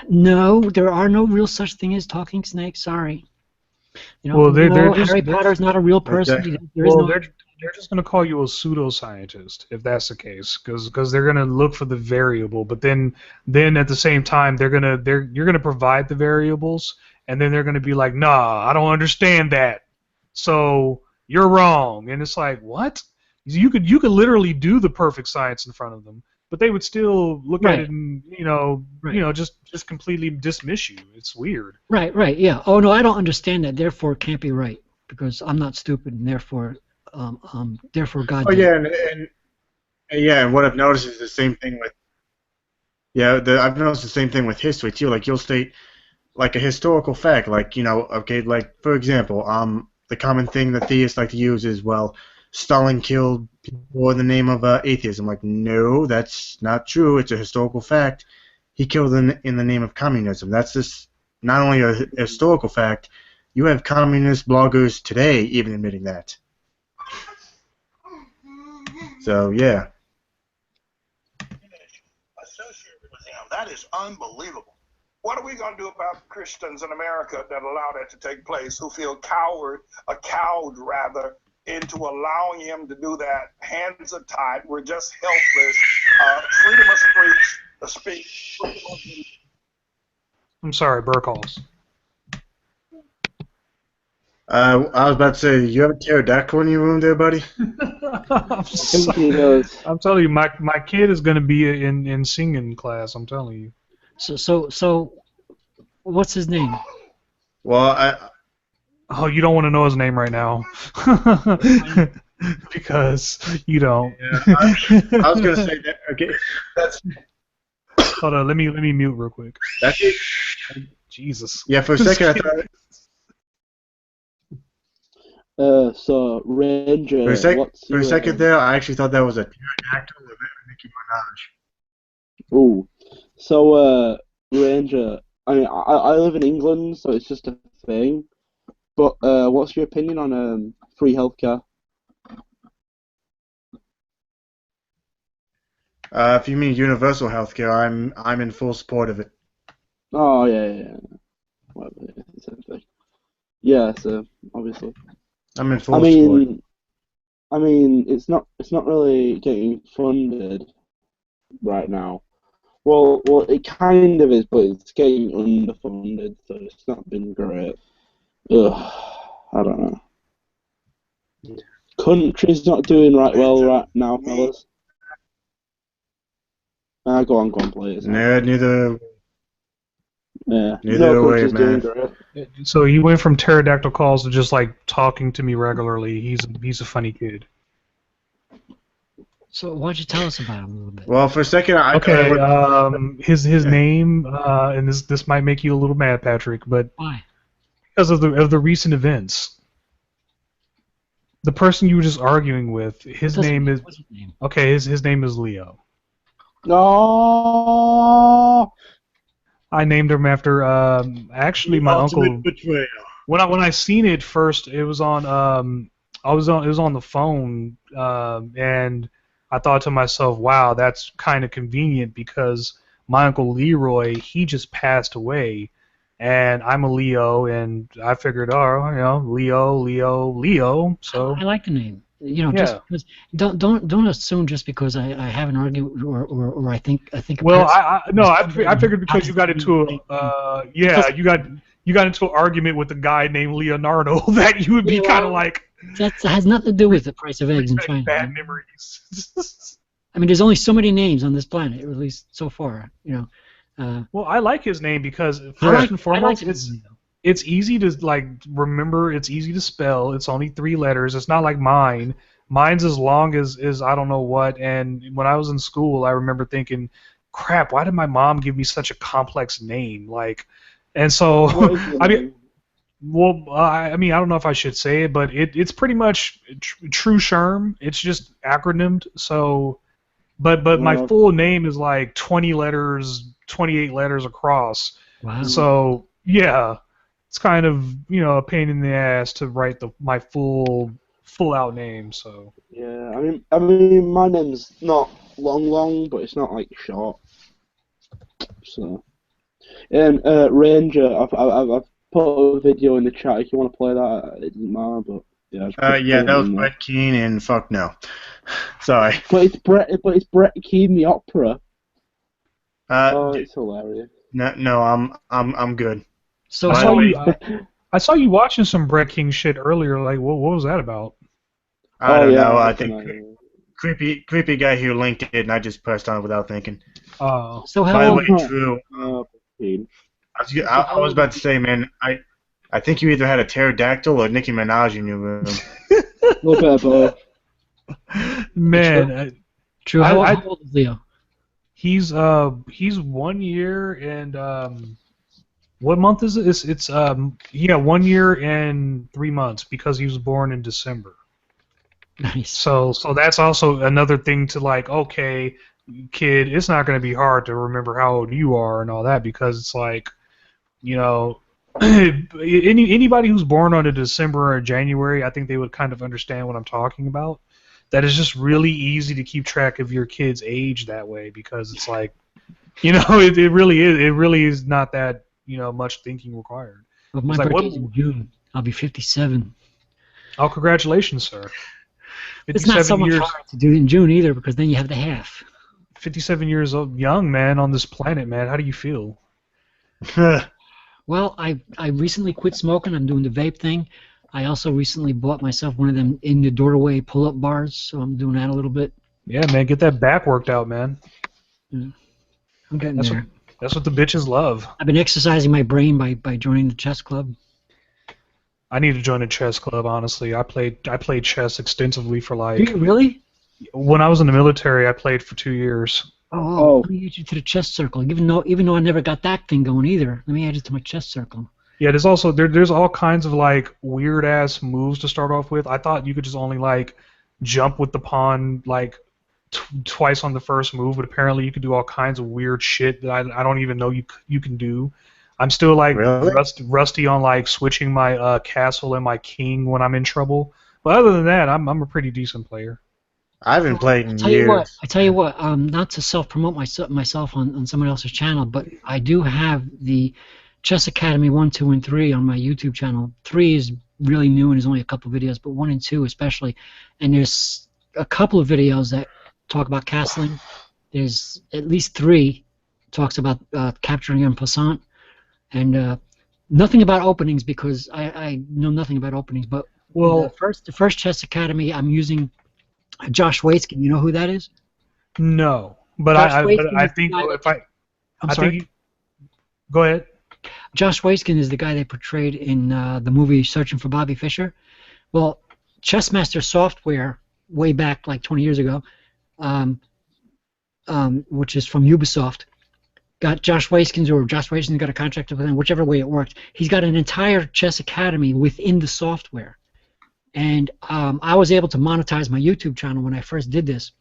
Speaker 3: no, there are no real such thing as talking snakes. Sorry.
Speaker 7: Well, they're just,
Speaker 3: Harry Potter's not a real person.
Speaker 7: Exactly.
Speaker 3: There is
Speaker 7: Well,
Speaker 3: no.
Speaker 7: they're just going to call you a pseudoscientist if that's the case, because they're going to look for the variable, but then at the same time you're going to provide the variables, and then they're going to be like, nah, I don't understand that, so you're wrong, and it's like, what? You could literally do the perfect science in front of them, but they would still look at it and just completely dismiss you. It's weird.
Speaker 3: Right, yeah. Oh no, I don't understand that. Therefore, it can't be right because I'm not stupid, and therefore God.
Speaker 1: Oh yeah, and what I've noticed is the same thing with. Yeah, I've noticed the same thing with history too. Like you'll state like a historical fact, like okay, like for example, the common thing that theists like to use is, well, Stalin killed people in the name of atheism. Like, no, that's not true. It's a historical fact. He killed in the name of communism. That's just not only a historical fact. You have communist bloggers today even admitting that. So yeah.
Speaker 12: That is unbelievable. What are we going to do about Christians in America that allow that to take place, who feel cowed rather, into allowing him to do that? Hands are tied. We're just helpless. Freedom of speech.
Speaker 7: I'm sorry, Burkhalls.
Speaker 1: I was about to say, you have a pterodactyl in your room there, buddy?
Speaker 7: I'm telling you, my kid is going to be in singing class. I'm telling you.
Speaker 3: So, what's his name?
Speaker 1: Well,
Speaker 7: Oh, you don't want to know his name right now. Because you don't.
Speaker 1: Yeah, I was going to say that. Okay, that's.
Speaker 7: Hold on, let me mute real quick.
Speaker 1: That's it.
Speaker 7: Jesus.
Speaker 1: Yeah, for a second I thought.
Speaker 2: So Ranger.
Speaker 1: For a second there, I actually thought that was a pterodactyl with Nicki Minaj.
Speaker 2: Ooh. So Ranger. I mean, I live in England, so it's just a thing. But what's your opinion on free healthcare?
Speaker 1: If you mean universal healthcare, I'm in full support of it.
Speaker 2: Oh yeah. Whatever, same thing. Yeah, so obviously.
Speaker 1: I'm in full support.
Speaker 2: I mean, it's not really getting funded right now. Well, it kind of is, but it's getting underfunded, so it's not been great. Ugh, I don't know. Country's not doing well right now, fellas. Go on, please.
Speaker 1: No, neither.
Speaker 2: Yeah,
Speaker 1: Neither
Speaker 2: no
Speaker 1: way,
Speaker 2: country's doing
Speaker 1: man.
Speaker 2: great.
Speaker 7: So he went from pterodactyl calls to just like talking to me regularly. He's a funny kid.
Speaker 3: So why don't you tell us about him a little bit?
Speaker 1: Well, for a second, I
Speaker 7: his name, and this might make you a little mad, Patrick, but
Speaker 3: why?
Speaker 7: Because of the recent events. The person you were just arguing with, his name is okay. His name is Leo.
Speaker 2: No.
Speaker 7: I named him after actually my uncle. When I seen it first, it was on it was on the phone, and I thought to myself, wow, that's kind of convenient because my uncle Leroy, he just passed away, and I'm a Leo, and I figured, Leo. So
Speaker 3: I like the name. Just because, don't assume just because I have an argument or I think.
Speaker 7: Well, I figured because you got into you got into an argument with a guy named Leonardo that you would be kind of like.
Speaker 3: That has nothing to do with the price of eggs in China.
Speaker 7: Bad memories.
Speaker 3: I mean, there's only so many names on this planet, or at least so far.
Speaker 7: Well, I like his name because first and foremost, it's easy to remember. It's easy to spell. It's only 3 letters. It's not like mine. Mine's as long as I don't know what. And when I was in school, I remember thinking, "Crap! Why did my mom give me such a complex name?" And so I mean. Well, I mean, I don't know if I should say it, but it's pretty much True Sherm. It's just acronymed. So, but my full name is like 20 letters, 28 letters across.
Speaker 3: Wow.
Speaker 7: So yeah, it's kind of a pain in the ass to write my full out name. So
Speaker 2: yeah, I mean, my name's not long, but it's not like short. So, and Ranger, I've put a video in the chat if you want to play that. It doesn't matter, but yeah.
Speaker 1: Yeah, that was Brett Keane, and fuck no. Sorry.
Speaker 2: But it's Brett Keane, the opera. It's hilarious.
Speaker 1: No, I'm good.
Speaker 3: So
Speaker 7: I saw you watching some Brett King shit earlier. Like, what was that about?
Speaker 1: I don't know. I think creepy guy who linked it, and I just pressed on it without thinking.
Speaker 7: Oh.
Speaker 3: So how
Speaker 1: By the
Speaker 3: old?
Speaker 1: way, Drew. I was about to say, man, I think you either had a pterodactyl or Nicki Minaj in your room.
Speaker 2: A little bit of both.
Speaker 7: Man,
Speaker 3: True. How old is Leo?
Speaker 7: He's 1 year and what month is it? It's 1 year and 3 months because he was born in December.
Speaker 3: Nice.
Speaker 7: So that's also another thing to okay, kid, it's not going to be hard to remember how old you are and all that because it's like. Anybody who's born on a December or January, I think they would kind of understand what I'm talking about. That is just really easy to keep track of your kid's age that way because it's like, it really is not that much thinking required.
Speaker 3: Well, my birthday's in June. I'll be 57.
Speaker 7: Oh, congratulations, sir!
Speaker 3: It's not so much hard to do in June either because then you have the half.
Speaker 7: 57 years old, young man on this planet, man. How do you feel?
Speaker 3: Well, I recently quit smoking. I'm doing the vape thing. I also recently bought myself one of them in the doorway pull-up bars, so I'm doing that a little bit.
Speaker 7: Yeah, man, get that back worked out, man.
Speaker 3: Yeah. I'm getting there.
Speaker 7: That's what the bitches love.
Speaker 3: I've been exercising my brain by joining the chess club.
Speaker 7: I need to join a chess club, honestly. I played chess extensively for
Speaker 3: Do you really?
Speaker 7: When I was in the military, I played for 2 years.
Speaker 3: Oh, let me add you to the chess circle. Even though I never got that thing going either, let me add you to my chess circle.
Speaker 7: Yeah, there's also there's all kinds of weird ass moves to start off with. I thought you could just only jump with the pawn twice on the first move, but apparently you could do all kinds of weird shit that I don't even know you can do. I'm still
Speaker 1: really?
Speaker 7: rusty on switching my castle and my king when I'm in trouble. But other than that, I'm a pretty decent player.
Speaker 1: I haven't played in years.
Speaker 3: I tell you what, not to self-promote myself on someone else's channel, but I do have the Chess Academy 1, 2, and 3 on my YouTube channel. 3 is really new and there's only a couple of videos, but 1 and 2 especially. And there's a couple of videos that talk about castling. There's at least 3 talks about capturing en passant, and nothing about openings because I know nothing about openings. But the first Chess Academy, I'm using Josh Waitzkin. You know who that is?
Speaker 7: No, but I think if I,
Speaker 3: I'm sorry.
Speaker 7: think, go ahead.
Speaker 3: Josh Waitzkin is the guy they portrayed in the movie Searching for Bobby Fischer. Well, Chessmaster Software, way back like 20 years ago, which is from Ubisoft, got Josh Waitzkin got a contract with him, whichever way it worked. He's got an entire chess academy within the software. And I was able to monetize my YouTube channel when I first did this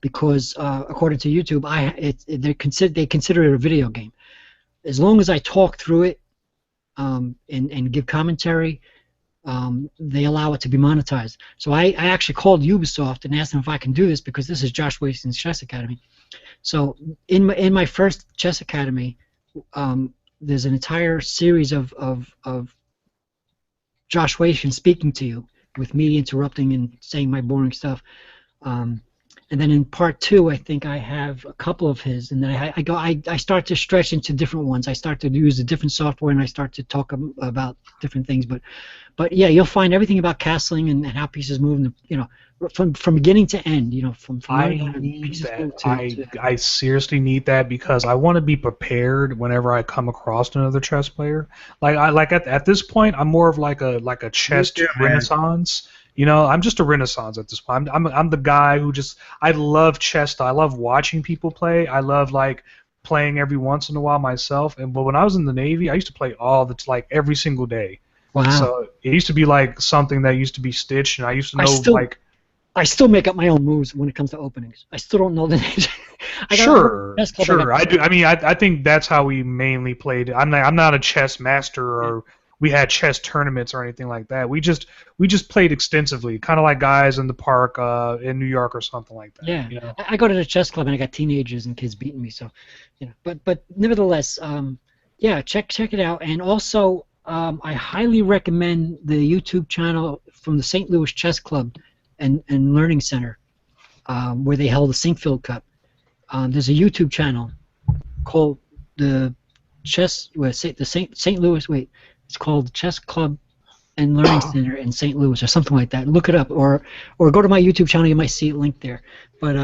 Speaker 3: because, according to YouTube, they consider it a video game. As long as I talk through it and give commentary, they allow it to be monetized. So I actually called Ubisoft and asked them if I can do this because this is Josh Waitzkin's Chess Academy. So in my first Chess Academy, there's an entire series of Josh Waitzkin speaking to you with me interrupting and saying my boring stuff. And then in part 2, I think I have a couple of his, and then I start to stretch into different ones. I start to use a different software, and I start to talk about different things. But yeah, you'll find everything about castling and how pieces move, and, you know, from beginning to end. You know, from
Speaker 7: I need that. I seriously need that because I want to be prepared whenever I come across another chess player. Like at this point, I'm more of like a chess renaissance. You know, I'm just a renaissance at this point. I'm the guy who I love chess. I love watching people play. I love like playing every once in a while myself. But when I was in the Navy, I used to play every single day.
Speaker 3: Wow.
Speaker 7: So it used to be like something that used to be stitched, and I used to know
Speaker 3: I still make up my own moves when it comes to openings. I still don't know the names.
Speaker 7: Sure. I do. I mean, I think that's how we mainly played. I'm not a chess master, or we had chess tournaments or anything like that. We just played extensively, kind of like guys in the park in New York or something like that.
Speaker 3: Yeah.
Speaker 7: You know?
Speaker 3: I go to the chess club and I got teenagers and kids beating me. So, you know. But nevertheless, yeah, check it out. And also, I highly recommend the YouTube channel from the St. Louis Chess Club and Learning Center, where they held the Sinkfield Cup. There's a YouTube channel called the St. Louis. Wait, it's called the Chess Club and Learning Center in St. Louis or something like that. Look it up, or go to my YouTube channel. You might see it linked there. But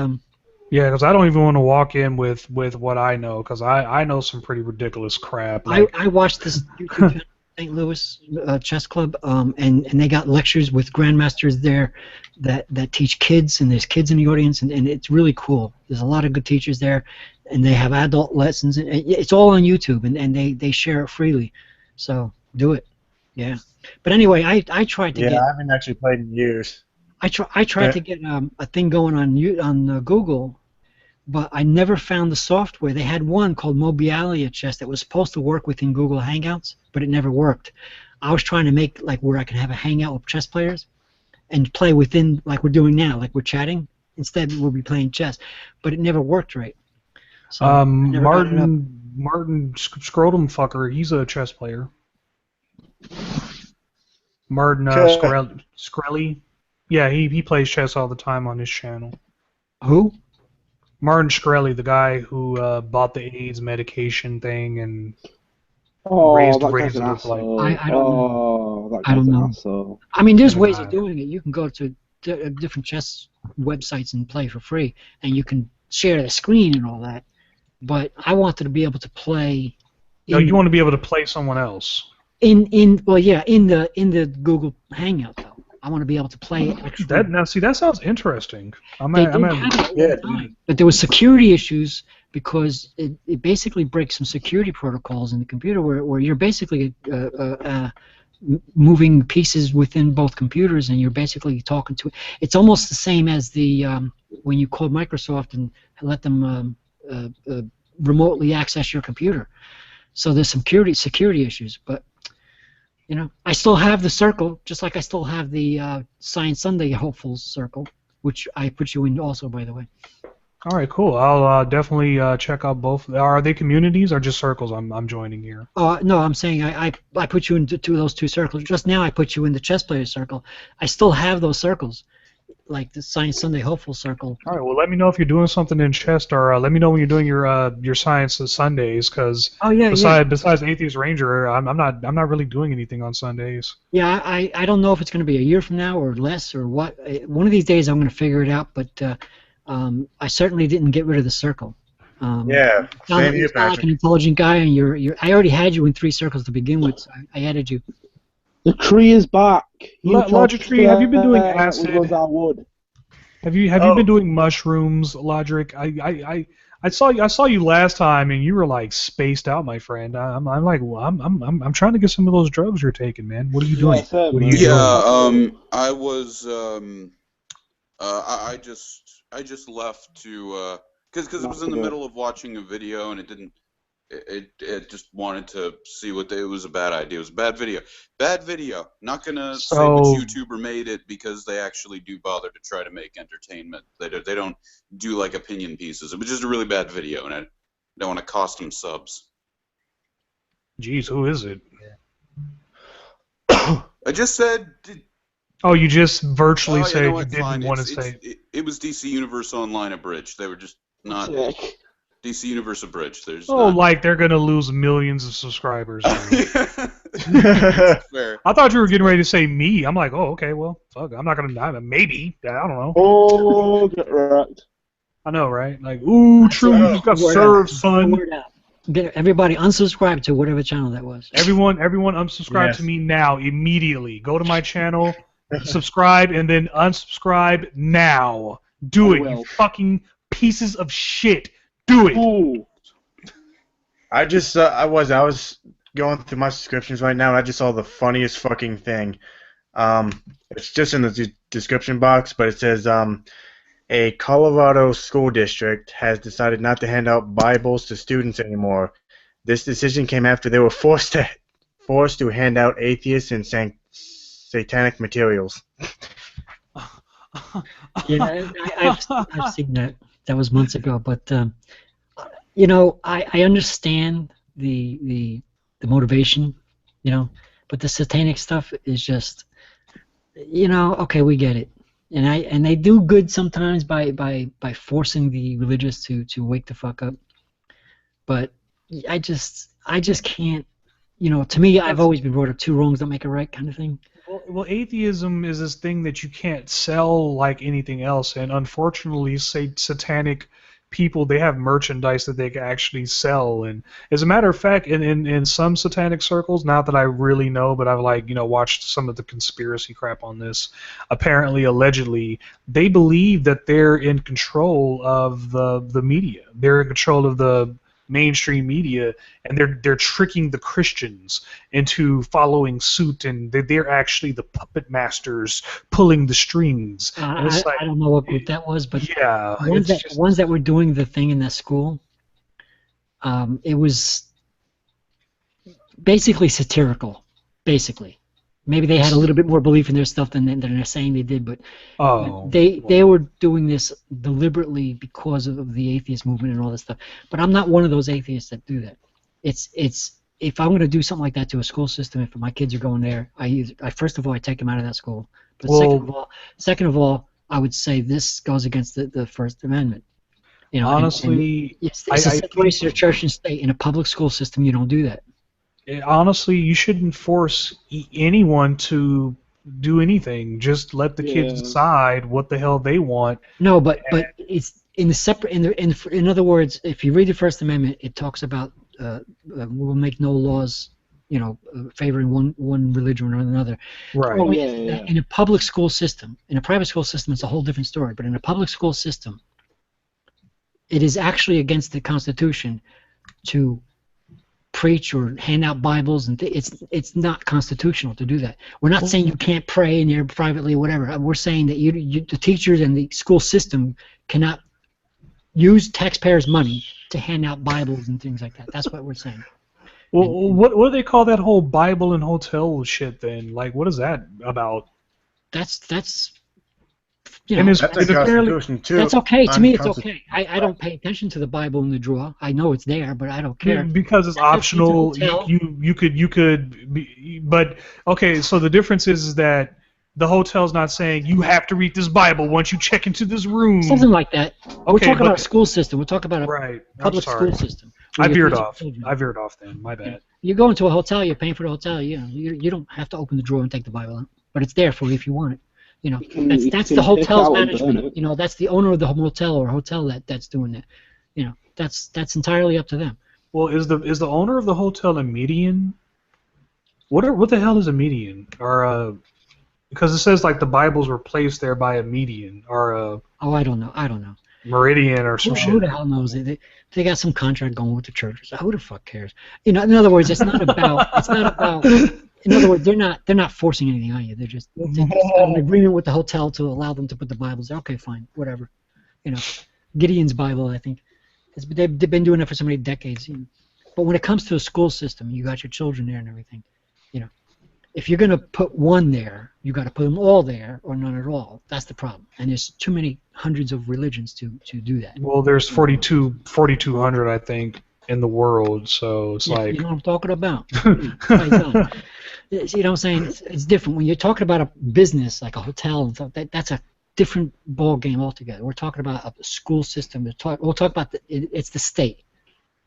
Speaker 7: yeah, because I don't even want to walk in with what I know, because I know some pretty ridiculous crap.
Speaker 3: Like, I watched this YouTube channel, St. Louis Chess Club, and they got lectures with grandmasters there that teach kids, and there's kids in the audience, and it's really cool. There's a lot of good teachers there, and they have adult lessons, and it's all on YouTube, and they share it freely. So do it, yeah. But anyway, I tried to get.
Speaker 1: Yeah, I haven't actually played in years.
Speaker 3: I tried to get a thing going on Google, but I never found the software. They had one called Mobialia Chess that was supposed to work within Google Hangouts, but it never worked. I was trying to make like where I can have a hangout with chess players and play within, like we're doing now, like we're chatting. Instead, we'll be playing chess, but it never worked right. So
Speaker 7: Martin Scrotum fucker, he's a chess player. Martin Shkreli. Yeah, he plays chess all the time on his channel.
Speaker 3: Who?
Speaker 7: Martin Shkreli, the guy who bought the AIDS medication thing and raised the like.
Speaker 3: I don't know. So I mean, there's ways of doing it. You can go to different chess websites and play for free, and you can share the screen and all that. But I wanted to be able to play.
Speaker 7: No, you want to be able to play someone else.
Speaker 3: In the Google Hangout though. I want to be able to play it actually.
Speaker 7: That sounds interesting.
Speaker 3: But there was security issues because it basically breaks some security protocols in the computer where you're basically moving pieces within both computers and you're basically talking to it. It's almost the same as the when you call Microsoft and let them remotely access your computer. So there's some security issues, but. You know, I still have the circle, just like I still have the Science Sunday Hopefuls circle, which I put you in also, by the way.
Speaker 7: All right, cool. I'll definitely check out both. Are they communities or just circles? I'm joining here.
Speaker 3: No, I'm saying I put you into those two circles. Just now I put you in the chess players circle. I still have those circles, like the Science Sunday Hopeful circle.
Speaker 7: All right. Well, let me know if you're doing something in chess, or let me know when you're doing your Science Sundays, because besides Atheist Ranger, I'm not really doing anything on Sundays.
Speaker 3: Yeah, I don't know if it's going to be a year from now or less or what. One of these days I'm going to figure it out, but I certainly didn't get rid of the circle.
Speaker 1: Yeah, same
Speaker 3: you
Speaker 1: here,
Speaker 3: sound like
Speaker 1: Patrick.
Speaker 3: an intelligent guy, and I already had you in 3 circles to begin with, so I added you.
Speaker 2: The tree is back.
Speaker 7: Logic Tree, have you been doing acid?
Speaker 2: Wood.
Speaker 7: Have you been doing mushrooms, Logic? I saw you last time, and you were like spaced out, my friend. I'm like, well, I'm trying to get some of those drugs you're taking, man. What are you doing?
Speaker 2: What
Speaker 7: are you doing?
Speaker 9: I was I just left to because it was in the middle of watching a video and it just wanted to see what it was a bad idea. It was a bad video. Bad video. Not gonna say which YouTuber made it because they actually do bother to try to make entertainment. They don't do like opinion pieces. It was just a really bad video, and I don't want to cost them subs.
Speaker 7: Jeez, who is it?
Speaker 9: I just said.
Speaker 7: Oh, you just virtually said
Speaker 9: you know
Speaker 7: you didn't want to say.
Speaker 9: It was DC Universe Online abridged. They were just not DC Universe abridged. There's
Speaker 7: like they're gonna lose millions of subscribers.
Speaker 9: Fair.
Speaker 7: I thought you were getting ready to say me. I'm like, oh, okay, well, fuck, I'm not gonna. Maybe I don't know.
Speaker 2: Oh, get wrecked.
Speaker 7: I know, right? Like, ooh, true, you just got served, son.
Speaker 3: Get everybody unsubscribe to whatever channel that was.
Speaker 7: Everyone unsubscribe to me now, immediately. Go to my channel, subscribe, and then unsubscribe now. Do it, you fucking pieces of shit. Do it.
Speaker 2: Ooh.
Speaker 1: I was going through my subscriptions right now, and I just saw the funniest fucking thing. It's just in the description box, but it says a Colorado school district has decided not to hand out Bibles to students anymore. This decision came after they were forced to hand out atheist and satanic materials.
Speaker 3: Yeah, I've seen that. That was months ago, but you know, I understand the motivation, you know, but the satanic stuff is just, you know, okay, we get it. And they do good sometimes by forcing the religious to wake the fuck up. But I just can't, you know, to me I've always been brought up 2 wrongs don't make a right kind of thing.
Speaker 7: Well, atheism is this thing that you can't sell like anything else, and unfortunately, satanic people, they have merchandise that they can actually sell. And as a matter of fact, in some satanic circles, not that I really know, but I've watched some of the conspiracy crap on this. Apparently, allegedly, they believe that they're in control of the media. They're in control of the mainstream media, and they're tricking the Christians into following suit, and they're actually the puppet masters pulling the strings.
Speaker 3: I don't know what group that was, but
Speaker 7: yeah,
Speaker 3: ones that were doing the thing in that school, it was basically satirical. Basically, maybe they had a little bit more belief in their stuff than they're saying they did, but they were doing this deliberately because of the atheist movement and all this stuff. But I'm not one of those atheists that do that. It's if I'm going to do something like that to a school system, if my kids are going there, I first of all I take them out of that school. But second of all, I would say this goes against the First Amendment. You know,
Speaker 7: honestly,
Speaker 3: it's a separation of church and state. In a public school system, you don't do that.
Speaker 7: Honestly, you shouldn't force anyone to do anything. Just let the kids decide what the hell they want.
Speaker 3: No, but it's in the separate. In other words, if you read the First Amendment, it talks about we'll make no laws, you know, favoring one religion or another.
Speaker 7: Right.
Speaker 3: In a public school system, in a private school system, it's a whole different story. But in a public school system, it is actually against the Constitution to preach or hand out Bibles, and it's not constitutional to do that. We're not saying you can't pray in your privately or whatever. We're saying that the teachers and the school system cannot use taxpayers' money to hand out Bibles and things like that. That's what we're saying.
Speaker 7: Well, what do they call that whole Bible and hotel shit then? Like, what is that about?
Speaker 3: That's you
Speaker 7: And
Speaker 3: know,
Speaker 7: is
Speaker 1: That's
Speaker 3: that's
Speaker 1: a
Speaker 3: fairly,
Speaker 1: constitution too.
Speaker 3: that's okay. To me, it's okay. I don't pay attention to the Bible in the drawer. I know it's there, but I don't care.
Speaker 7: Because it's
Speaker 3: It's a
Speaker 7: optional.
Speaker 3: hotel.
Speaker 7: You could be, but okay. So the difference is that the hotel's not saying you have to read this Bible once you check into this room.
Speaker 3: Something like that. We're
Speaker 7: Okay,
Speaker 3: talking
Speaker 7: but-
Speaker 3: about a school system. We're talking about a
Speaker 7: Right. I'm
Speaker 3: public
Speaker 7: sorry.
Speaker 3: school system.
Speaker 7: I
Speaker 3: where you
Speaker 7: veered
Speaker 3: teach your
Speaker 7: off.
Speaker 3: children.
Speaker 7: I veered off then. My bad.
Speaker 3: You go into a hotel, you're paying for the hotel. You don't have to open the drawer and take the Bible out, but it's there for you if you want it. You know, that's the hotel's management. You know, that's the owner of the motel or hotel that's doing that. You know, that's entirely up to them.
Speaker 7: Well, is the owner of the hotel a median? What the hell is a median? Or because it says like the Bibles were placed there by a median or a
Speaker 3: Oh, I don't know.
Speaker 7: meridian or some shit.
Speaker 3: Who the hell knows? They got some contract going with the church. So who the fuck cares? You know, in other words, it's not about. In other words, they're not forcing anything on you. They just got an agreement with the hotel to allow them to put the Bibles there. Okay, fine, whatever. You know, Gideon's Bible, I think, they've been doing it for so many decades. You know. But when it comes to a school system, you got your children there and everything. You know, if you're gonna put one there, you got to put them all there or none at all. That's the problem. And there's too many hundreds of religions to do that.
Speaker 7: Well, there's 4,200, I think, in the world. So it's like.
Speaker 3: You know what I'm talking about. You know what I'm saying? It's different. When you're talking about a business like a hotel and stuff, that's a different ball game altogether. We're talking about a school system. We'll talk about it's the state,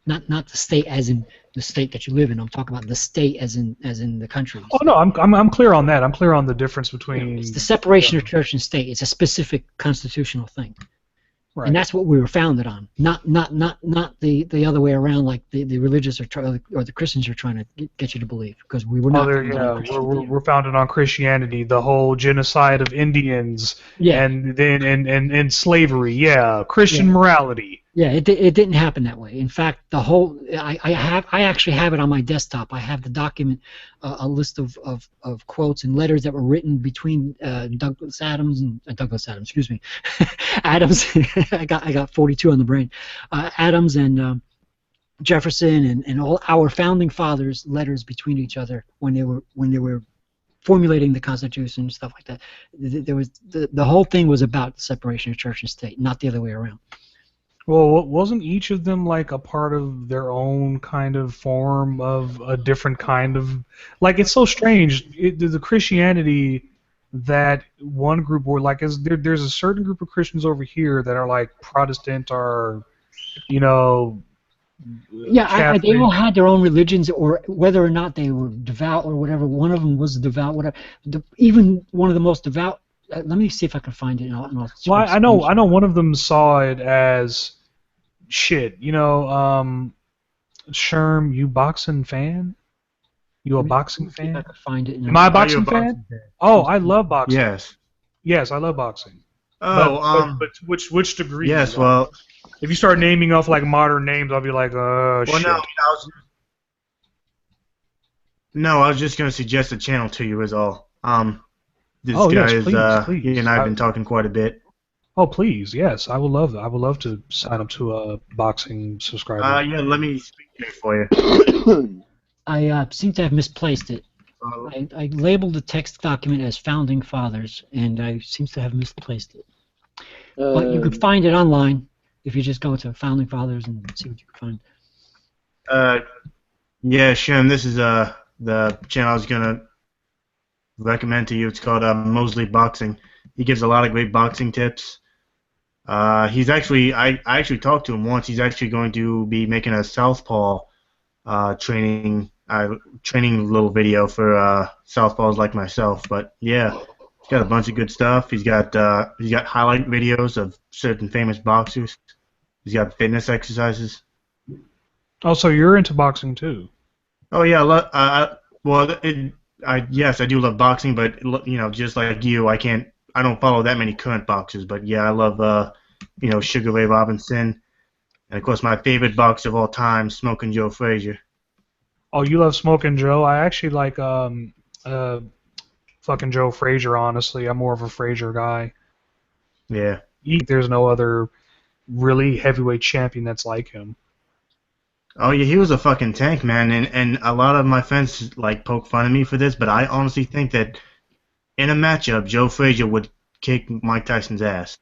Speaker 3: not the state as in the state that you live in. I'm talking about the state as in the country.
Speaker 7: Oh no, I'm clear on that. I'm clear on the difference between.
Speaker 3: It's the separation of church and state. It's a specific constitutional thing.
Speaker 7: Right.
Speaker 3: And that's what we were founded on, not the other way around, like the religious or the Christians are trying to get you to believe, because we were not.
Speaker 7: We're founded on Christianity, the whole genocide of Indians, and then and slavery, Christian morality.
Speaker 3: Yeah, it didn't happen that way. In fact, the whole I actually have it on my desktop. I have the document, a list of quotes and letters that were written between Douglas Adams, excuse me, Adams. I got 42 on the brain. Adams and Jefferson and all our founding fathers' letters between each other when they were formulating the Constitution and stuff like that. There was the whole thing was about the separation of church and state, not the other way around.
Speaker 7: Well, wasn't each of them like a part of their own kind of form of a different kind of... Like, it's so strange. The Christianity that one group were like... There's a certain group of Christians over here that are like Protestant or, you know...
Speaker 3: Yeah, they all had their own religions, or whether or not they were devout or whatever. One of them was devout, whatever. Even one of the most devout... let me see if I can find it.
Speaker 7: Well, I know one of them saw it as... Shit, you know, Sherm, you boxing fan? You a boxing fan?
Speaker 3: I can find it.
Speaker 7: Am I a boxing fan? Oh, I love boxing. Yes, I love boxing.
Speaker 1: Oh,
Speaker 7: but which degree?
Speaker 1: Yes, well,
Speaker 7: if you start naming off like modern names, I'll be like, shit.
Speaker 1: No, I was just gonna suggest a channel to you is all. This guy
Speaker 7: yes,
Speaker 1: is
Speaker 7: please.
Speaker 1: he and I have been talking quite a bit.
Speaker 7: Oh please, yes, I would love that. I would love to sign up to a boxing subscriber.
Speaker 1: Yeah, let me speak to it for you.
Speaker 3: I seem to have misplaced it. I labeled the text document as Founding Fathers, and I seem to have misplaced it. But you could find it online if you just go to Founding Fathers and see what you can find.
Speaker 1: Yeah, Shem, this is the channel I was gonna recommend to you. It's called Mosley Boxing. He gives a lot of great boxing tips. He's actually, I actually talked to him once. He's actually going to be making a southpaw training little video for southpaws like myself. But yeah, he's got a bunch of good stuff. He's got highlight videos of certain famous boxers. He's got fitness exercises.
Speaker 7: Oh, so you're into boxing too?
Speaker 1: Oh yeah, yes, I do love boxing, but you know, just like you, I don't follow that many current boxers. But yeah, I love Sugar Ray Robinson, and of course my favorite boxer of all time, Smoking Joe Frazier.
Speaker 7: Oh, you love Smoking Joe? I actually like fucking Joe Frazier. Honestly, I'm more of a Frazier guy.
Speaker 1: Yeah.
Speaker 7: There's no other really heavyweight champion that's like him.
Speaker 1: Oh yeah, he was a fucking tank, man, and a lot of my friends like poke fun of me for this, but I honestly think that in a matchup, Joe Frazier would kick Mike Tyson's ass.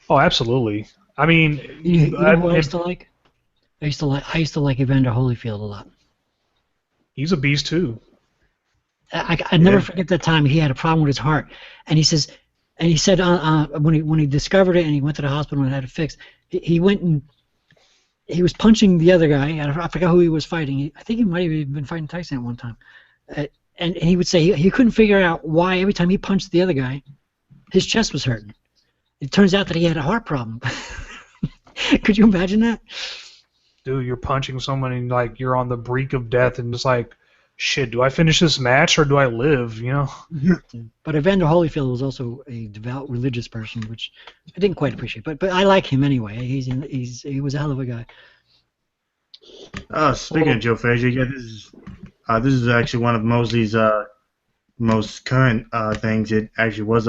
Speaker 7: Oh, absolutely. I mean,
Speaker 3: you know who I used to like? I used to like Evander Holyfield a lot.
Speaker 7: He's a beast too.
Speaker 3: I never forget that time he had a problem with his heart, and he said when he discovered it and he went to the hospital and had it fixed, he went and he was punching the other guy. I forgot who he was fighting. I think he might have been fighting Tyson at one time, and he would say he couldn't figure out why every time he punched the other guy, his chest was hurting. It turns out that he had a heart problem. Could you imagine that?
Speaker 7: Dude, you're punching someone and like you're on the brink of death and it's like, shit, do I finish this match or do I live, you know?
Speaker 3: But Evander Holyfield was also a devout religious person, which I didn't quite appreciate. But I like him anyway. He was a hell of a guy.
Speaker 1: Speaking of Joe Frazier, yeah, this is actually one of Mosley's most current things. It actually was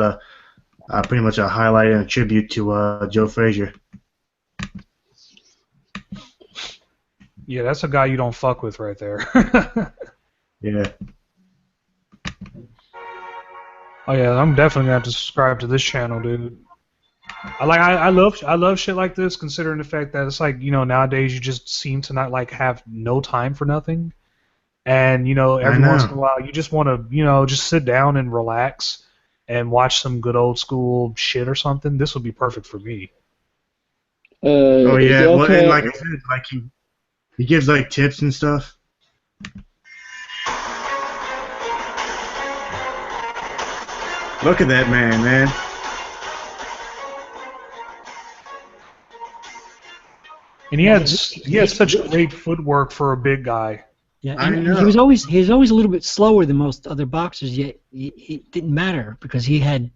Speaker 1: pretty much a highlight and a tribute to Joe Frazier.
Speaker 7: Yeah, that's a guy you don't fuck with right there.
Speaker 1: Yeah.
Speaker 7: Oh yeah, I'm definitely gonna have to subscribe to this channel, dude. I love shit like this, considering the fact that it's like, you know, nowadays you just seem to not like have no time for nothing, and you know every once in a while you just want to, you know, just sit down and relax and watch some good old school shit or something. This would be perfect for me.
Speaker 1: Oh yeah, well, and like I said, like he gives like tips and stuff. Look at that man.
Speaker 7: And he had such great footwork for a big guy.
Speaker 3: Yeah, and he was always a little bit slower than most other boxers. Yet it didn't matter because he had,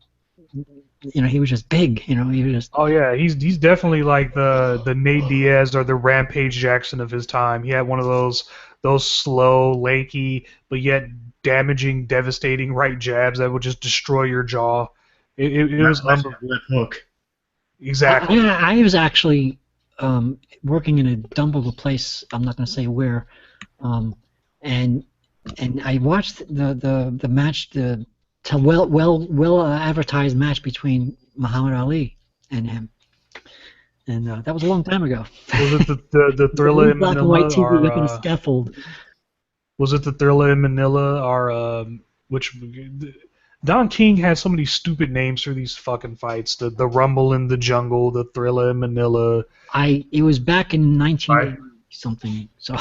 Speaker 3: you know, he was just big. You know, he was just.
Speaker 7: Oh yeah, he's definitely like the Nate Diaz or the Rampage Jackson of his time. He had one of those slow, lanky, but yet damaging, devastating right jabs that would just destroy your jaw. It was
Speaker 1: left hook.
Speaker 7: Exactly.
Speaker 3: I was actually working in a dump of a place. I'm not going to say where, and I watched the match, the well advertised match between Muhammad Ali and him, and that was a long time ago.
Speaker 7: Was it the Thriller in
Speaker 3: black
Speaker 7: Manila?
Speaker 3: and white TV up on a scaffold.
Speaker 7: Was it the Thriller in Manila or which? Don King had so many stupid names for these fucking fights. The Rumble in the Jungle, the Thriller in Manila.
Speaker 3: It was back in 1980 something. So.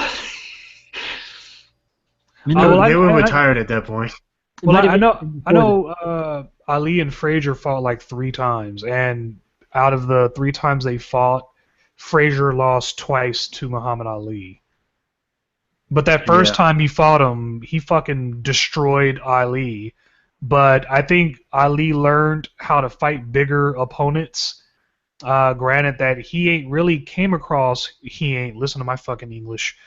Speaker 1: They were retired at that point.
Speaker 7: Well, I know. Ali and Frazier fought like 3 times, and out of the 3 times they fought, Frazier lost twice to Muhammad Ali. But that first time he fought him, he fucking destroyed Ali. But I think Ali learned how to fight bigger opponents. Granted that he ain't really came across. Listen to my fucking English.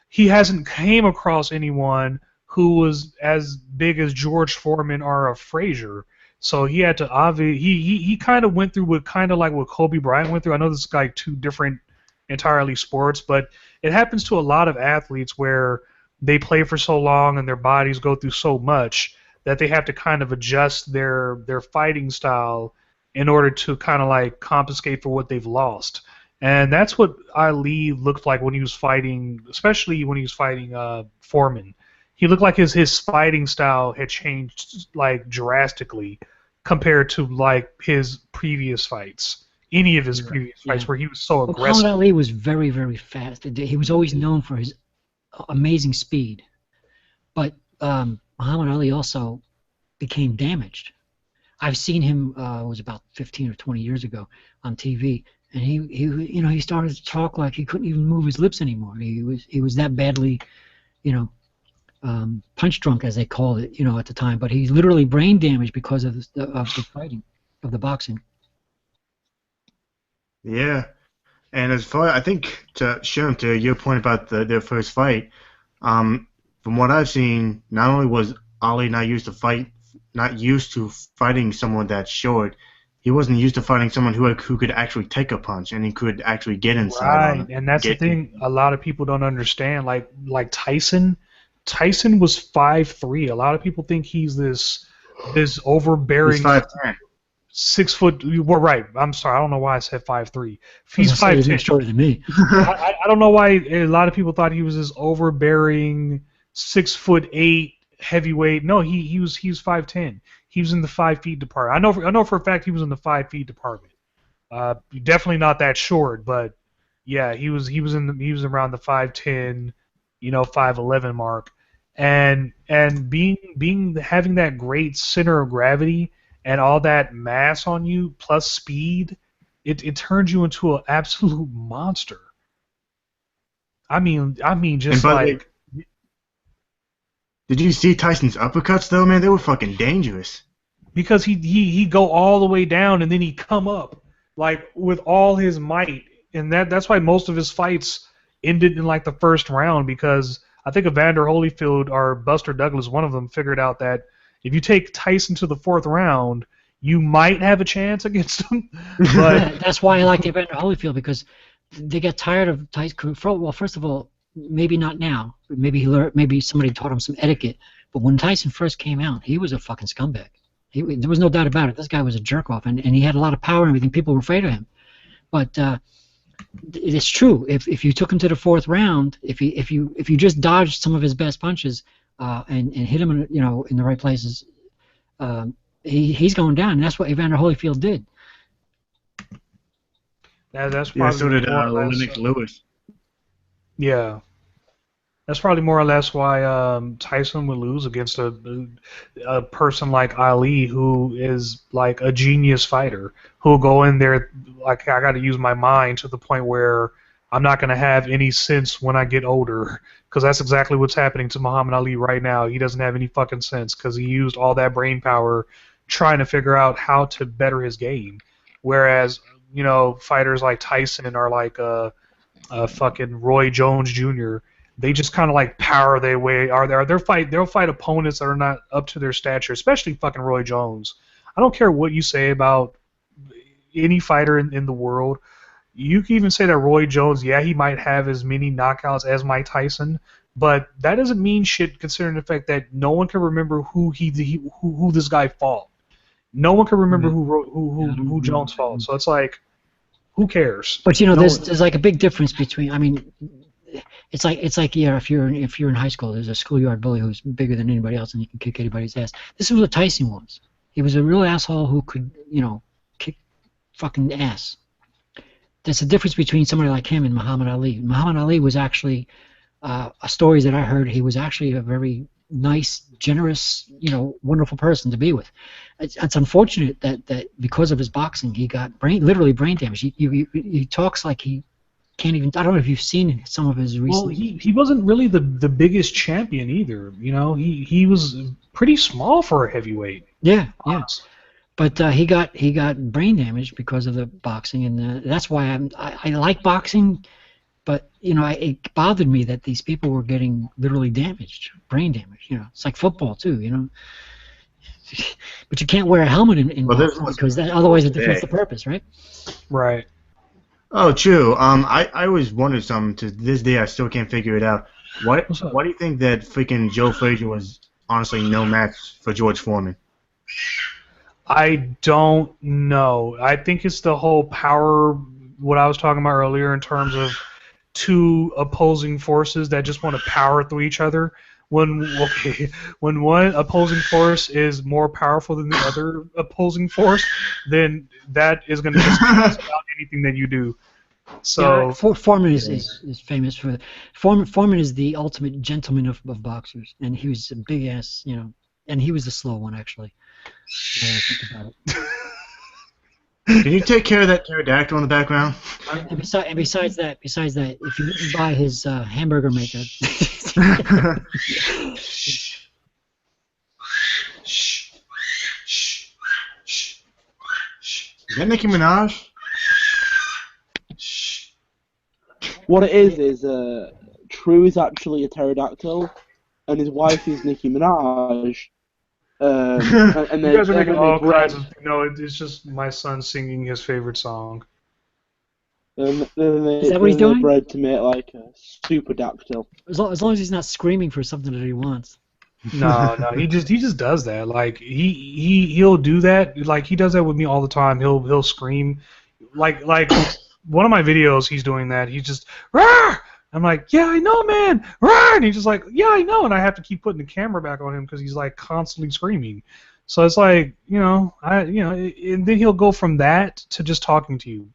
Speaker 7: He hasn't came across anyone who was as big as George Foreman or a Frazier. So he had to he kind of went through what Kobe Bryant went through. I know this is like 2 different entirely sports, but it happens to a lot of athletes where they play for so long and their bodies go through so much that they have to kind of adjust their fighting style in order to kind of like compensate for what they've lost. And that's what Ali looked like when he was fighting, especially when he was fighting Foreman. He looked like his fighting style had changed like drastically compared to like his previous fights. Any of his previous fights where he was so aggressive.
Speaker 3: Muhammad Ali was very, very fast. He was always known for his amazing speed. But Muhammad Ali also became damaged. I've seen him. It was about 15 or 20 years ago on TV, and he started to talk like he couldn't even move his lips anymore. He was that badly, punch drunk, as they called it, at the time. But he's literally brain damaged because of the fighting, of the boxing.
Speaker 1: Yeah, and as far I think to your point about their first fight, from what I've seen, not only was Ali not used to fighting someone that short, he wasn't used to fighting someone who could actually take a punch and he could actually get inside.
Speaker 7: Right, and that's the thing a lot of people don't understand. Like Tyson was 5'3". A lot of people think he's this overbearing.
Speaker 1: He's 5'10".
Speaker 7: 6 foot. We're right. I'm sorry. I don't know why I said 5'3". He's 5'10".
Speaker 3: He's shorter than me.
Speaker 7: I don't know why a lot of people thought he was this overbearing 6'8" heavyweight. No, he was 5'10". He was in the 5 feet department. I know for a fact he was in the 5 feet department. Definitely not that short, but yeah, he was around the 5'10", 5'11" mark, and having that great center of gravity and all that mass on you plus speed, it turns you into an absolute monster. I mean, just like.
Speaker 1: Did you see Tyson's uppercuts though, man? They were fucking dangerous.
Speaker 7: Because he go all the way down and then he come up like with all his might, and that's why most of his fights ended in like the first round, because I think Evander Holyfield or Buster Douglas, one of them, figured out that if you take Tyson to the 4th round, you might have a chance against him. But
Speaker 3: that's why I liked Evander Holyfield, because they got tired of Tyson. Well, first of all, maybe not now. Maybe somebody taught him some etiquette. But when Tyson first came out, he was a fucking scumbag. There was no doubt about it. This guy was a jerk off, and he had a lot of power and everything. People were afraid of him. But it's true. If you took him to the 4th round, if you just dodged some of his best punches and hit him in the right places, he's going down. And that's what Evander Holyfield did.
Speaker 7: That's probably
Speaker 1: so did Lennox Lewis.
Speaker 7: Yeah. That's probably more or less why Tyson would lose against a person like Ali, who is like a genius fighter, who'll go in there like, I got to use my mind to the point where I'm not going to have any sense when I get older, because that's exactly what's happening to Muhammad Ali right now. He doesn't have any fucking sense because he used all that brain power trying to figure out how to better his game, whereas fighters like Tyson are like fucking Roy Jones Jr. They just kind of like power their way. They'll fight opponents that are not up to their stature, especially fucking Roy Jones. I don't care what you say about any fighter in the world. You can even say that Roy Jones, yeah, he might have as many knockouts as Mike Tyson, but that doesn't mean shit considering the fact that no one can remember who this guy fought. No one can remember who Jones fought. So it's like, who cares?
Speaker 3: But there's like a big difference between. I mean, it's like yeah, if you're in high school, there's a schoolyard bully who's bigger than anybody else and he can kick anybody's ass. This is what Tyson was. He was a real asshole who could kick fucking ass. There's a difference between somebody like him and Muhammad Ali. Muhammad Ali was actually stories that I heard. He was actually a very nice, generous, wonderful person to be with. It's unfortunate that because of his boxing, he got literally brain damage. He talks like he can't even. I don't know if you've seen some of his recent.
Speaker 7: Well, he wasn't really the biggest champion either. He was pretty small for a heavyweight.
Speaker 3: Yeah. But he got brain damage because of the boxing, and that's why I like boxing. But it bothered me that these people were getting literally damaged, brain damage. It's like football too. But you can't wear a helmet in boxing because otherwise it defeats the purpose, right?
Speaker 7: Right.
Speaker 1: Oh, true. I always wondered something. To this day, I still can't figure it out. Why do you think that freaking Joe Frazier was honestly no match for George Foreman?
Speaker 7: I don't know. I think it's the whole power, what I was talking about earlier in terms of two opposing forces that just want to power through each other. When one opposing force is more powerful than the other opposing force, then that is going to just about anything that you do. So
Speaker 3: yeah, Foreman is famous for Foreman is the ultimate gentleman of boxers, and he was a big ass, and he was the slow one actually. Think about it.
Speaker 1: Can you take care of that pterodactyl in the background?
Speaker 3: And besides that, if you didn't buy his hamburger maker.
Speaker 1: Is that Nicki Minaj?
Speaker 2: What it is True is actually a pterodactyl, and his wife is Nicki Minaj. And
Speaker 7: you guys are making all kinds of. No, it's just my son singing his favorite song.
Speaker 2: Is
Speaker 3: that what he's doing?
Speaker 2: Bred to make like a super dactyl.
Speaker 3: As long as he's not screaming for something that he wants.
Speaker 7: No, he just does that. Like he'll do that. Like he does that with me all the time. He'll scream, like one of my videos. He's doing that. He's just Rawr! I'm like, yeah, I know, man. Rawr! And he's just like, yeah, I know. And I have to keep putting the camera back on him because he's like constantly screaming. So it's like, and then he'll go from that to just talking to you.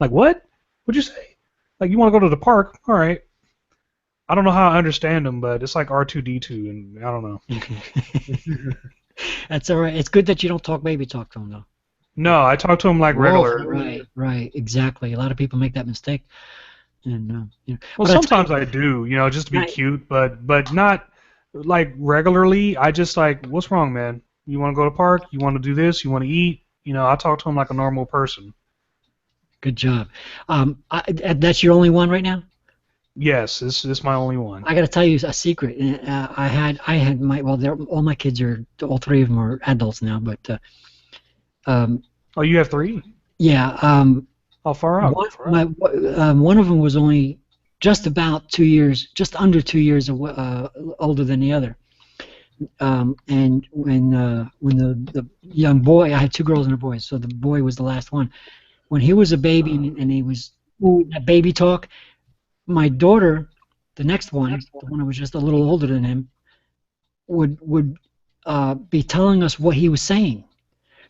Speaker 7: Like what? What'd you say? Like you want to go to the park? All right. I don't know how I understand him, but it's like R2D2, and I don't know.
Speaker 3: That's all right. It's good that you don't talk baby talk to him, though.
Speaker 7: No, I talk to him like regular.
Speaker 3: Right, exactly. A lot of people make that mistake. And
Speaker 7: well, sometimes I do, just to be cute, but not like regularly. I just like, what's wrong, man? You want to go to the park? You want to do this? You want to eat? I talk to him like a normal person.
Speaker 3: Good job. That's your only one right now?
Speaker 7: Yes, this is my only one.
Speaker 3: I got to tell you a secret. I had my all my kids all three of them are adults now, but
Speaker 7: oh, you have three?
Speaker 3: Yeah.
Speaker 7: How far out?
Speaker 3: One of them was only just about 2 years, just under 2 years older than the other. And when the young boy, I had two girls and a boy, so the boy was the last one. When he was a baby and he was that baby talk. My daughter, the next one, the one who was just a little older than him, would be telling us what he was saying.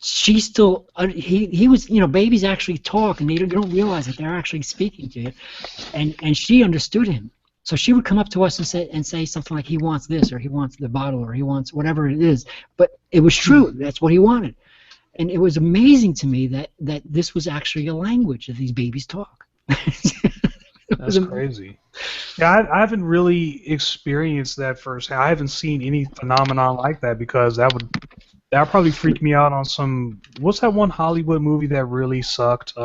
Speaker 3: She still, he was, babies actually talk, and they don't realize that they're actually speaking to you, and she understood him. So she would come up to us and say something like, he wants this, or he wants the bottle, or he wants whatever it is. But it was true. That's what he wanted, and it was amazing to me that this was actually a language that these babies talk.
Speaker 7: That's crazy. Yeah, I haven't really experienced that firsthand. I haven't seen any phenomenon like that because that would probably freak me out on some. What's that one Hollywood movie that really sucked?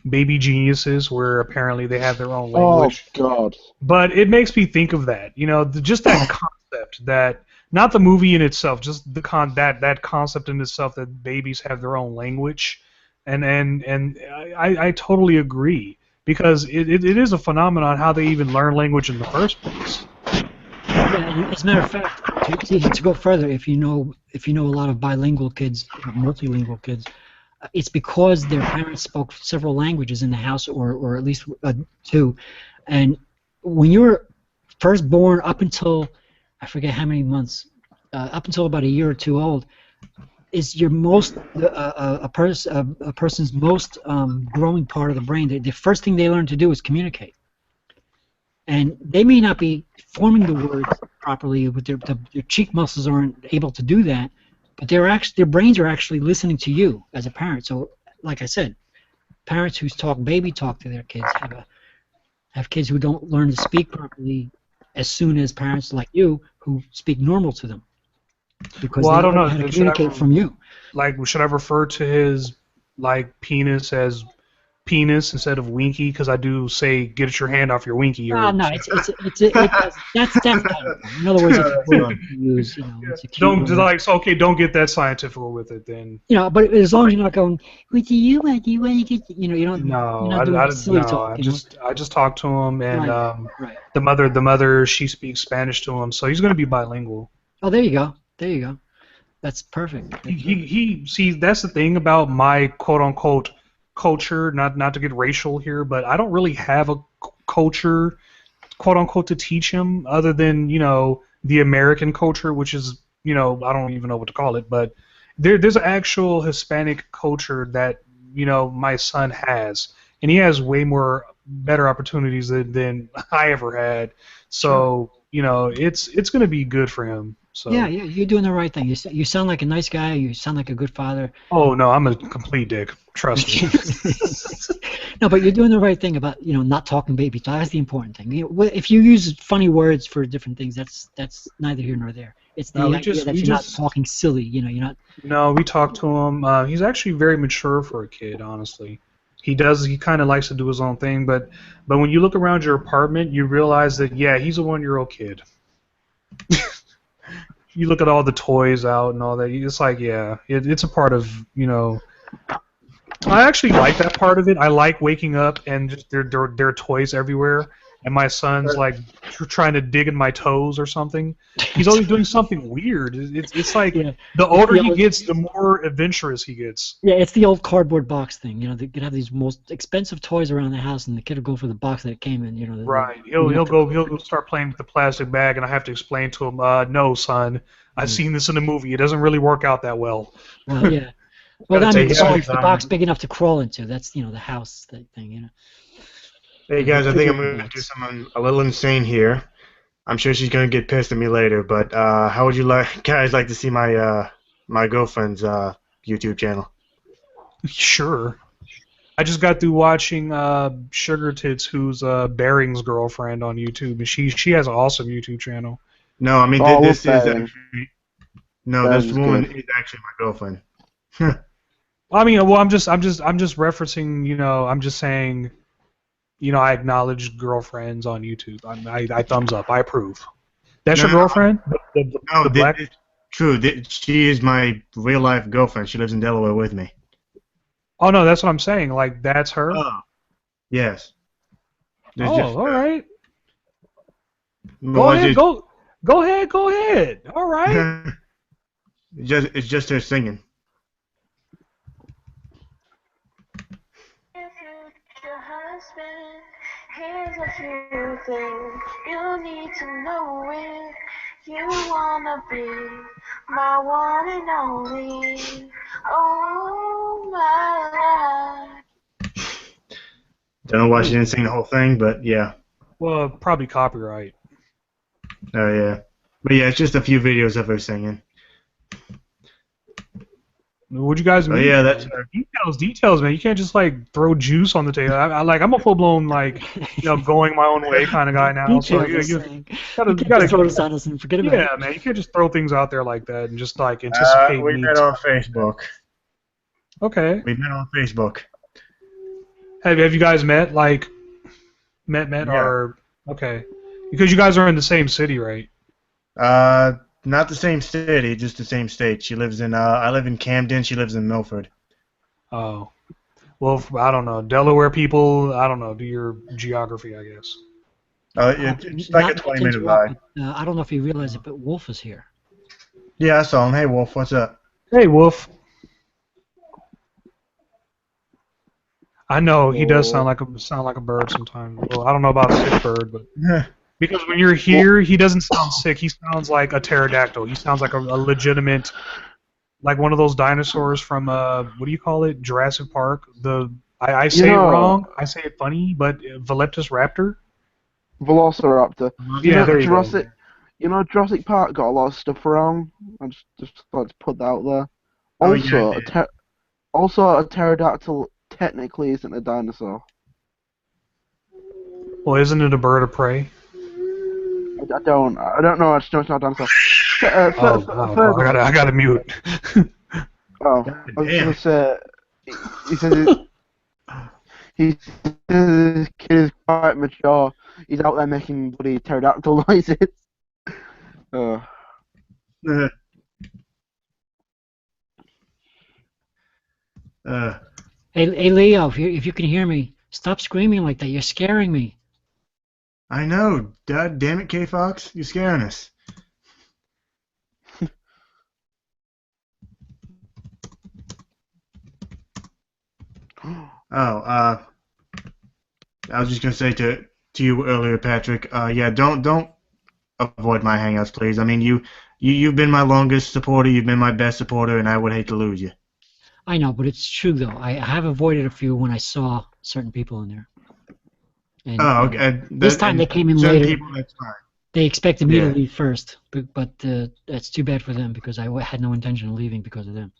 Speaker 7: Baby Geniuses, where apparently they have their own language.
Speaker 2: Oh God!
Speaker 7: But it makes me think of that. Just that concept that not the movie in itself, just the that concept in itself that babies have their own language, and I totally agree. Because it is a phenomenon how they even learn language in the first place.
Speaker 3: Yeah, as a matter of fact, to go further, if you know a lot of bilingual kids, multilingual kids, it's because their parents spoke several languages in the house, or at least two. And when you were first born, up until I forget how many months, up until about a year or two old, is your most a person's most growing part of the brain. The first thing they learn to do is communicate, and they may not be forming the words properly, but their cheek muscles aren't able to do that. But their brains are actually listening to you as a parent. So, like I said, parents who talk baby talk to their kids have kids who don't learn to speak properly as soon as parents like you who speak normal to them. Because
Speaker 7: I don't know
Speaker 3: how to communicate from you.
Speaker 7: Like, should I refer to his penis as penis instead of winky? Because I do say, get your hand off your winky.
Speaker 3: No, that's kind of, in other words, if you use, it's a cute word.
Speaker 7: Don't get that scientific with it then.
Speaker 3: But as long as you're not going, what do you want? Do you want to get? You don't.
Speaker 7: No,
Speaker 3: you're not silly talk,
Speaker 7: I just talk to him, and
Speaker 3: right.
Speaker 7: the mother, she speaks Spanish to him, so he's going to be bilingual.
Speaker 3: Oh, there you go. There you go. That's perfect.
Speaker 7: See, that's the thing about my quote-unquote culture, not to get racial here, but I don't really have a culture, quote-unquote, to teach him other than, the American culture, which is, I don't even know what to call it, but there's an actual Hispanic culture that, my son has, and he has way more better opportunities than I ever had. So, it's going to be good for him. So.
Speaker 3: Yeah, you're doing the right thing. You sound like a nice guy. You sound like a good father.
Speaker 7: Oh no, I'm a complete dick. Trust me.
Speaker 3: No, but you're doing the right thing about not talking baby talk. That's the important thing. If you use funny words for different things, that's neither here nor there. It's the idea that you're not talking silly. You're not.
Speaker 7: No, we talk to him. He's actually very mature for a kid, honestly. He kind of likes to do his own thing, but when you look around your apartment, you realize that he's a 1-year-old kid. You look at all the toys out and all that. It's like, it's a part of, I actually like that part of it. I like waking up and just there are toys everywhere, and my son's like trying to dig in my toes or something. He's always doing something weird. It's like the older he gets, the more adventurous he gets.
Speaker 3: Yeah, it's the old cardboard box thing. You know, they could have these most expensive toys around the house, and the kid will go for the box that it came in. You know,
Speaker 7: Right. He'll go start playing with the plastic bag, and I have to explain to him, no, son, I've seen this in a movie. It doesn't really work out that well.
Speaker 3: Well, yeah. Well, I mean, the box big enough to crawl into. That's the house thing. You know.
Speaker 1: Hey guys, I think I'm going to do something a little insane here. I'm sure she's going to get pissed at me later, but how would you guys like to see my my girlfriend's YouTube channel?
Speaker 7: Sure. I just got through watching Sugar Tits, who's Baring's girlfriend on YouTube, and she has an awesome YouTube channel.
Speaker 1: No, I mean this is actually this woman
Speaker 2: good.
Speaker 1: is actually my girlfriend.
Speaker 7: I mean, well, I'm just referencing. I'm just saying. I acknowledge girlfriends on YouTube. I thumbs up. I approve. That's your girlfriend?
Speaker 1: No, it's true. She is my real life girlfriend. She lives in Delaware with me.
Speaker 7: Oh no, that's what I'm saying. Like that's her.
Speaker 1: Oh, yes.
Speaker 7: All right. Go ahead. Go ahead. All right.
Speaker 1: It's just her singing.
Speaker 13: Here's a few things you need to know if you wanna be my one and only. Oh my life.
Speaker 1: Don't know why she didn't sing the whole thing, but yeah.
Speaker 7: Well, probably copyright.
Speaker 1: Oh yeah, but yeah, it's just a few videos of her singing.
Speaker 7: Would you guys mean?
Speaker 1: Yeah, that's
Speaker 7: details, man. You can't just like throw juice on the table. I'm a full blown going my own way kind of guy now. So you gotta
Speaker 3: throw this on us and forget about it.
Speaker 7: Yeah, man. You can't just throw things out there like that and just like anticipate.
Speaker 1: We met on Facebook.
Speaker 7: Okay.
Speaker 1: We met on Facebook.
Speaker 7: Have you guys met? Like met
Speaker 1: Yeah.
Speaker 7: or okay? Because you guys are in the same city, right?
Speaker 1: Not the same city, just the same state. She lives in I live in Camden. She lives in Milford.
Speaker 7: Oh, well, I don't know. Delaware people, I don't know. Do your geography, I guess.
Speaker 1: It's like a 20-minute ride.
Speaker 3: I don't know if you realize it, but Wolf is here.
Speaker 1: Yeah, I saw him. Hey, Wolf, what's up?
Speaker 7: Hey, Wolf. I know he does sound like a bird sometimes. Well, I don't know about a sick bird, but because when you're here, he doesn't sound sick. He sounds like a pterodactyl. He sounds like a legitimate, like one of those dinosaurs from what do you call it? Jurassic Park. I say it wrong. I say it funny, but Velociraptor raptor.
Speaker 2: Velociraptor.
Speaker 7: Yeah, there you go.
Speaker 2: Jurassic Park got a lot of stuff wrong. I just like to put that out there. Also, a pterodactyl technically isn't a dinosaur.
Speaker 7: Well, isn't it a bird of prey?
Speaker 2: I don't know. I just know it's not a dinosaur.
Speaker 7: I gotta mute.
Speaker 2: Oh, I was gonna say. He says this kid is quite mature. He's out there making bloody pterodactyl noises.
Speaker 3: Hey Leo, if you can hear me, stop screaming like that. You're scaring me.
Speaker 1: I know. God damn it, K-Fox. You're scaring us. I was just gonna say to you earlier, Patrick. Yeah, don't avoid my hangouts, please. I mean, you've been my longest supporter. You've been my best supporter, and I would hate to lose you.
Speaker 3: I know, but it's true though. I have avoided a few when I saw certain people in there. And,
Speaker 1: okay.
Speaker 3: This time they came in later.
Speaker 1: People, that's fine.
Speaker 3: They expected me to leave first, but that's too bad for them because I had no intention of leaving because of them.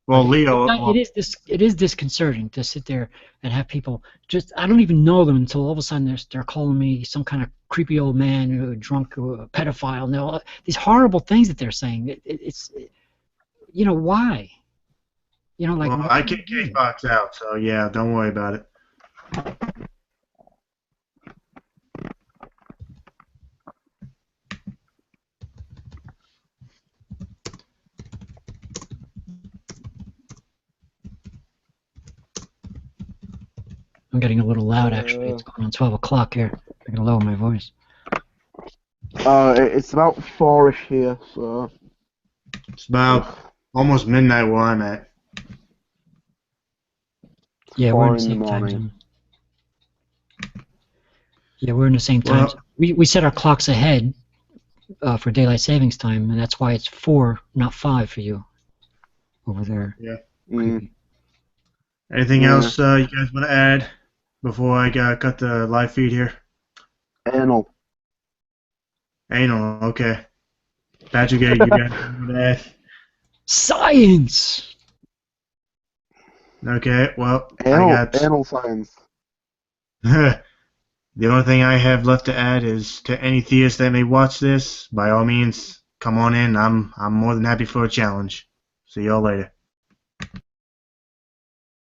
Speaker 1: Well, Leo,
Speaker 3: it is disconcerting to sit there and have people I don't even know them until all of a sudden they're calling me some kind of creepy old man, or drunk, or a pedophile. And all these horrible things that they're saying. It's why? Like
Speaker 1: well, I kicked K-Fox out, so yeah, don't worry about it.
Speaker 3: I'm getting a little loud, actually. It's going on 12 o'clock here. I gotta lower my voice.
Speaker 2: It's about 4ish here, so...
Speaker 1: It's about almost midnight where I'm at.
Speaker 3: Yeah, we're in the same time zone. Yeah, we're in the same time zone. We set our clocks ahead for daylight savings time, and that's why it's 4, not 5 for you over there.
Speaker 1: Yeah. Anything else you guys want to add before I cut the live feed here?
Speaker 2: Anal,
Speaker 1: okay. Patrick, you got anything to add?
Speaker 3: Science!
Speaker 1: Okay, well,
Speaker 2: anal science.
Speaker 1: The only thing I have left to add is to any theists that may watch this, by all means, come on in. I'm more than happy for a challenge. See y'all later.